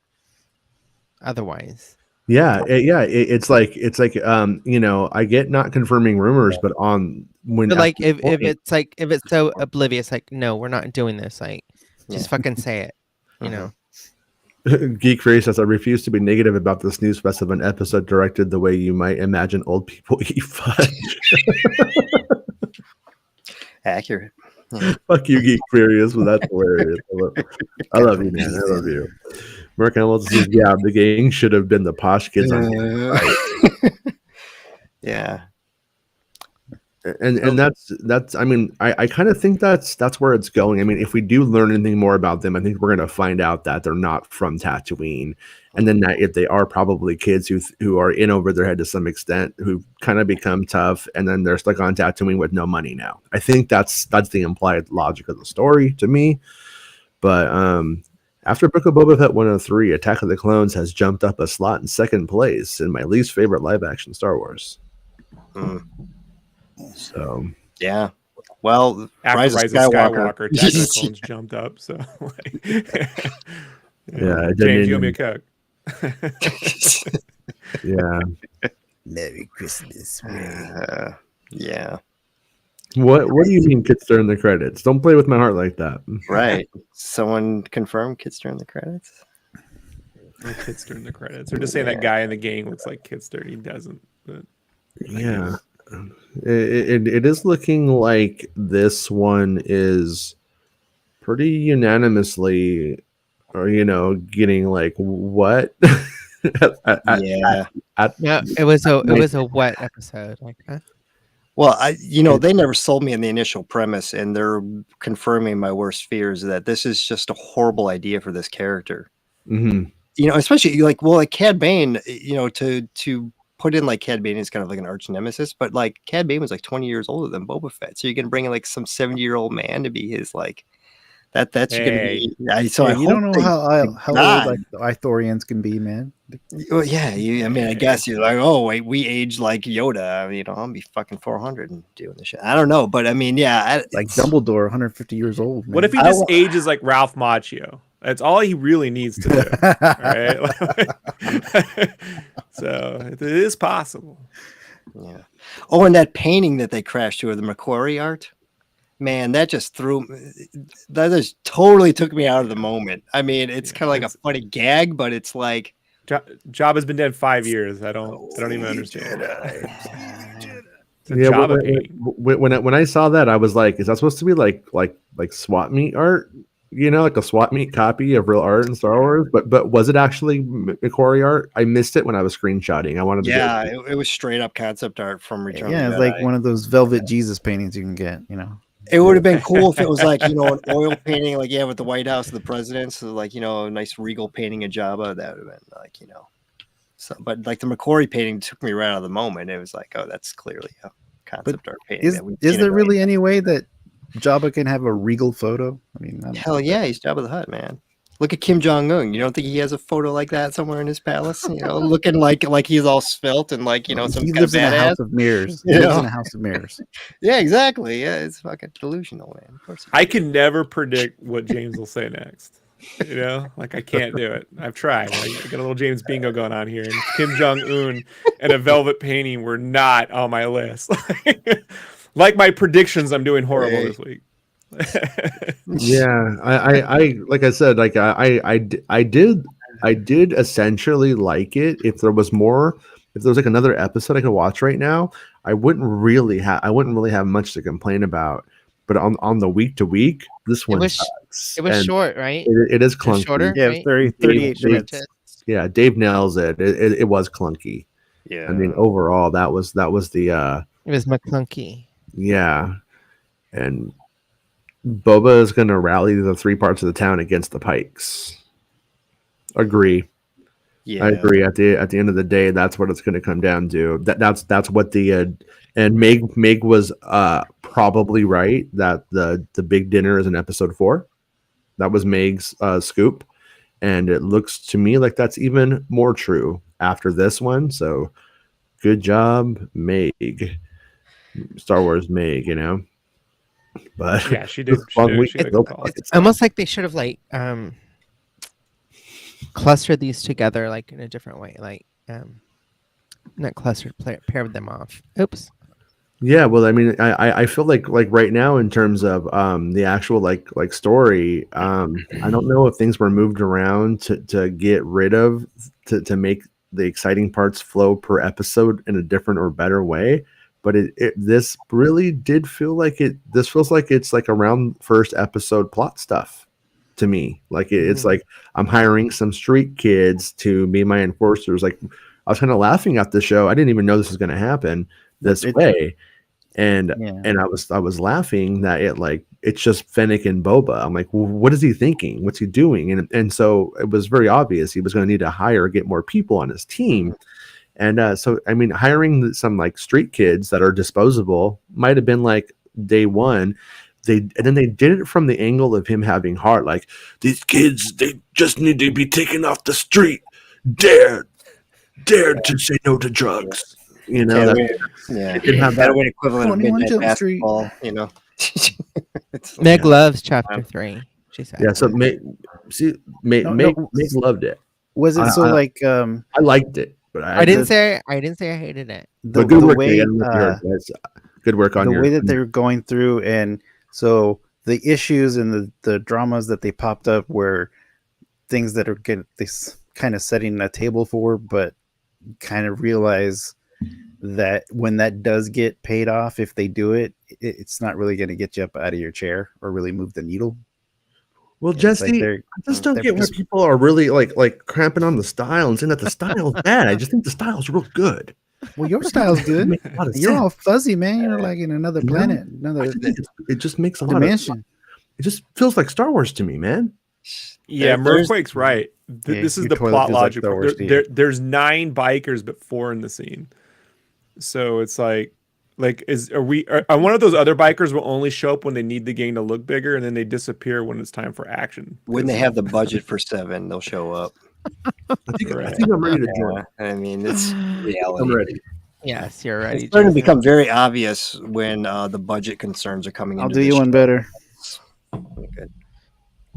otherwise. Yeah, it's like I get not confirming rumors, but like if it's so oblivious, like no, we're not doing this, like just fucking say it, you know. Geek Ray says, I refuse to be negative about this news fest of an episode directed the way you might imagine old people eat fudge. Accurate. Fuck you, Geek Furious, but that's hilarious. I love you, man. I love you. Mark Hamilton says, yeah, the gang should have been the posh kids on yeah. And that's I mean, I kind of think that's where it's going. I mean, if we do learn anything more about them, I think we're going to find out that they're not from Tatooine, and then that if they are probably kids who are in over their head to some extent, who kind of become tough, and then they're stuck on Tatooine with no money now. I think that's the implied logic of the story to me. But after Book of Boba Fett 103, Attack of the Clones has jumped up a slot in second place in my least favorite live action Star Wars. So yeah, well, after Rise of Skywalker, Attack of the Clones jumped up. So yeah, James, you owe me a Coke. Yeah. Merry Christmas. Yeah. What do you mean kids during the credits? Don't play with my heart like that. Right. Someone confirmed kids during the credits? Kids during the credits. They're just saying that guy in the gang looks like Kidster. He doesn't. But yeah. It is looking like this one is pretty unanimously, or getting like what? Yeah, it was a wet episode. Like, huh? Well, they never sold me in the initial premise, and they're confirming my worst fears that this is just a horrible idea for this character. Mm-hmm. Especially like Cad Bane, to put in like Cad Bane is kind of like an arch nemesis, but like Cad Bane was like 20 years older than Boba Fett. So you're gonna bring in like some 70-year-old man to be his like that's gonna Hey. be. So I you hope don't know they how not. old Ithorians can be, man. Well, yeah, I mean, I guess you're like, oh wait, we age like Yoda. I'm gonna be fucking 400 and doing this shit. I don't know, but I mean, yeah, Like Dumbledore, 150 years old. Man. What if he just ages like Ralph Macchio? That's all he really needs to do. All right. So it is possible. Yeah. Oh, and that painting that they crashed to, the Macquarie art, man, that just totally took me out of the moment. I mean, it's kind of like a funny gag, but it's like Job has been dead 5 years. I don't even understand. Yeah, when I saw that, I was like, is that supposed to be like swap meet art? Like a swap meet copy of real art in Star Wars? But was it actually Macquarie art? I missed it when I was screenshotting. I wanted to. Yeah, it was straight up concept art from Return of the it's Jedi. like one of those Velvet Jesus paintings you can get. It would have been cool if it was like, an oil painting, like, with the White House and the president. So, like, a nice regal painting of Jabba. That would have been like, So, but like the Macquarie painting took me right out of the moment. It was like, oh, that's clearly a concept art painting. Is there really any way that Jabba can have a regal photo? I mean, hell yeah, he's Jabba the Hutt, man. Look at Kim Jong-un. You don't think he has a photo like that somewhere in his palace? Looking like he's all svelte and like, some he kind lives of in a house of mirrors. He lives in a house of mirrors. Yeah, exactly. Yeah, it's fucking delusional, man. Of course. I can never predict what James will say next. Like I can't do it. I've tried. I got a little James bingo going on here, and Kim Jong-un and a velvet painting were not on my list. Like my predictions, I'm doing horrible this week. Yeah, I like I said, like I did essentially like it. If there was like another episode I could watch right now, I wouldn't really have much to complain about. But on the week to week, this one sucks. It was short, right? It is clunky. Shorter, yeah, right? 38 minutes. Yeah, Dave nails it. It was clunky. Yeah, I mean, overall, that was the it was McClunky. Yeah, and Boba is going to rally the 3 parts of the town against the Pykes. Agree. Yeah, I agree. At the end of the day, that's what it's going to come down to. That's what the and Meg was probably right that the big dinner is in episode 4. That was Meg's scoop, and it looks to me like that's even more true after this one. So, good job, Meg. Star Wars Meg, But yeah, she did. It's almost like they should have clustered these together like in a different way, like not clustered, paired them off. Oops. Yeah, well, I mean, I feel like right now in terms of the actual like story, I don't know if things were moved around to get rid of to make the exciting parts flow per episode in a different or better way. But this really did feel like it. This feels like it's like around first episode plot stuff to me. Like it's like I'm hiring some street kids to be my enforcers. Like I was kind of laughing at the show. I didn't even know this was going to happen this way, and I was laughing that it's just Fennec and Boba. I'm like, well, what is he thinking? What's he doing? And so it was very obvious he was going to need to get more people on his team. And so, I mean, hiring some like street kids that are disposable might have been like day one. And then they did it from the angle of him having heart. Like, these kids, they just need to be taken off the street. Dare to say no to drugs. It could have that equivalent of midnight basketball. Meg loves chapter 3. She said. Yeah. So Meg loved it. Was it I liked it. But I didn't say I hated it. Good work on the way that they were going through, and so the issues and the dramas that they popped up were things that are this kind of setting a table for, but kind of realize that when that does get paid off, if they do it, it's not really going to get you up out of your chair or really move the needle. Well, It's like Jesse, I just don't get why people are really like cramping on the style and saying that the style's bad. I just think the style's real good. Well, your style's good. Makes a lot of You're sense. all fuzzy, man. You're like in another You know? planet, I another just think it just makes a lot of dimension. it just feels like Star Wars to me, man. Yeah, Merquake's right. Yeah, This is your the toilet plot feels like logic. Star Wars to you. There's 9 bikers, but 4 in the scene. So it's like are one of those other bikers will only show up when they need the gang to look bigger, and then they disappear when it's time for action. When they have the budget for 7, they'll show up. I think I'm ready to join. I mean, it's reality. I'm ready. Yes, you're ready. It's starting to Jason. become very obvious when the budget concerns are coming I'll into do this you one show. better. Good.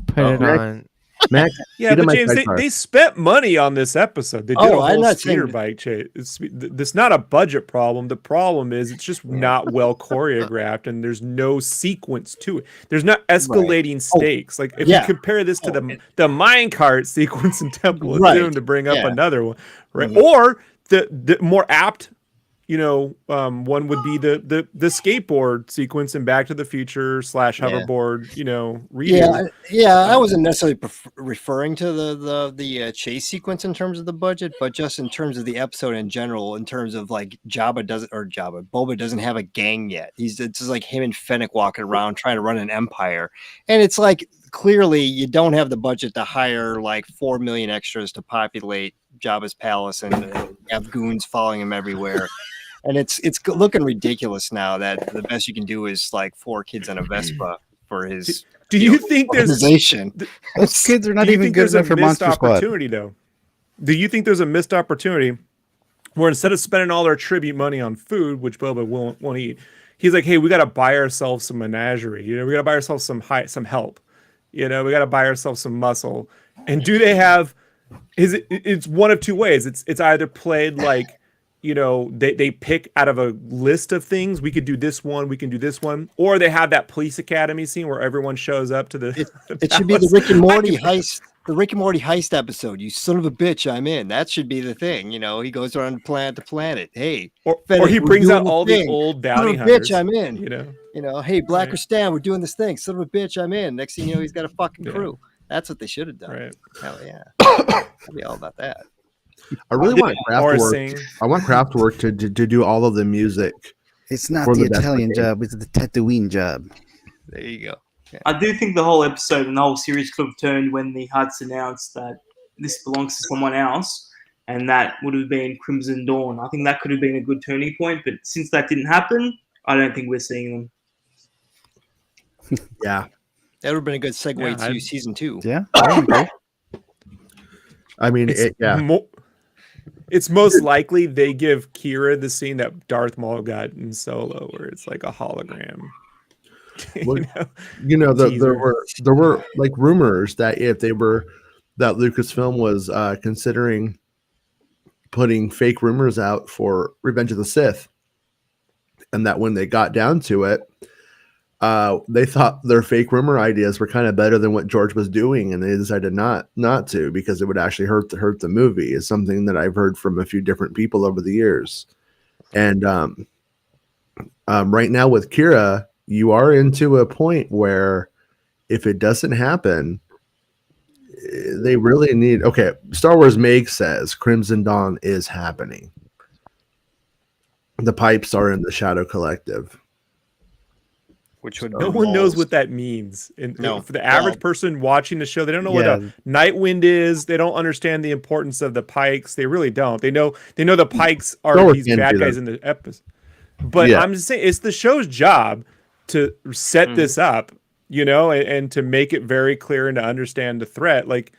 Put it Max- on. Max, Yeah, get in but my James, sidecar. they spent money on this episode. They did Oh, a I'm whole not speeder saying- bike chase. It's not a budget problem. The problem is it's just not well choreographed, and there's no sequence to it. There's not escalating stakes. Like if yeah. you compare this to the minecart sequence in Temple of Right. Doom, to bring up Yeah. another one, right? Mhm. Or the more apt, one would be the skateboard sequence in Back to the Future / hoverboard, redo. Yeah. I wasn't necessarily referring to the chase sequence in terms of the budget, but just in terms of the episode in general, in terms of like Boba doesn't have a gang yet. It's just like him and Fennec walking around trying to run an empire, and it's like clearly you don't have the budget to hire like 4 million extras to populate Jabba's palace and have goons following him everywhere. And it's looking ridiculous now that the best you can do is like 4 kids on a Vespa for his. Do you think there's organization? Those kids are not Do you even think good there's a enough for missed Monster Squad. opportunity, though? Do you think there's a missed opportunity where instead of spending all their tribute money on food, which Boba won't eat, he's like, hey, we got to buy ourselves some menagerie. We got to buy ourselves some help. We got to buy ourselves some muscle. And do they have? It's one of 2 ways. It's either played like, they pick out of a list of things. We could do this one. We can do this one. Or they have that police academy scene where everyone shows up to the. It should be the Rick and Morty heist. The Rick and Morty heist episode. You son of a bitch! I'm in. That should be the thing. He goes around planet to planet. Hey, or Fennec, he we're brings doing out the all thing. the old Son bounty of a hunters. bitch! I'm in. Hey, Black Right. or Stan, we're doing this thing. Son of a bitch! I'm in. Next thing you know, he's got a fucking Yeah. crew. That's what they should have done. Right. Hell yeah! I'd be all about that. I really want Or Kraftwerk. sing. I want Kraftwerk to do all of the music. It's not For the the best Italian game. job; it's the Tatooine job. There you go. I do think the whole episode and the whole series could have turned when the Hutts announced that this belongs to someone else, and that would have been Crimson Dawn. I think that could have been a good turning point, but since that didn't happen, I don't think we're seeing them. Yeah, That would have been a good segue Yeah, to season 2. Yeah, I agree. I mean, It's most likely they give Kira the scene that Darth Maul got in Solo, where it's like a hologram. Well, there Teaser. were like rumors that that Lucasfilm was considering putting fake rumors out for Revenge of the Sith, and that when they got down to it, they thought their fake rumor ideas were kind of better than what George was doing, and they decided not to because it would actually hurt the movie. Is something that I've heard from a few different people over the years, and right now with Kira, you are into a point where if it doesn't happen, they really need. Okay, Star Wars Meg says Crimson Dawn is happening. The pipes are in the Shadow Collective. Which would No one knows what that means. And No. for the average person watching the show, they don't know what a Nightwind is. They don't understand the importance of the Pikes. They really don't. They know the Pikes are Star Wars these can't bad do guys that. in the episode. But Yeah. I'm just saying, it's the show's job to set this up, and to make it very clear and to understand the threat, like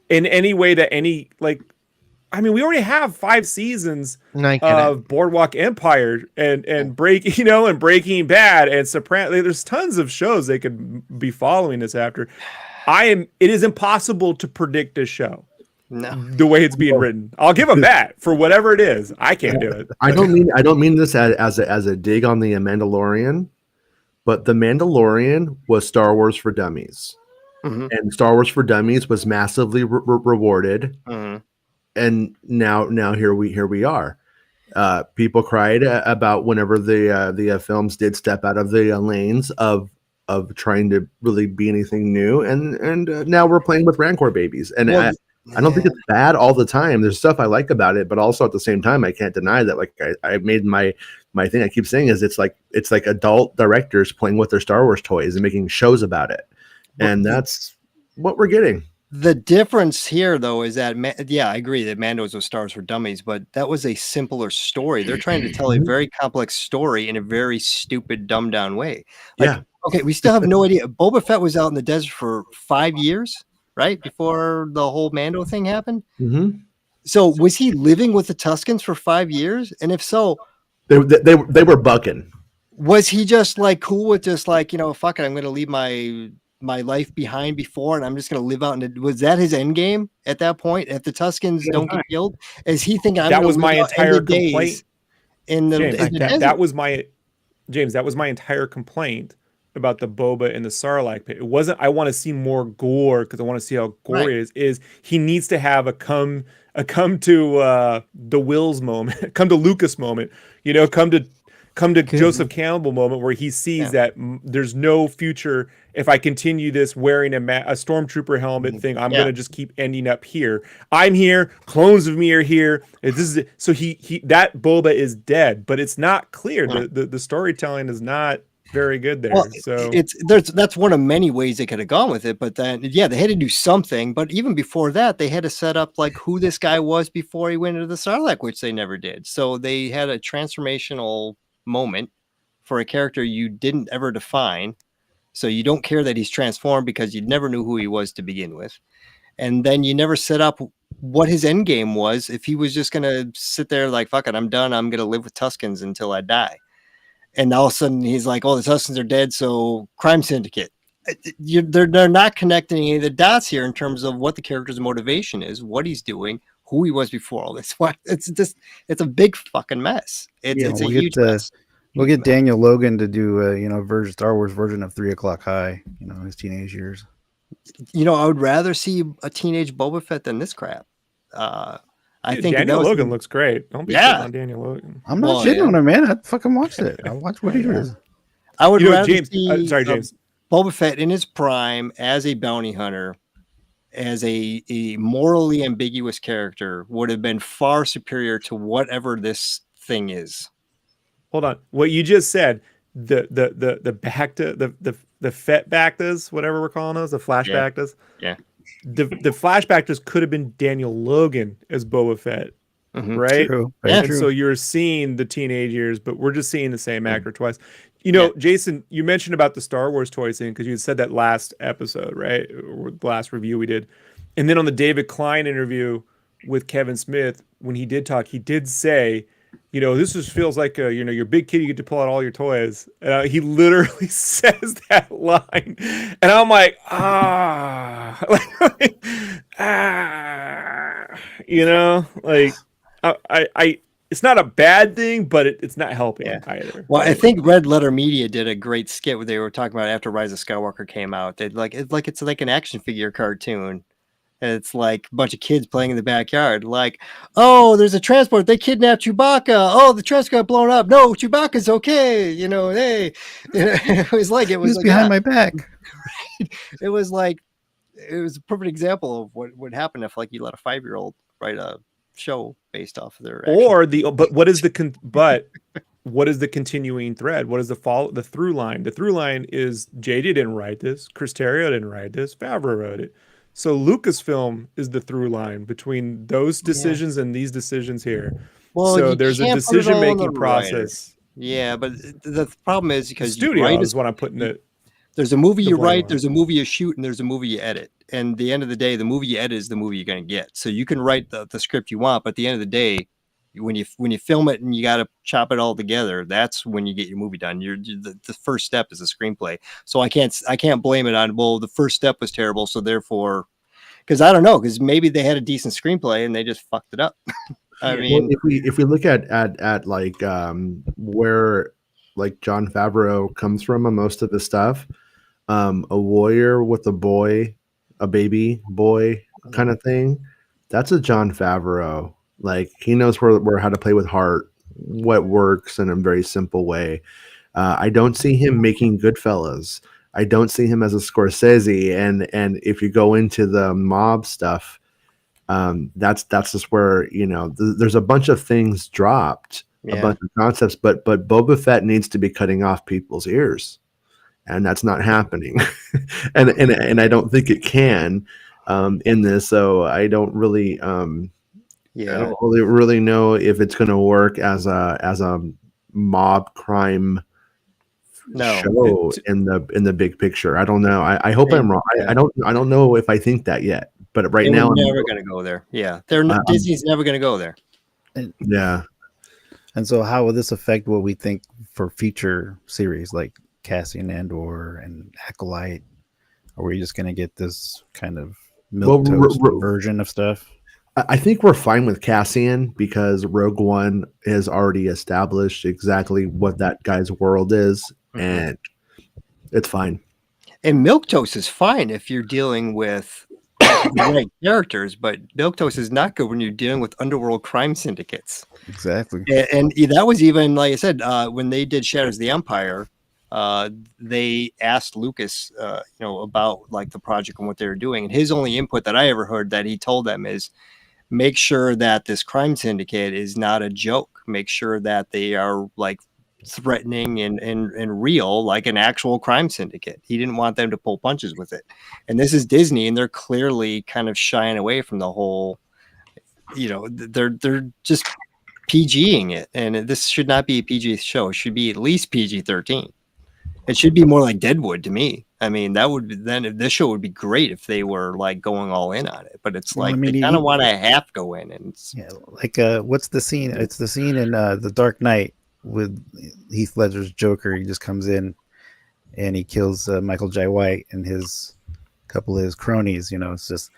in any way that we already have 5 seasons No, I get it. of Boardwalk Empire and Breaking Bad and Sopranos. There's tons of shows they could be following this after. It is impossible to predict this show No. the way it's being written. I'll give them that for whatever it is. I can't do it. I don't mean this as a dig on the Mandalorian, but the Mandalorian was Star Wars for Dummies, Mhm. and Star Wars for Dummies was massively rewarded. Mhm. And now here we are. People cried about whenever the films did step out of the lanes of of trying to really be anything new, and now we're playing with Rancor babies, and Well, I don't think it's bad all the time. There's stuff I like about it, but also at the same time, I can't deny that. Like I made my thing. I keep saying is it's like adult directors playing with their Star Wars toys and making shows about it, and that's what we're getting. The difference here, though, is that I agree that Mando's was Stars for Dummies, but that was a simpler story. They're trying to tell a very complex story in a very stupid, dumbed down way. Like, Yeah. okay, we still have no idea. Boba Fett was out in the desert for 5 years, right, before the whole Mando thing happened. Mm-hmm. So was he living with the Tuscans for 5 years? And if so, they were bucking. Was he just like cool with just like, fuck it, I'm going to leave my life behind before, and I'm just going to live out. And was that his end game at that point? If the Tuscans don't get killed, is he thinking that was my entire complaint in the, James, that was my James, that was my entire complaint about the Boba and the Sarlacc pit. It wasn't I want to see more gore because I want to see how gory it is he needs to have a come to the Wills moment, come to Lucas moment, come to Joseph Campbell moment where he sees that there's no future if I continue this wearing a stormtrooper helmet thing. I'm gonna just keep ending up here. I'm here. Clones of me are here. So he that Boba is dead, but it's not clear. The storytelling is not very good there. Well, so that's one of many ways they could have gone with it. But then they had to do something. But even before that, they had to set up like who this guy was before he went into the Sarlacc, which they never did. So they had a transformational moment for a character you didn't ever define, so you don't care that he's transformed because you never knew who he was to begin with, and then you never set up what his end game was. If he was just gonna sit there like, fuck it, I'm done, I'm gonna live with Tuscans until I die, and all of a sudden he's like, oh, the Tuscans are dead, so crime syndicate. They're not connecting any of the dots here in terms of what the character's motivation is, what he's doing, who he was before all this. It's a big fucking mess. It's a huge mess. We'll get Daniel Logan to do a Star Wars version of 3 O'Clock High, his teenage years. I would rather see a teenage Boba Fett than this crap. I think Daniel Logan looks great. Don't be shitting on Daniel Logan. I'm not shitting on him, man. I fucking watched it. I watched what he was. I would rather James, see James. Boba Fett in his prime as a bounty hunter, as a morally ambiguous character, would have been far superior to whatever this thing is. Hold on. What you just said, the Bacta, the Fett Bactas, whatever we're calling those, the Flash Bactas. Yeah. The Flash Bactas could have been Daniel Logan as Boba Fett, right? True. And so you're seeing the teenage years, but we're just seeing the same actor twice. Jason, you mentioned about the Star Wars toy thing because you had said that last episode, right? Or the last review we did. And then on the David Klein interview with Kevin Smith, when he did talk, he did say, this just feels like your big kid, you get to pull out all your toys. He literally says that line, and I'm like, it's not a bad thing, but it's not helping either. Well, I think Red Letter Media did a great skit where they were talking about after Rise of Skywalker came out. It's like an action figure cartoon. And it's like a bunch of kids playing in the backyard. Like, oh, there's a transport. They kidnapped Chewbacca. Oh, the transport got blown up. No, Chewbacca's okay. Hey, it was like behind my back. It was a perfect example of what would happen if you let a 5-year-old write a show based off of their action. But what is the continuing thread? What is the through line? The through line is JJ didn't write this, Chris Terrio didn't write this, Favreau wrote it. So Lucasfilm is the through line between those decisions and these decisions here. Well, so there's a decision-making process. Yeah, but the problem is because the studio is what I'm putting it. There's a movie you write, there's a movie you shoot, and there's a movie you edit. And at the end of the day, the movie you edit is the movie you're going to get. So you can write the script you want, but at the end of the day, when you film it and you got to chop it all together, that's when you get your movie done. The first step is a screenplay. So I can't blame it on, well, the first step was terrible, so therefore, because I don't know, because maybe they had a decent screenplay and they just fucked it up. I mean, if we look at where Jon Favreau comes from on most of his stuff, a warrior with a baby boy kind of thing, that's a Jon Favreau. He knows where how to play with heart, what works in a very simple way. I don't see him making Goodfellas. I don't see him as a Scorsese. And if you go into the mob stuff, that's just where, you know, there's a bunch of things dropped, a Yeah. bunch of concepts, but Boba Fett needs to be cutting off people's ears, and that's not happening. and I don't think it can in this. So I don't really I Yeah. don't really know if it's going to work as a mob crime No. show in the big picture. I don't know. I hope I'm wrong. Yeah. I don't know if I think that yet. But right They now, were never going to go there. Yeah. Disney's never going to go there. yeah. And so, how will this affect what we think for future series like Cassian Andor and Acolyte? Are we just going to get this kind of milquetoast version of stuff? I think we're fine with Cassian because Rogue One has already established exactly what that guy's world is, and it's fine. And milquetoast is fine if you're dealing with the right characters, but milquetoast is not good when you're dealing with underworld crime syndicates. Exactly. And that was even, like I said, when they did Shadows of the Empire, they asked Lucas, about like the project and what they were doing. And his only input that I ever heard that he told them is, make sure that this crime syndicate is not a joke. Make sure that they are like threatening and real, like an actual crime syndicate. He didn't want them to pull punches with it. And this is Disney, and they're clearly kind of shying away from the whole, they're just PGing it. And this should not be a PG show. It should be at least PG-13. It should be more like Deadwood to me. I mean, that would then this show would be great if they were like going all in on it. But it's like they kind of want to half go in, and like what's the scene? It's the scene in The Dark Knight with Heath Ledger's Joker. He just comes in and he kills Michael J. White and his couple of his cronies. You know, it's just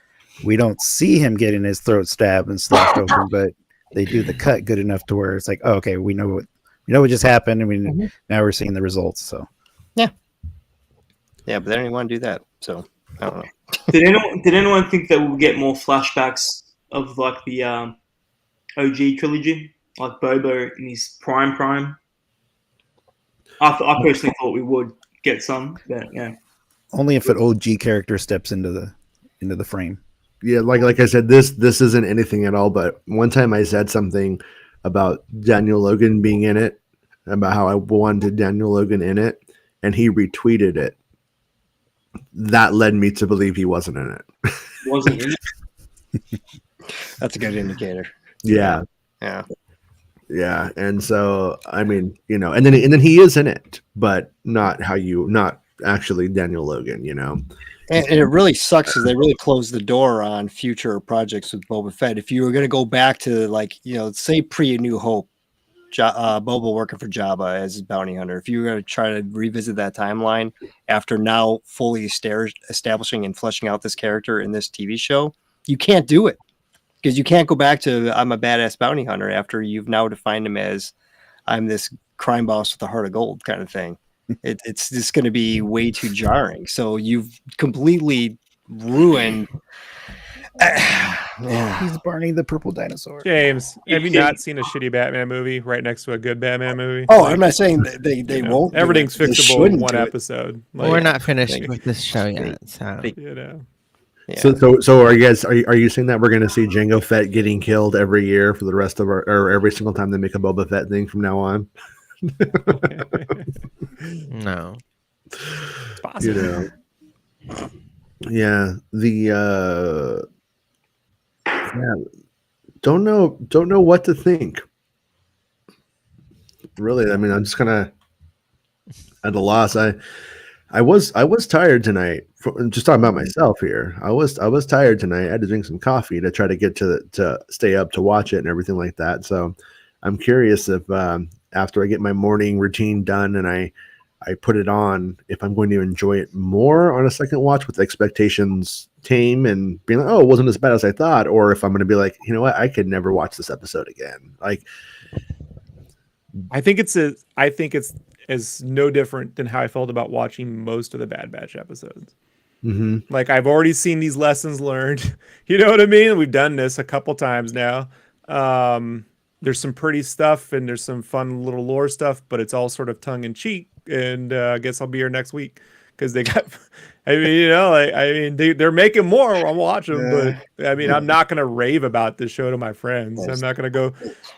we don't see him getting his throat stabbed and slashed open, but they do the cut good enough to where it's like, oh, okay, we know what just happened, and now we're seeing the results. So. Yeah, but they don't even want to do that. So I don't know. Did anyone think that we'll get more flashbacks of like the OG trilogy, like Boba in his prime? I personally thought we would get some, but yeah. Only if an OG character steps into the frame. Yeah, like I said, this isn't anything at all. But one time I said something about Daniel Logan being in it, about how I wanted Daniel Logan in it, and he retweeted it. That led me to believe he wasn't in it. Wasn't in it. That's a good indicator. Yeah. Yeah. And so, I mean, and then he is in it, but not actually Daniel Logan, And it really sucks because they really closed the door on future projects with Boba Fett. If you were going to go back to say pre A New Hope, Boba working for Jabba as his bounty hunter. If you were going to try to revisit that timeline after now fully establishing and fleshing out this character in this TV show, you can't do it because you can't go back to I'm a badass bounty hunter after you've now defined him as I'm this crime boss with a heart of gold kind of thing. It's just going to be way too jarring. So you've completely ruined. He's Barney the purple dinosaur. James, have you not seen a shitty Batman movie right next to a good Batman movie? Oh, I'm not saying that they won't. Everything's fixable in one episode. Like, we're not finished with this show yet, so Yeah. So are you saying that we're going to see Jango Fett getting killed every year for the rest of or every single time they make a Boba Fett thing from now on? No, it's possible. Yeah, don't know what to think. Really, I mean, I'm just kind of at a loss. I was tired tonight. Just talking about myself here. I was tired tonight. I had to drink some coffee to try to get to stay up to watch it and everything like that. So I'm curious if after I get my morning routine done and I put it on, if I'm going to enjoy it more on a second watch with expectations tame and being like, oh, it wasn't as bad as I thought, or if I'm going to be like, you know what, I could never watch this episode again. Like, I think it's as no different than how I felt about watching most of the Bad Batch episodes. Mm-hmm. Like I've already seen these lessons learned. You know what I mean? We've done this a couple times now. There's some pretty stuff and there's some fun little lore stuff, but it's all sort of tongue in cheek. And I guess I'll be here next week because they got. I mean, they're making more. I'm watching, but I mean, I'm not gonna rave about this show to my friends. I'm not gonna go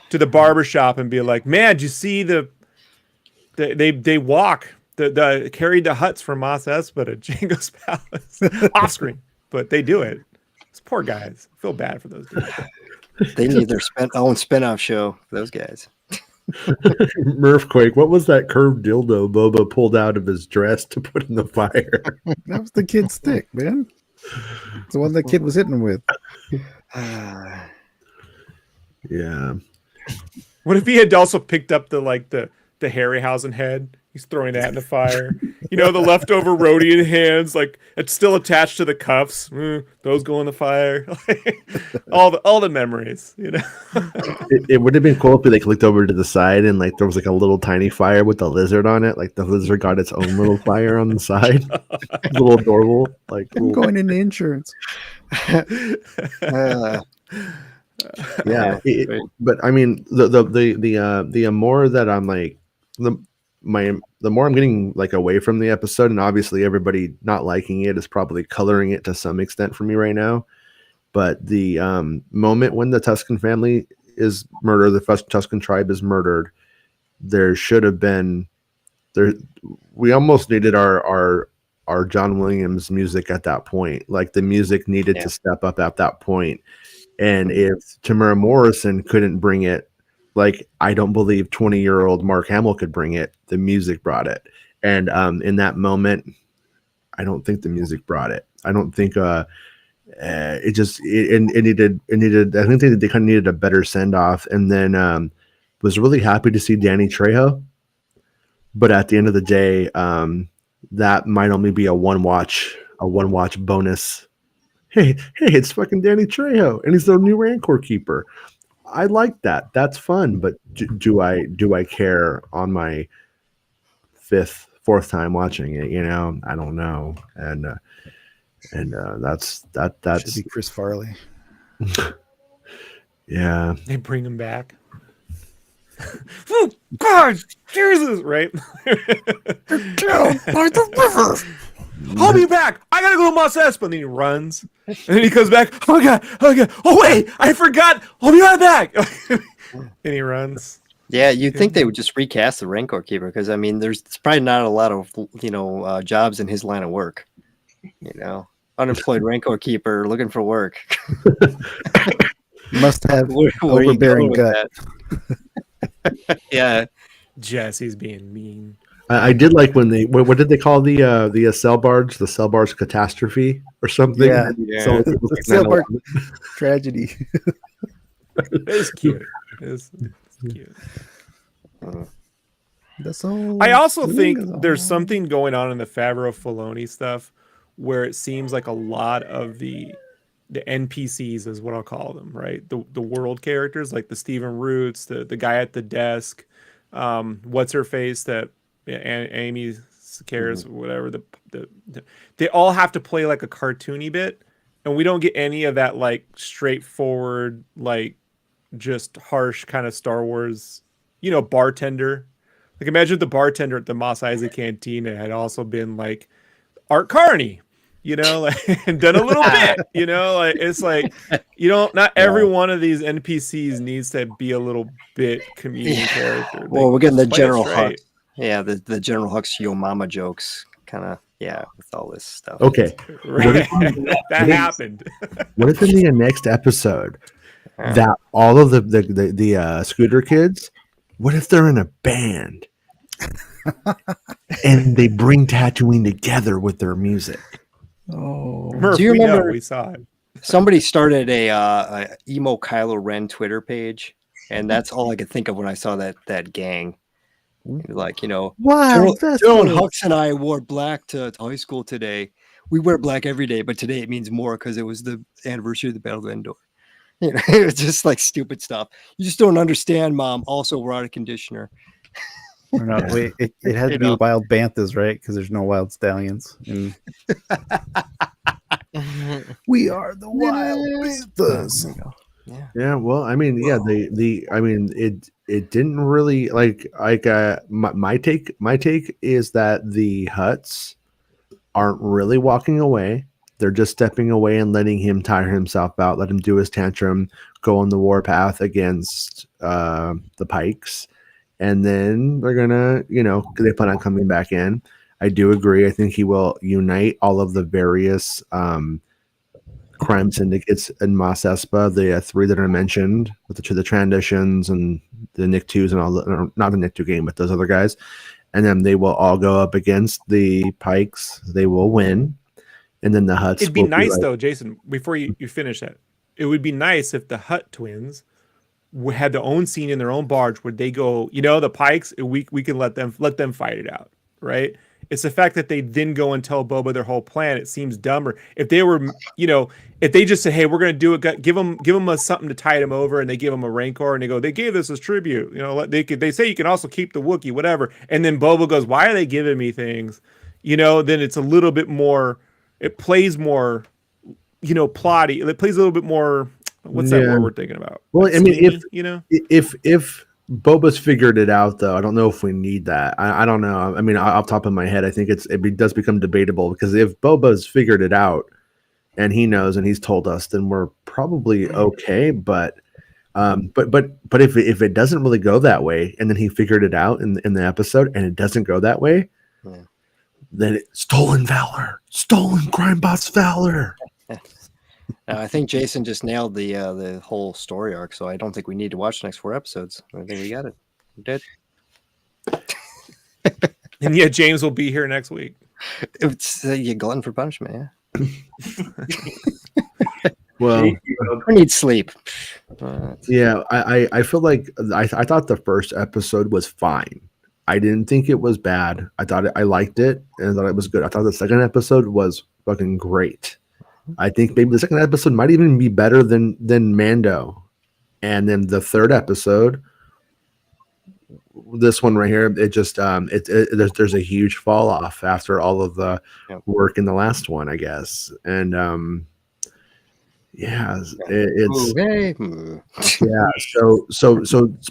to the barber shop and be like, "Man, did you see they walk the carried the huts from Mos Espa to Django's palace off screen," but they do it. Those poor guys. I feel bad for those dudes. They need their own spinoff show for those guys. Murphquake, what was that curved dildo Boba pulled out of his dress to put in the fire? That was the kid's stick, man. It's the one that kid was hitting him with. Yeah. What if he had also picked up the Harryhausen head? He's throwing that in the fire. You know, the leftover Rhodian hands, like it's still attached to the cuffs. Those go in the fire. all the memories, you know. It would have been cool if they clicked over to the side and like there was like a little tiny fire with the lizard on it. Like the lizard got its own little fire on the side. It's a little adorable. Like I'm going into insurance. Yeah, but I mean the more that I'm like the more I'm getting like away from the episode, and obviously everybody not liking it is probably coloring it to some extent for me right now. But the moment when the Tuscan family is murdered, the first Tuscan tribe is murdered, there should have been there. We almost needed our John Williams music at that point. Like the music needed to step up at that point. And if Tamara Morrison couldn't bring it, like I don't believe 20-year-old Mark Hamill could bring it. The music brought it, and in that moment, I don't think the music brought it. I don't think it needed. I think they kind of needed a better send off, and then was really happy to see Danny Trejo, but at the end of the day, that might only be a one watch bonus. Hey, it's fucking Danny Trejo, and he's the new Rancor keeper. I like that. That's fun, but do I care on my fourth time watching it? You know, I don't know, and that's Should be Chris Farley. Yeah, they bring him back. Oh God, Jesus! Right? Down by the river. I'll be back. I gotta go to Mos Espa. And then he runs. And then he comes back. Oh my God. Oh wait, I forgot. I'll be right back. And he runs. Yeah, you'd think they would just recast the Rancor keeper because I mean, there's probably not a lot of jobs in his line of work. You know, unemployed Rancor keeper looking for work. Must have Where overbearing gut. Yeah. Jesse's being mean. I did like when they what did they call the cell barge? The cell barge catastrophe or something? Yeah. So it was like Cell barge 9/11. tragedy. It's cute. It's cute. That's all. I also think there's something going on in the Favreau Filoni stuff where it seems like a lot of the NPCs is what I'll call them, right? The world characters, like the Stephen Roots, the guy at the desk, what's her face, that Amy Sedaris, whatever. They all have to play like a cartoony bit, and we don't get any of that like straightforward, like just harsh kind of Star Wars, bartender. Like imagine if the bartender at the Mos Eisley Cantina had also been like Art Carney, like and done a little bit, like it's like not every one of these NPCs needs to be a little bit comedic character. Well, we're getting the General Hux. Yeah, the General Hux Yo Mama jokes kind of with all this stuff. Okay. Right. That happened. What if in the next episode that all of the scooter kids, what if they're in a band and they bring Tatooine together with their music? Oh, Murph, do you remember? We saw it. Somebody started a emo Kylo Ren Twitter page, and that's all I could think of when I saw that gang. Like, wow, General Hux and I wore black to high school today. We wear black every day, but today it means more because it was the anniversary of the Battle of Endor. It was just like stupid stuff. You just don't understand, Mom. Also, we're out of conditioner. Wait, it had to be wild banthas, right? Because there's no wild stallions. And we are the wild banthas. Yeah, well, I mean, it didn't really like my take is that the Huts aren't really walking away. They're just stepping away and letting him tire himself out, let him do his tantrum, go on the warpath against the Pikes. And then they're gonna, they plan on coming back in. I do agree. I think he will unite all of the various crime syndicates in Mos Espa, the three that are mentioned, with the Transitions and the Nicktoons and all the, not the Nicktoon game, but those other guys. And then they will all go up against the Pikes. They will win. And then the Huts. It'd be nice though, Jason, before you finish that, it would be nice if the Hutt twins had their own scene in their own barge where they go, the Pikes, we can let them fight it out, right? It's the fact that they then go and tell Boba their whole plan. It seems dumber. If they were, if they just said, "Hey, we're going to do it," give them something to tide them over, and they give them a Rancor, and they go, "They gave this as tribute." They say you can also keep the Wookiee, whatever. And then Boba goes, "Why are they giving me things?" Then it's a little bit more. It plays more, plotty. It plays a little bit more. What's that word we're thinking about? Well, like I mean, if if Boba's figured it out, though, I don't know if we need that. I don't know. I mean, off the top of my head, I think it does become debatable, because if Boba's figured it out and he knows and he's told us, then we're probably okay. But if it doesn't really go that way, and then he figured it out in the episode, and it doesn't go that way, then it's stolen valor, stolen crime boss valor. I think Jason just nailed the whole story arc, so I don't think we need to watch the next 4 episodes. I think we got it. We did. And yeah, James will be here next week. It's you glutton for punishment, yeah. Well, we need sleep. Yeah, I feel like I thought the first episode was fine. I didn't think it was bad. I liked it, and I thought it was good. I thought the second episode was fucking great. I think maybe the second episode might even be better than Mando. And then the third episode, this one right here, it just there's a huge fall off after all of the work in the last one, I guess. And it's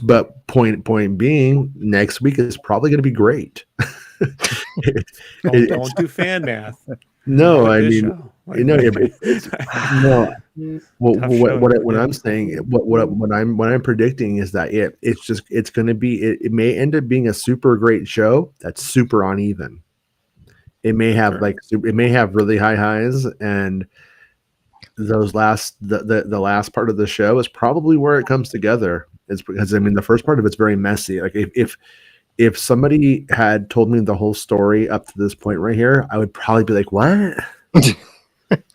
but point being, next week is probably going to be great. Don't do fan math. No, I mean, no. What I'm saying, what I'm predicting is that it's going to be, it may end up being a super great show that's super uneven. It may have it may have really high highs, and those the last part of the show is probably where it comes together. It's because, I mean, the first part of it's very messy. Like if somebody had told me the whole story up to this point right here, I would probably be like, what?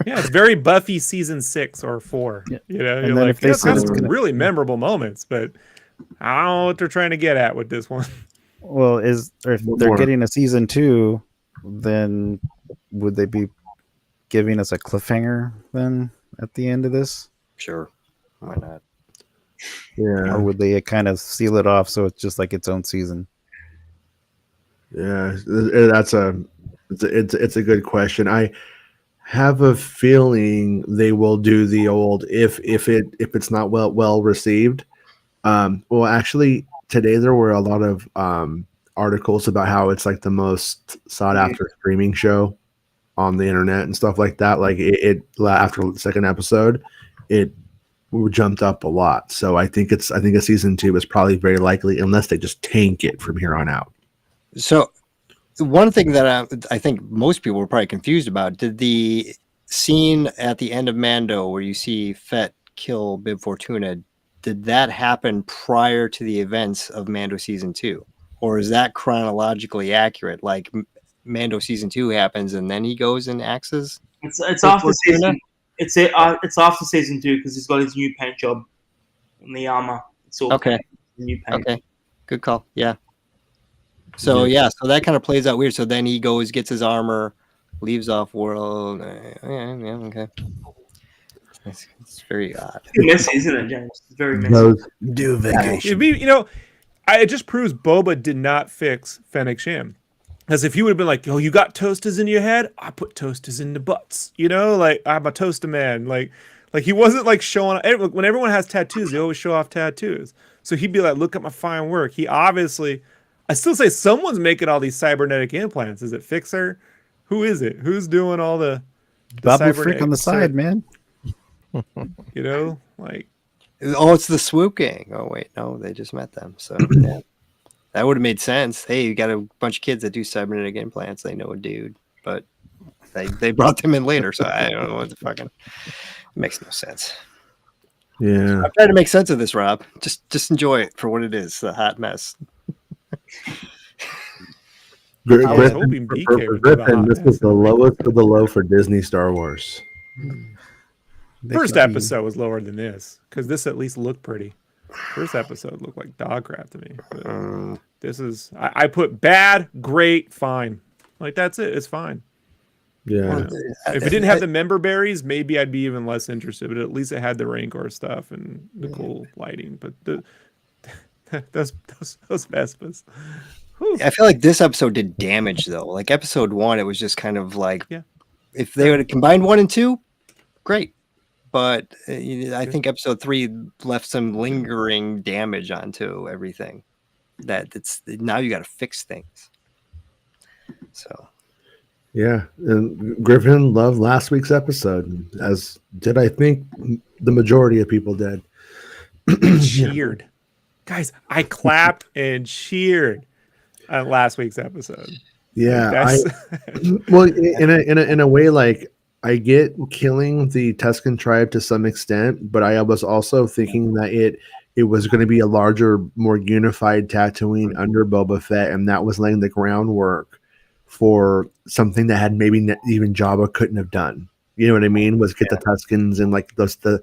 Yeah, it's very Buffy season 6 or 4. Yeah. You're like, if they have some really memorable moments, but I don't know what they're trying to get at with this one. Well, if they're getting a season 2, then would they be giving us a cliffhanger then at the end of this? Sure, why not? Yeah. Or would they kind of seal it off so it's just like its own season? Yeah, it's a good question. I have a feeling they will do the old if it's not well received. Well, actually, today there were a lot of articles about how it's like the most sought after streaming show on the internet and stuff like that. Like it after the second episode, it jumped up a lot. So I think a season 2 is probably very likely, unless they just tank it from here on out. So one thing that I think most people were probably confused about, did the scene at the end of Mando where you see Fett kill Bib Fortuna, did that happen prior to the events of Mando season 2? Or is that chronologically accurate? Like Mando season 2 happens and then he goes and axes? It's after season. It's after season 2 because he's got his new paint job and the armor. It's all okay. New paint. Okay, good call. Yeah. So so that kind of plays out weird. So then he goes, gets his armor, leaves off world. Okay. It's very odd. It's messy, isn't it, James? It's very messy. Do vacation. It just proves Boba did not fix Fennec Shand. Because if he would have been like, "Oh, you got toasters in your head? I put toasters in the butts." Like, I'm a toaster man. Like he wasn't like showing. When everyone has tattoos, they always show off tattoos. So he'd be like, "Look at my fine work." He obviously, I still say someone's making all these cybernetic implants. Is it Fixer? Who is it? Who's doing all the Babu Frick on the cybernetics, side, man. You know, like Oh, it's the Swoop Gang. Oh wait, no, they just met them. So yeah, that would have made sense. Hey, you got a bunch of kids that do cybernetic implants. They know a dude, but they brought them in later. So I don't know what the fucking makes no sense. Yeah. I'm trying to make sense of this, Rob. Just enjoy it for what it is, a hot mess. I was hoping BK would do the Griffin, hot this mess. is the lowest of the low for Disney Star Wars. First episode was lower than this because this at least looked pretty. First episode looked like dog crap to me. But this is I put bad, great, fine. Like that's it. It's fine. Yeah. If it didn't have the member berries, maybe I'd be even less interested. But at least it had the Rancor stuff and the cool lighting. But those Vespas. Whew. I feel like this episode did damage though. Like episode 1, it was just kind of like, if they would have combined 1 and 2, great. But I think episode 3 left some lingering damage onto everything. That it's now you got to fix things. So. Yeah, and Griffin loved last week's episode, as did I think the majority of people did. Cheered, guys! I clapped and cheered on last week's episode. Yeah, well, in a way, like I get killing the Tuscan tribe to some extent, but I was also thinking that it was going to be a larger, more unified Tatooine under Boba Fett, and that was laying the groundwork for something that had maybe even Jabba couldn't have done. You know what I mean? Was get the Tuscans and like the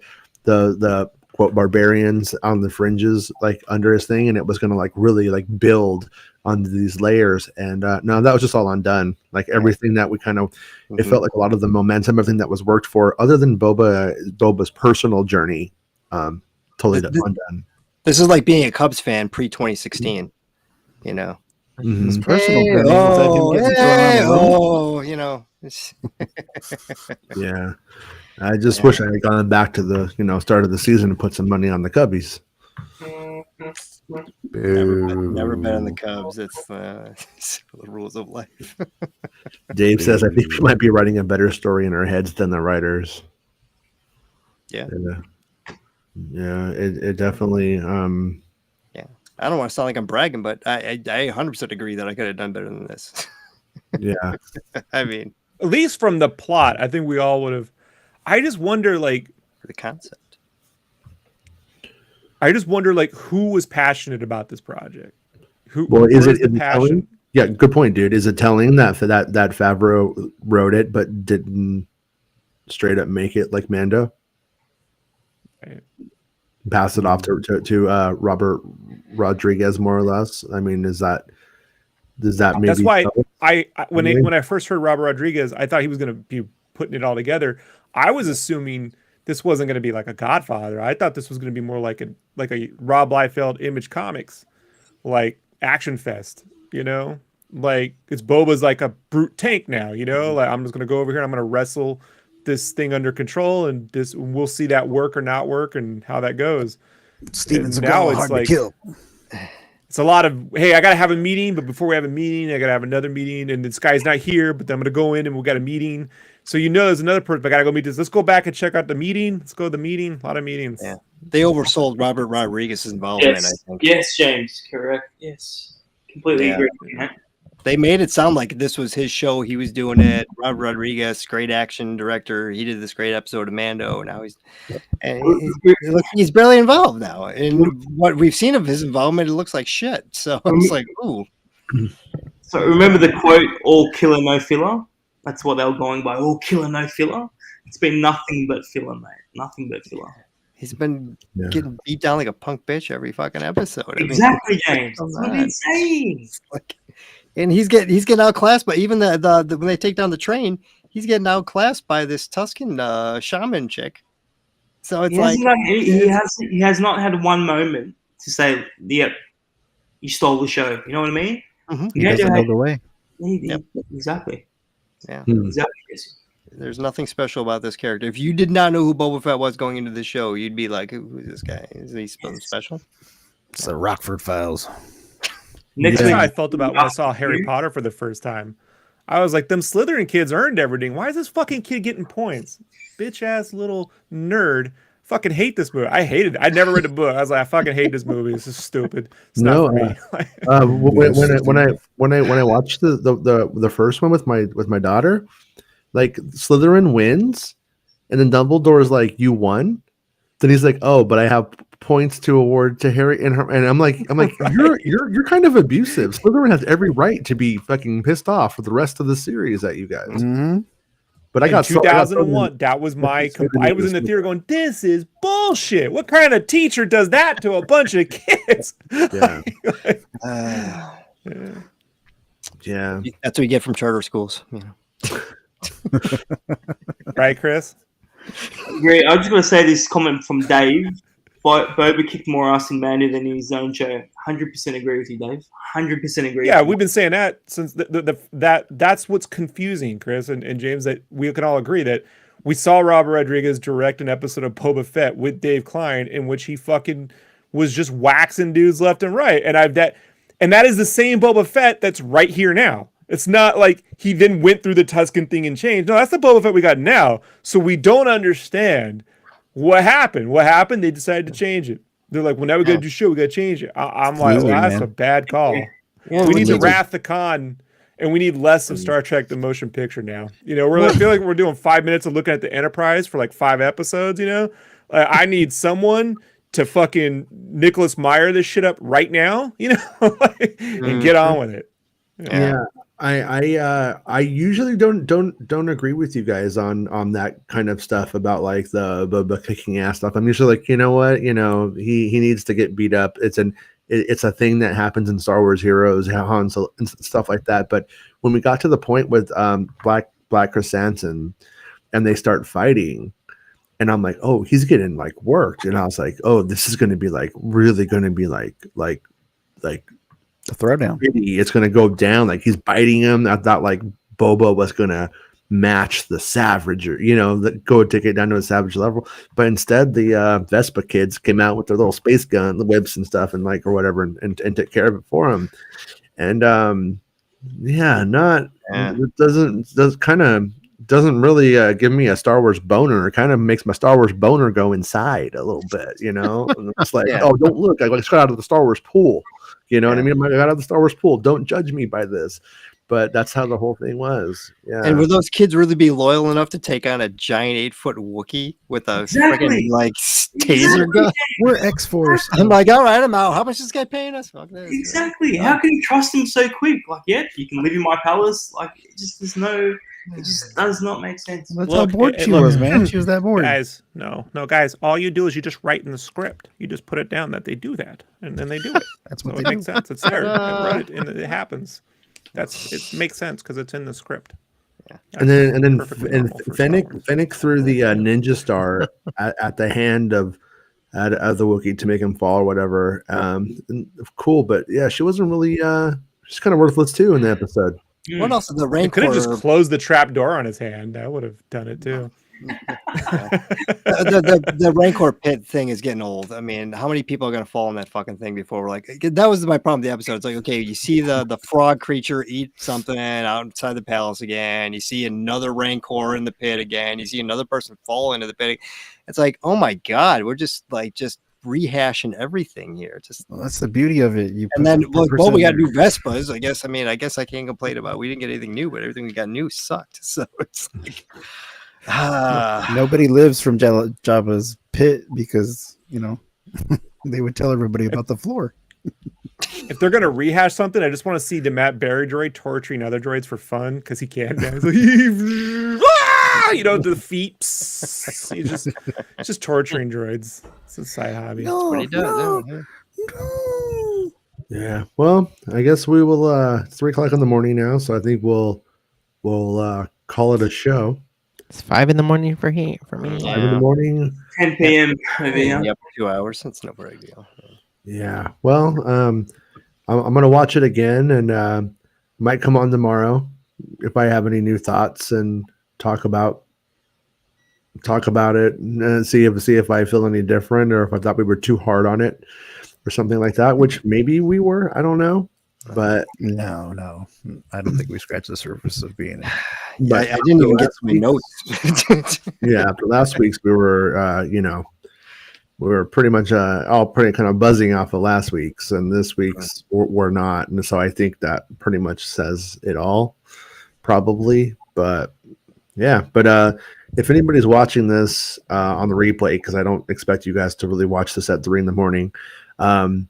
quote barbarians on the fringes like under his thing, and it was going to like really like build on these layers. And no, that was just all undone. Like everything that we kind of it felt like a lot of the momentum, everything that was worked for, other than Boba's personal journey, totally undone. This is like being a Cubs fan pre 2016. You know. His personal journey was him getting thrown on the road. You know. Yeah, I just wish I had gone back to the start of the season and put some money on the Cubbies. Never bet on the Cubs. It's the rules of life. Dave says, I think we might be writing a better story in our heads than the writers. Yeah. Yeah, it definitely. Yeah. I don't want to sound like I'm bragging, but I 100% agree that I could have done better than this. Yeah. I mean, at least from the plot, I think we all would have. I just wonder, like, the concept. I just wonder, like, who was passionate about this project? Is it the passion? Telling? Yeah, good point, dude. Is it telling that Favreau wrote it but didn't straight up make it like Mando? Right. Pass it off to Robert Rodriguez, more or less. I mean, does that maybe? That's why when I first heard Robert Rodriguez, I thought he was going to be putting it all together. I was assuming this wasn't going to be like a Godfather. I thought this was going to be more like a Rob Liefeld Image Comics, like action fest. Like it's Boba's like a brute tank now. Like I'm just going to go over here and I'm going to wrestle this thing under control, and we'll see that work or not work and how that goes. Steven Seagal hard to kill. It's a lot of, hey, I got to have a meeting, but before we have a meeting, I got to have another meeting, and this guy's not here, but then I'm going to go in and we got a meeting. So there's another person, but I got to go meet this. Let's go back and check out the meeting. Let's go to the meeting. A lot of meetings. Yeah. They oversold Robert Rodriguez's involvement, Yes. I think. Yes, James, correct. Yes. Completely agree. They made it sound like this was his show. He was doing it. Robert Rodriguez, great action director. He did this great episode of Mando. Now he's barely involved now. And what we've seen of his involvement, it looks like shit. So it's like, ooh. So remember the quote, all killer, no filler? That's what they were going by, all killer, no filler. It's been nothing but filler, mate. Nothing but filler. He's been getting beat down like a punk bitch every fucking episode. Exactly, James. That's what I'm saying. And he's getting outclassed, but even the when they take down the train, he's getting outclassed by this Tuscan shaman chick. So it's he has not had one moment to say, "Yep, you stole the show." You know what I mean? Mm-hmm. He doesn't know the way. Exactly. Yeah. Exactly. There's nothing special about this character. If you did not know who Boba Fett was going into the show, you'd be like, "Who's this guy? Is he special?" It's the Rockford Files. Next thing I felt about when I saw Harry Potter for the first time, I was like, them Slytherin kids earned everything. Why is this fucking kid getting points? Bitch ass little nerd. Fucking hate this movie. I hated it. I never read the book. I was like, I fucking hate this movie. This is stupid. It's not No, for me. when I watched the first one with my daughter, like Slytherin wins, and then Dumbledore's like, "You won." Then he's like, "Oh, but I have points to award to Harry and her." And I'm like, you're kind of abusive. Slytherin has every right to be fucking pissed off for the rest of the series at you guys. Mm-hmm. But I in got 2001, that was my. I was in the theater going, "This is bullshit. What kind of teacher does that to a bunch of kids?" Yeah. Yeah, that's what you get from charter schools. You know. Right, Chris? Great. I was just going to say this comment from Dave. Boba kicked more ass in Mandy than in his own show. 100% agree with you, Dave. 100% agree. Yeah, with we've been saying that since that's what's confusing, Chris and James. That we can all agree that we saw Robert Rodriguez direct an episode of Boba Fett with Dave Klein in which he fucking was just waxing dudes left and right, and that is the same Boba Fett that's right here now. It's not like he then went through the Tusken thing and changed. No, that's the Boba Fett we got now. So we don't understand what happened. What happened? They decided to change it. They're like, well, now we got to do shit. We got to change it. I'm like, well, that's a bad call. Yeah, we need the Wrath the Khan, and we need less of Star Trek the motion picture now. You know, I feel like we're doing 5 minutes of looking at the Enterprise for like 5 episodes. You know, I need someone to fucking Nicholas Meyer this shit up right now. You know, and get on with it. Yeah. I usually don't agree with you guys on that kind of stuff about like the kicking ass stuff. I'm usually like, you know what, he needs to get beat up. It's a thing that happens in Star Wars Heroes, Han Solo, and stuff like that. But when we got to the point with Black Chrysanthemum and they start fighting, and I'm like, oh, he's getting like worked, and I was like, oh, this is going to be like really going to be like the throwdown. It's going to go down. Like he's biting him. I thought like Boba was going to match the savage, or go take it down to a savage level. But instead, the Vespa kids came out with their little space gun, the whips and stuff, and like or whatever, and took care of it for him. And it doesn't really give me a Star Wars boner. It kind of makes my Star Wars boner go inside a little bit. And it's like, oh, don't look! I just got out of the Star Wars pool. You know what I mean? I got out of the Star Wars pool. Don't judge me by this. But that's how the whole thing was. Yeah. And would those kids really be loyal enough to take on a giant 8-foot Wookiee with a freaking like taser gun? We're X-Force. I'm like, all right, I'm out. How much is this guy paying us? Exactly. How can you trust him so quick? Like, yeah, you can live in my palace. Like, it just does not make sense. That's how bored she was, man. She was that bored. Guys, no, guys. All you do is you just write in the script. You just put it down that they do that, and then they do it. That's what it makes sense. It's there. I wrote it, and it happens. It makes sense because it's in the script. Yeah. And then Fennec threw the ninja star at the hand of the Wookiee to make him fall or whatever. Cool, but yeah, she wasn't really. She's kind of worthless too in the episode. What else? The Rancor could have just closed the trap door on his hand. That would have done it too. The Rancor pit thing is getting old. I mean, how many people are going to fall in that fucking thing before we're like, that was my problem with the episode. It's like, okay, you see the frog creature eat something outside the palace again. You see another Rancor in the pit again. You see another person fall into the pit. It's like, oh my God, we're just rehashing everything here. That's the beauty of it. And then we got new Vespas. I guess I can't complain about it. We didn't get anything new, but everything we got new sucked. So it's like nobody lives from Jabba's pit because they would tell everybody about the floor. If they're gonna rehash something, I just want to see the Matt Berry droid torturing other droids for fun because he can. He's like, the feet. He's just torturing droids. It's a side hobby. That's what he does. Yeah. Well, I guess we will. It's 3:00 in the morning now, so I think we'll call it a show. It's 5 in the morning for me. 5 in the morning. 10 p.m. over here. Yep, 2 hours. That's no big deal. Yeah. Well, I'm gonna watch it again, and might come on tomorrow if I have any new thoughts and talk about it and see if I feel any different or if I thought we were too hard on it or something like that. Which maybe we were. I don't know. But No, I don't think we scratched the surface of being. but I didn't even get to my last notes. yeah, after last week's, we were we were pretty much all pretty kind of buzzing off of last week's, and this week's we're not, and so I think that pretty much says it all, probably. But yeah, but if anybody's watching this on the replay, because I don't expect you guys to really watch this at 3 a.m,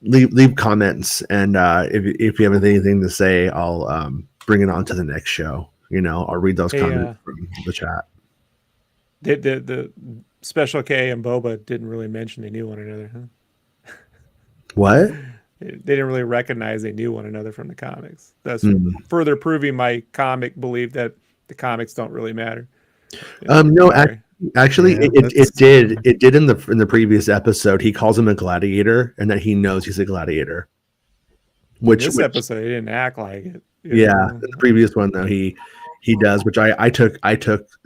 leave comments, and if you have anything to say, I'll bring it on to the next show. I'll read those comments from the chat. The Special K and Boba didn't really mention they knew one another, huh? What? They didn't really recognize they knew one another from the comics. That's further proving my comic belief that the comics don't really matter. No, actually, it did in the previous episode. He calls him a gladiator, and that he knows he's a gladiator. Which episode he didn't act like it. Yeah, in the previous one though he does, which I took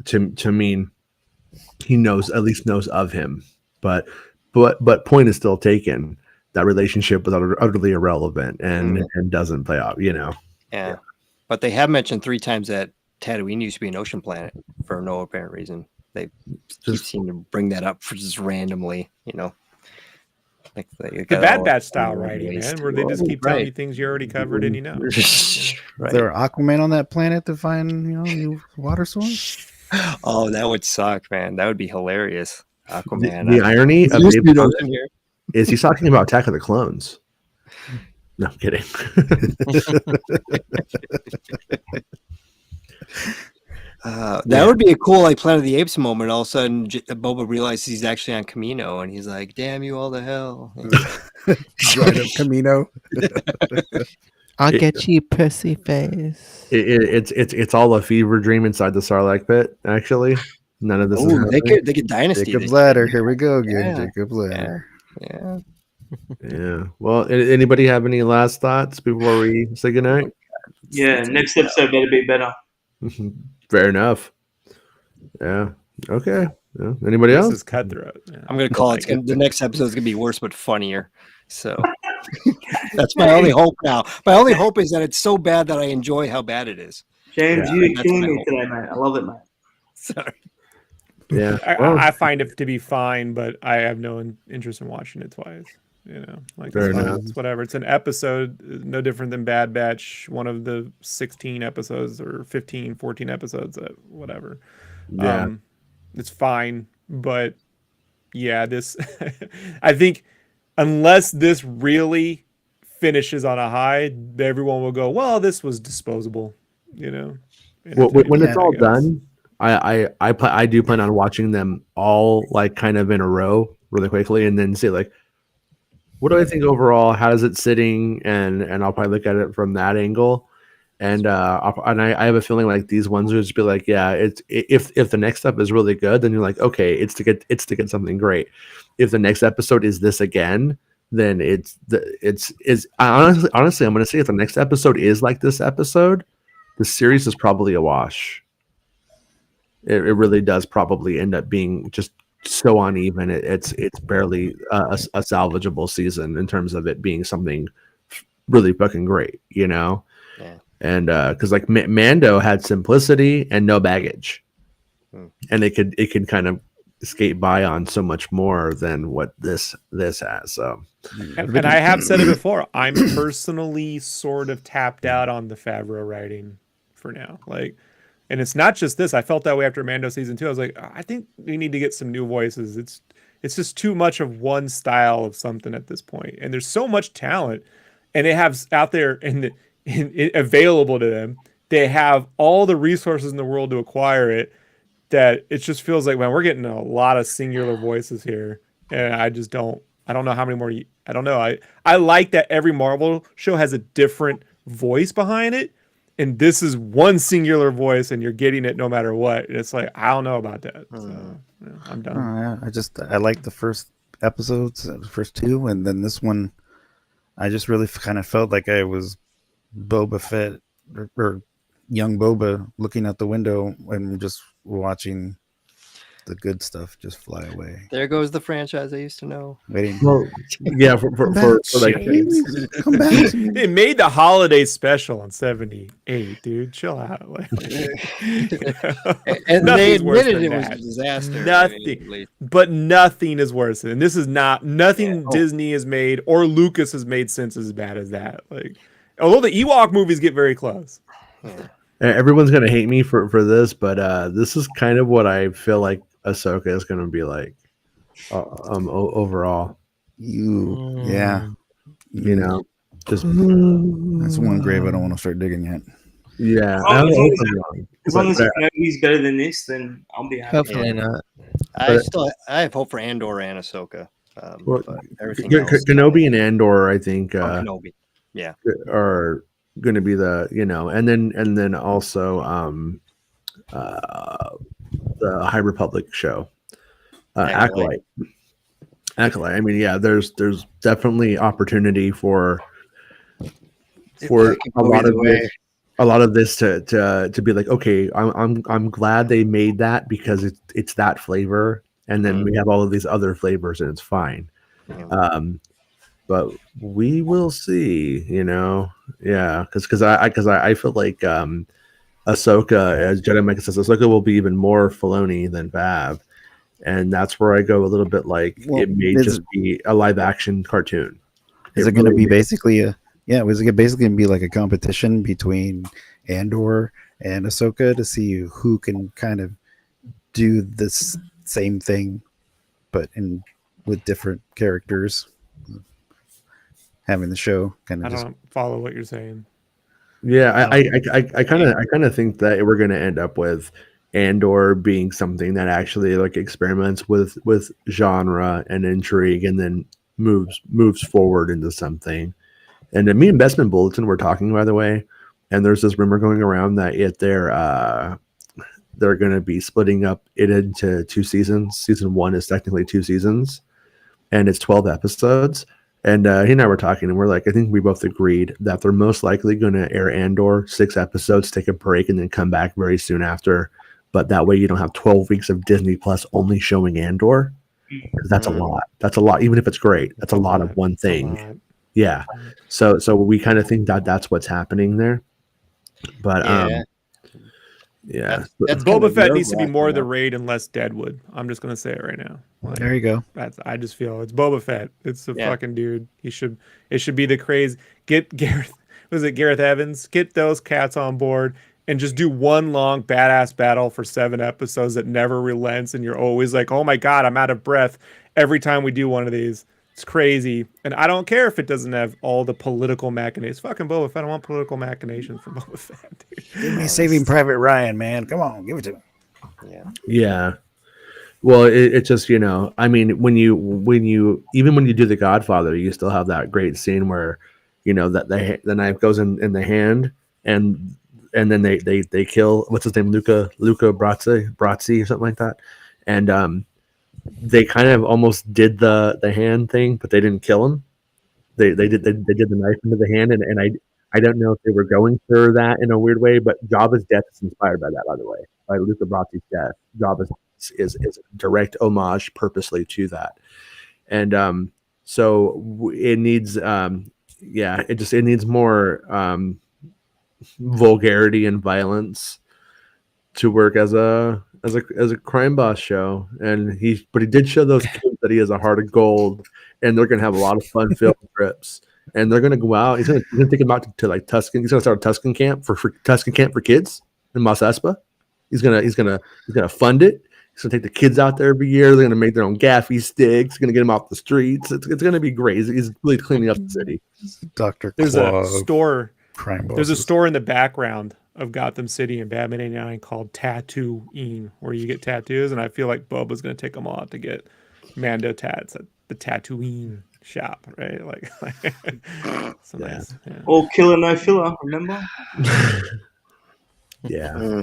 to mean he at least knows of him. But point is still taken. That relationship was utterly irrelevant and doesn't play out. Yeah, but they have mentioned 3 times that Tatooine used to be an ocean planet for no apparent reason. They keep seeming to bring that up for just randomly, like the Bad Batch style writing, man, where they just keep telling you things you already covered and you know. Right. Is there an Aquaman on that planet to find new water source? Oh, that would suck, man. That would be hilarious. Aquaman. The irony of David is he's talking about Attack of the Clones. No, I'm kidding. That would be a cool Planet of the Apes moment. All of a sudden, Boba realizes he's actually on Camino, and he's like, "Damn you all to hell!" Right up Camino. I'll get you, pussy face. It's all a fever dream inside the Sarlacc pit. Actually, none of this. They get Dynasty. Jacob's Ladder. Here we go again. Yeah. Jacob's Ladder. Yeah. Well, anybody have any last thoughts before we say goodnight? Yeah. Next episode better be better. Fair enough. Yeah. Okay. Yeah. Anybody else? This is cutthroat. Yeah. I'm gonna call it. The next episode is gonna be worse but funnier. So that's my only hope now. My only hope is that it's so bad that I enjoy how bad it is. James, you're killing me today, man. I love it, man. Sorry. Yeah. I find it to be fine, but I have no interest in watching it twice. It's whatever. It's an episode, no different than Bad Batch, one of the 16 episodes or 15, 14 episodes, whatever. Yeah. It's fine, but yeah, this I think unless this really finishes on a high, everyone will go, well, this was disposable, When it's all done, I do plan on watching them all kind of in a row really quickly, and then say what do I think overall? How is it sitting? And I'll probably look at it from that angle. And I have a feeling these ones will just be it's if the next step is really good, then you're like, okay, it's to get something great. If the next episode is this again, then honestly I'm gonna say if the next episode is like this episode, the series is probably a wash. It really does probably end up being just so uneven. It's barely a salvageable season in terms of it being something really fucking great, Yeah. And because Mando had simplicity and no baggage, and it could kind of skate by on so much more than what this has. So, and I have said it before. I'm personally sort of tapped out on the Favreau writing for now. And it's not just this. I felt that way after Mando season 2. I was like, I think we need to get some new voices. It's just too much of one style of something at this point. And there's so much talent, and they have out there available to them. They have all the resources in the world to acquire it. That it just feels like, man, we're getting a lot of singular voices here, and I don't know how many more. I don't know. I like that every Marvel show has a different voice behind it. And this is one singular voice, and you're getting it no matter what. And it's I don't know about that. So I'm done. I like the first episodes, the first 2, and then this one, I just really kind of felt like I was Boba Fett or young Boba looking out the window and just watching the good stuff just fly away. There goes the franchise I used to know. Waiting. Well, yeah, for like Come back to me. It made the holiday special on 78, dude. Chill out. Like, And they nothing's worse admitted than it was a that. disaster. Nothing, but nothing is worse. And this is not nothing Yeah. Disney has made or Lucas has made since as bad as that. Like, although the Ewok movies get very close. Yeah. everyone's gonna hate me for this, but this is kind of what I feel like Ahsoka is gonna be like overall. Yeah. You know, just That's one grave I don't want to start digging yet. yeah. Oh, I as hope long I'm wrong, As long but- as he's better than this, then I'll be happy. Hopefully not. I have hope for Andor and Ahsoka. Well, But everything else, Kenobi and Andor, I think, Kenobi. Yeah. are going to be the and then also the High Republic show, Acolyte. I mean, yeah, there's definitely opportunity for a lot of this to be like, okay, I'm glad they made that because it's that flavor, and then we have all of these other flavors and it's fine. But we will see, yeah, because I feel like Ahsoka, as Jedi Mike says, Ahsoka will be even more Filoni than Vav, and that's where I go a little bit like it may just be a live action cartoon. Is it going to be basically was it basically going to be like a competition between Andor and Ahsoka to see who can kind of do this same thing, but with different characters? Having the show kind of I don't follow what you're saying. Yeah, I kind of think that we're going to end up with Andor being something that actually like experiments with genre and intrigue, and then moves forward into something. And me and Bestman Bulletin were talking, by the way, and there's this rumor going around that they're going to be splitting up it into 2 seasons. Season 1 is technically 2 seasons, and it's 12 episodes. And he and I were talking, and we're like, I think we both agreed that they're most likely going to air Andor 6 episodes, take a break, and then come back very soon after. But that way you don't have 12 weeks of Disney Plus only showing Andor. Because that's a lot. That's a lot. Even if it's great, that's a lot of one thing. Yeah. So we kind of think that that's what's happening there. But yeah. That's Boba Fett needs to be more the raid and less Deadwood. I'm just gonna say it right now. Like, there you go. I just feel it's Boba Fett. It's the fucking dude. It should be the craze. Get Gareth. Was it Gareth Evans? Get those cats on board and just do one long badass battle for 7 episodes that never relents, and you're always like, oh my god, I'm out of breath every time we do one of these. It's crazy. And I don't care if it doesn't have all the political machinations. Fucking Boba Fett. I want political machinations from Boba Fett, dude. Give me Saving Private Ryan, man. Come on, give it to me. Yeah. Well, it's just, I mean, when you even when you do The Godfather, you still have that great scene where, that the knife goes in the hand, and then they kill, what's his name, Luca Brazzi or something like that, and they kind of almost did the hand thing, but they didn't kill him. They did the knife into the hand, and I don't know if they were going for that in a weird way, but Jabba's death is inspired by that, by the way, by Luca Brazzi's death. Jabba's is a direct homage purposely to that, and so it needs it needs more vulgarity and violence to work as a crime boss show. And he did show those kids that he has a heart of gold, and they're gonna have a lot of fun field trips, and they're gonna go out. He's gonna take them out to like Tuscan. He's gonna start a Tuscan camp for Tuscan camp for kids in Mos Espa. He's gonna fund it. He's gonna take the kids out there every year. They're gonna make their own gaffy sticks. He's gonna get them off the streets. It's gonna be great. He's really cleaning up the city. Dr. There's Claw, a store. crime There's a bosses. store in the background of Gotham City in Batman 89 called Tattooing, where you get tattoos, and I feel like Boba's gonna take them all out to get Mando tats at the Tattooing shop, right? Like so nice. Yeah. All killer, no filler. Remember? Yeah.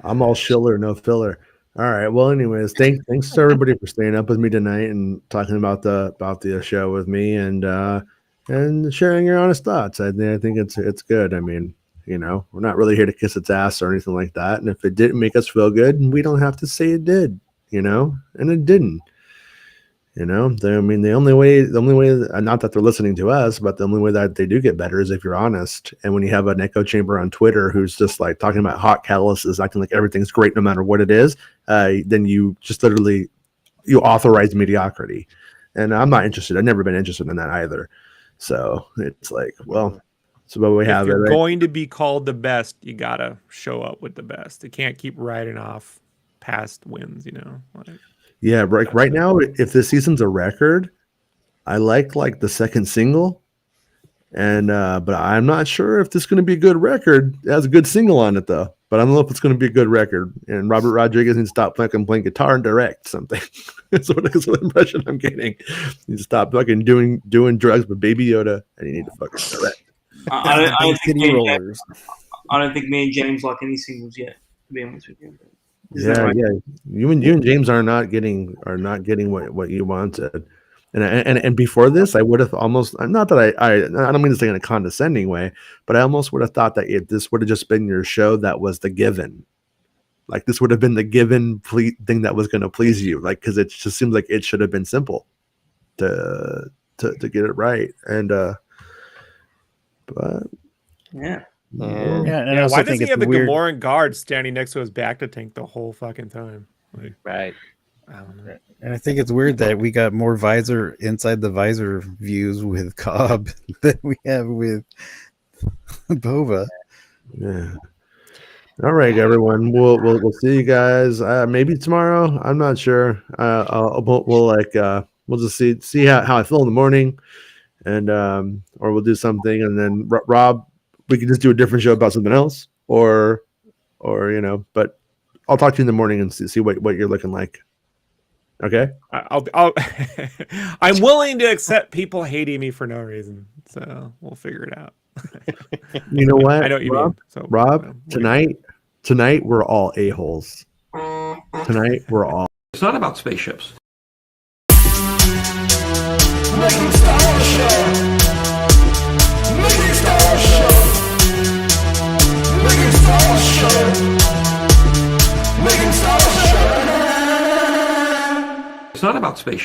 I'm all shiller, no filler. All right. Well, anyways, thanks to everybody for staying up with me tonight and talking about the show with me, and sharing your honest thoughts. I think it's good. I mean, You know, we're not really here to kiss its ass or anything like that. And if it didn't make us feel good, we don't have to say it did, you know, and it didn't. You know, I mean, the only way, not that they're listening to us, but the only way that they do get better is if you're honest. And when you have an echo chamber on Twitter who's just like talking about hot calluses, acting like everything's great no matter what it is, then you just literally, you authorize mediocrity. And I'm not interested. I've never been interested in that either. So it's like, well, so what we have. If you're right? going to be called the best, you gotta show up with the best. You can't keep riding off past wins, you know. Like, yeah, right now, if this season's a record, I like the second single, and but I'm not sure if this is going to be a good record. It has a good single on it though, but I don't know if it's going to be a good record. And Robert Rodriguez needs to stop fucking playing guitar and direct something. That's what the impression I'm getting. You need to stop fucking doing drugs with Baby Yoda, and you need to fucking direct. I don't think me and James like any singles yet, to be honest with you. Yeah. You and James are not getting what you wanted. And before this, I would have almost, not that I don't mean to say in a condescending way, but I almost would have thought that if this would have just been your show that was the given, like this would have been the given thing that was going to please you, like because it just seems like it should have been simple to get it right. And but yeah. And I also why think does he it's have the weird. Gamoran guard standing next to his back to tank the whole fucking time? Like, Right. I don't know. And I think it's weird that we got more visor inside the visor views with Cobb than we have with Boba. yeah. All right, everyone. We'll see you guys maybe tomorrow. I'm not sure. We'll just see how I feel in the morning, and or we'll do something, and then Rob, we can just do a different show about something else, or you know. But I'll talk to you in the morning and see what you're looking like. Okay. I'll I'm willing to accept people hating me for no reason, so we'll figure it out. You know what? I know what you mean. So, Rob, tonight we're all a-holes. Tonight we're all. It's not about spaceships. It's not about spaceships.